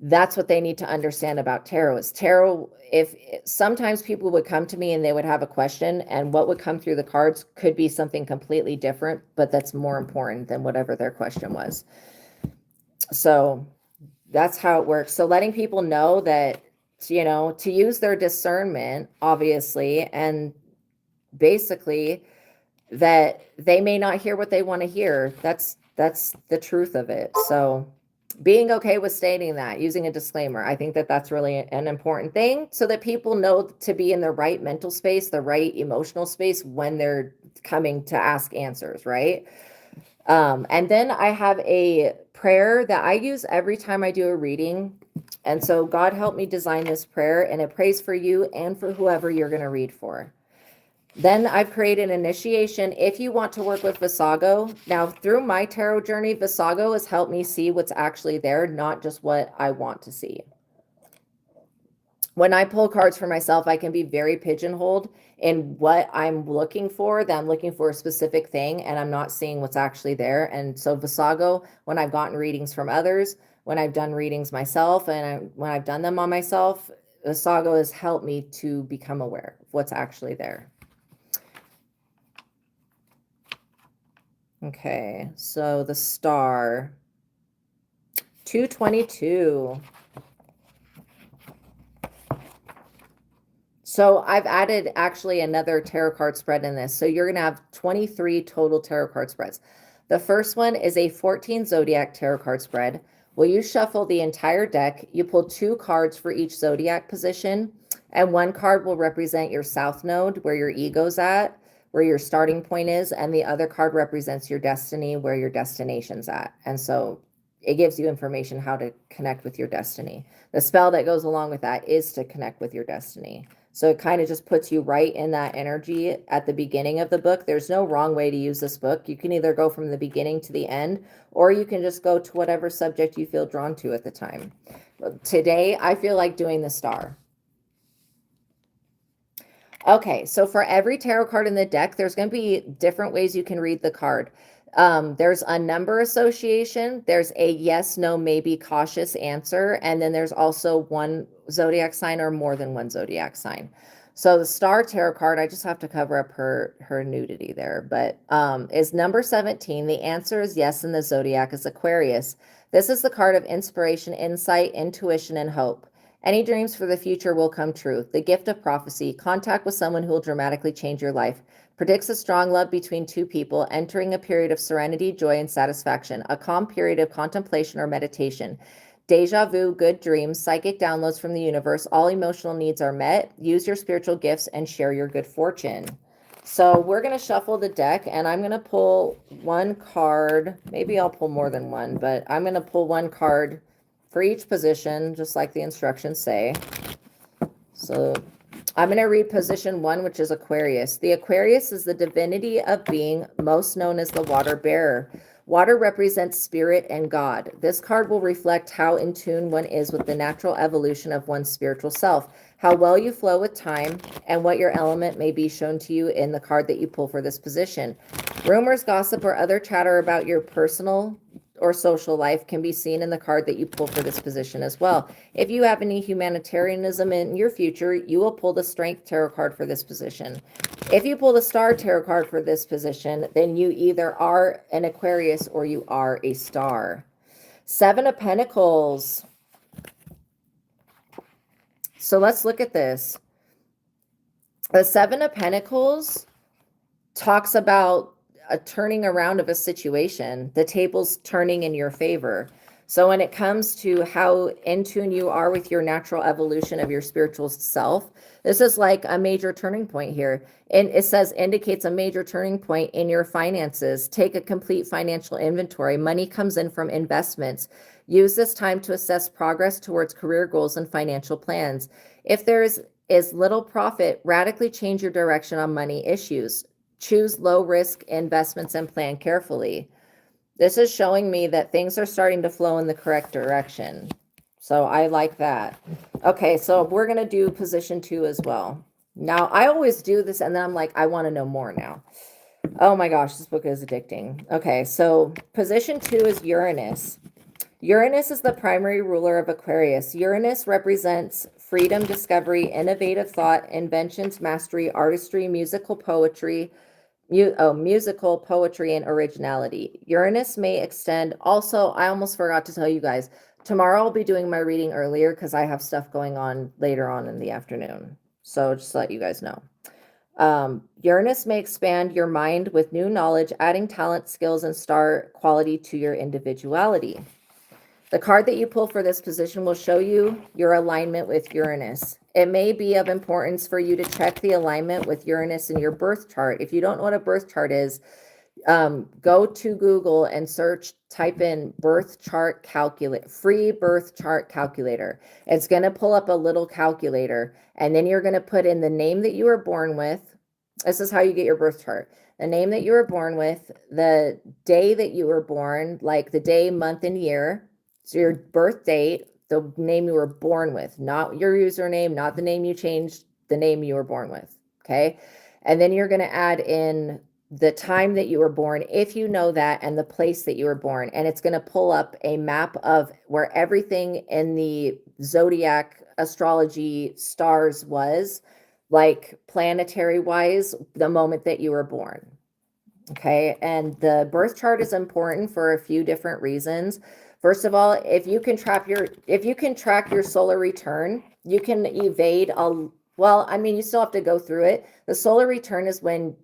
That's what they need to understand about tarot. Is tarot, if sometimes people would come to me and they would have a question, and what would come through the cards could be something completely different, but that's more important than whatever their question was. So that's how it works. So letting people know that, you know, to use their discernment, obviously, and basically that they may not hear what they want to hear. That's the truth of it. So being okay with stating that, using a disclaimer, I think that that's really an important thing, so that people know to be in the right mental space, the right emotional space when they're coming to ask answers, right? And then I have a prayer that I use every time I do a reading. And so God helped me design this prayer, and it prays for you and for whoever you're going to read for. Then I've created an initiation if you want to work with Vassago. Now, through my tarot journey, Vassago has helped me see what's actually there, not just what I want to see. When I pull cards for myself, I can be very pigeonholed in what I'm looking for, that I'm looking for a specific thing, and I'm not seeing what's actually there. And so Vassago, when I've gotten readings from others, when I've done readings myself, and when I've done them on myself, Vassago has helped me to become aware of what's actually there. Okay, so the star, 222. So I've added actually another tarot card spread in this. So you're going to have 23 total tarot card spreads. The first one is a 14 zodiac tarot card spread. Well, you shuffle the entire deck. You pull 2 cards for each zodiac position, and 1 card will represent your south node, where your ego's at, where your starting point is, and the other card represents your destiny, where your destination's at. And so it gives you information how to connect with your destiny. The spell that goes along with that is to connect with your destiny. So it kind of just puts you right in that energy at the beginning of the book. There's no wrong way to use this book. You can either go from the beginning to the end, or you can just go to whatever subject you feel drawn to at the time. Today, I feel like doing the star. Okay, so for every tarot card in the deck, there's going to be different ways you can read the card. There's a number association, there's a yes, no, maybe, cautious answer, and then there's also one zodiac sign or more than one zodiac sign. So the star tarot card, I just have to cover up her nudity there, but is number 17. The answer is yes, and the zodiac is Aquarius. This is the card of inspiration, insight, intuition, and hope. Any dreams for the future will come true. The gift of prophecy, contact with someone who will dramatically change your life. Predicts a strong love between 2 people, entering a period of serenity, joy, and satisfaction. A calm period of contemplation or meditation. Deja vu, good dreams, psychic downloads from the universe. All emotional needs are met. Use your spiritual gifts and share your good fortune. So we're going to shuffle the deck, and I'm going to pull 1 card. Maybe I'll pull more than 1, but I'm going to pull 1 card for each position, just like the instructions say. So I'm going to read position 1, which is Aquarius. The Aquarius is the divinity of being, most known as the water bearer. Water represents spirit and God. This card will reflect how in tune one is with the natural evolution of one's spiritual self, how well you flow with time, and what your element may be shown to you in the card that you pull for this position. Rumors, gossip, or other chatter about your personal or social life can be seen in the card that you pull for this position as well. If you have any humanitarianism in your future, you will pull the Strength Tarot card for this position. If you pull the Star Tarot card for this position, then you either are an Aquarius or you are a star. Seven of Pentacles. So let's look at this. The Seven of Pentacles talks about a turning around of a situation, the tables turning in your favor. So when it comes to how in tune you are with your natural evolution of your spiritual self, this is like a major turning point here. And it says indicates a major turning point in your finances. Take a complete financial inventory. Money comes in from investments. Use this time to assess progress towards career goals and financial plans. If there is little profit, radically change your direction on money issues. Choose low risk investments and plan carefully. This is showing me that things are starting to flow in the correct direction. So I like that. Okay, so we're going to do position 2 as well. Now, I always do this and then I'm like, I want to know more now. Oh my gosh, this book is addicting. Okay, so position 2 is Uranus. Uranus is the primary ruler of Aquarius. Uranus represents freedom, discovery, innovative thought, inventions, mastery, artistry, musical poetry, and originality. Uranus may extend. Also, I almost forgot to tell you guys, tomorrow I'll be doing my reading earlier because I have stuff going on later on in the afternoon. So just to let you guys know. Uranus may expand your mind with new knowledge, adding talent, skills, and star quality to your individuality. The card that you pull for this position will show you your alignment with Uranus. It may be of importance for you to check the alignment with Uranus in your birth chart. If you don't know what a birth chart is, go to Google and type in birth chart calculator, free birth chart calculator. It's going to pull up a little calculator, and then you're going to put in the name that you were born with. This is how you get your birth chart. The name that you were born with, the day that you were born, like the day, month, and year. So your birth date, the name you were born with, not your username, not the name you changed, the name you were born with. Okay. And then you're going to add in the time that you were born, if you know that, and the place that you were born. And it's going to pull up a map of where everything in the zodiac astrology stars was, like planetary wise, the moment that you were born. Okay. And the birth chart is important for a few different reasons. First of all, if you can track your solar return, you can evade you still have to go through it. The solar return is when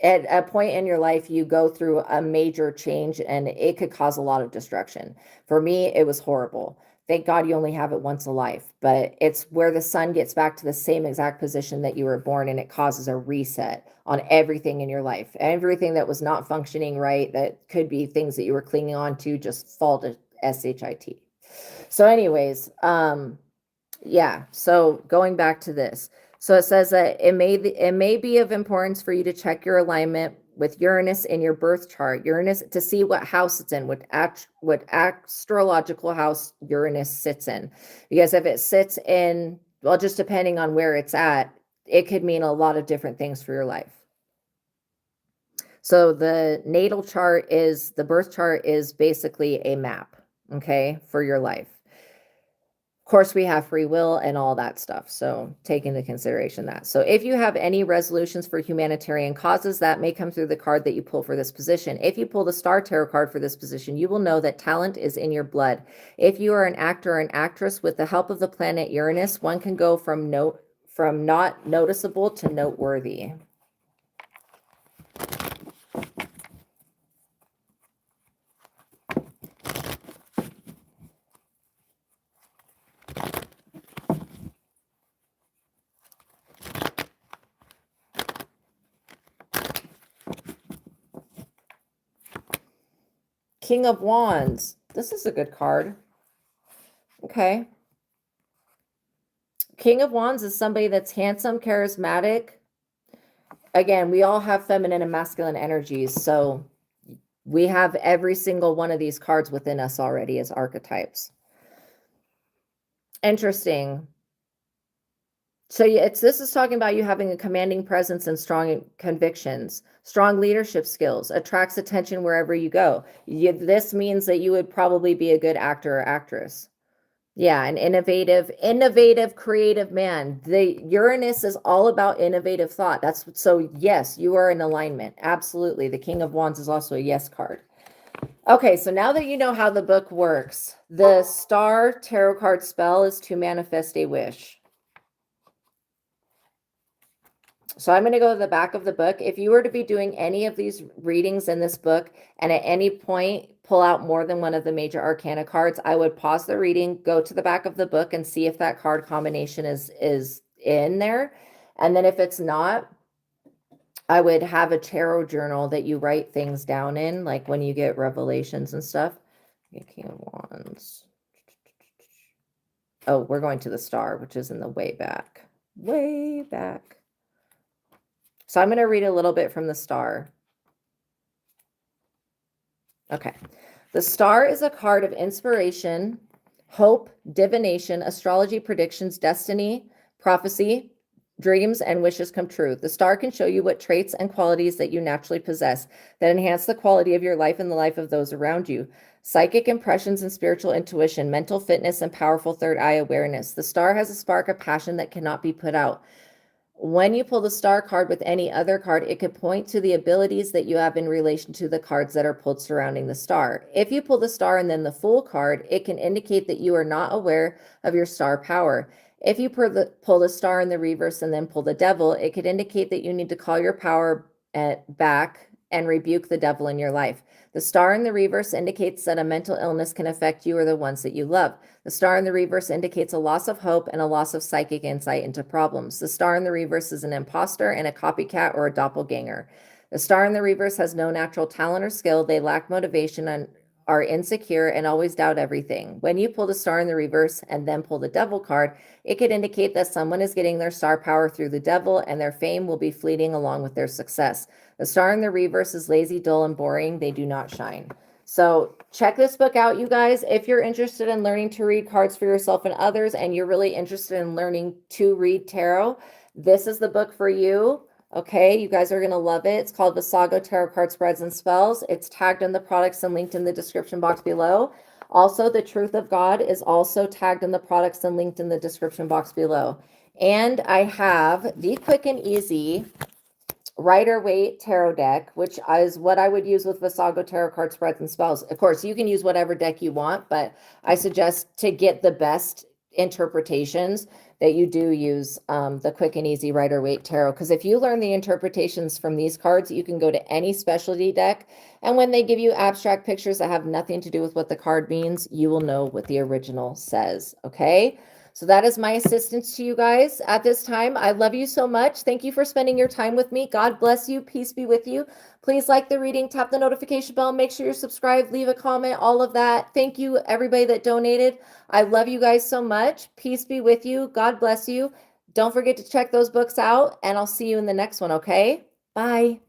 at a point in your life you go through a major change and it could cause a lot of destruction. For me, it was horrible. Thank God you only have it once a life, but it's where the sun gets back to the same exact position that you were born, and it causes a reset on everything in your life. Everything that was not functioning right, that could be things that you were clinging on to, just fall to SHIT. So anyways, yeah, so going back to this. So it says that it may be of importance for you to check your alignment with Uranus in your birth chart. Uranus, to see what house it's in, what astrological house Uranus sits in. Because if it sits in, well, just depending on where it's at, it could mean a lot of different things for your life. So the natal chart the birth chart is basically a map, okay, for your life. Of course, we have free will and all that stuff, so take into consideration that. So if you have any resolutions for humanitarian causes, that may come through the card that you pull for this position. If you pull the Star Tarot card for this position, you will know that talent is in your blood. If you are an actor or an actress, with the help of the planet Uranus, one can go from not noticeable to noteworthy. King of Wands. This is a good card. Okay. King of Wands is somebody that's handsome, charismatic. Again, we all have feminine and masculine energies, so we have every single one of these cards within us already as archetypes. Interesting. So this is talking about you having a commanding presence and strong convictions, strong leadership skills, attracts attention wherever you go. This means that you would probably be a good actor or actress. Yeah, an innovative, creative man. The Uranus is all about innovative thought. So yes, you are in alignment. Absolutely. The King of Wands is also a yes card. Okay, so now that you know how the book works, the star tarot card spell is to manifest a wish. So I'm going to go to the back of the book. If you were to be doing any of these readings in this book and at any point pull out more than one of the major arcana cards, I would pause the reading, go to the back of the book and see if that card combination is in there. And then if it's not, I would have a tarot journal that you write things down in, like when you get revelations and stuff. King of Wands. Oh, we're going to the star, which is in the way back. Way back. So I'm going to read a little bit from the star. Okay. The star is a card of inspiration, hope, divination, astrology, predictions, destiny, prophecy, dreams, and wishes come true. The star can show you what traits and qualities that you naturally possess that enhance the quality of your life and the life of those around you. Psychic impressions and spiritual intuition, mental fitness, and powerful third eye awareness. The star has a spark of passion that cannot be put out. When you pull the star card with any other card, it could point to the abilities that you have in relation to the cards that are pulled surrounding the star. If you pull the star and then the Fool card, it can indicate that you are not aware of your star power. If you pull the star in the reverse and then pull the Devil, it could indicate that you need to call your power back and rebuke the devil in your life. The star in the reverse indicates that a mental illness can affect you or the ones that you love. The star in the reverse indicates a loss of hope and a loss of psychic insight into problems. The star in the reverse is an imposter and a copycat or a doppelganger. The star in the reverse has no natural talent or skill. They lack motivation and are insecure and always doubt everything. When you pull the star in the reverse and then pull the Devil card, it could indicate that someone is getting their star power through the devil and their fame will be fleeting along with their success. The star in the reverse is lazy, dull, and boring. They do not shine. So check this book out, you guys. If you're interested in learning to read cards for yourself and others, and you're really interested in learning to read tarot, this is the book for you. Okay, you guys are going to love it. It's called Vassago Tarot Card Spreads and Spells. It's tagged in the products and linked in the description box below. Also, The Truth of God is also tagged in the products and linked in the description box below. And I have the Quick and Easy Rider-Waite Tarot deck, which is what I would use with Vassago Tarot Card Spreads and Spells. Of course, you can use whatever deck you want, but I suggest to get the best interpretations that you do use the Quick and Easy Rider-Waite Tarot. Because if you learn the interpretations from these cards, you can go to any specialty deck. And when they give you abstract pictures that have nothing to do with what the card means, you will know what the original says. Okay? So that is my assistance to you guys at this time. I love you so much. Thank you for spending your time with me. God bless you. Peace be with you. Please like the reading, tap the notification bell, make sure you're subscribed, leave a comment, all of that. Thank you, everybody that donated. I love you guys so much. Peace be with you. God bless you. Don't forget to check those books out, and I'll see you in the next one, okay? Bye.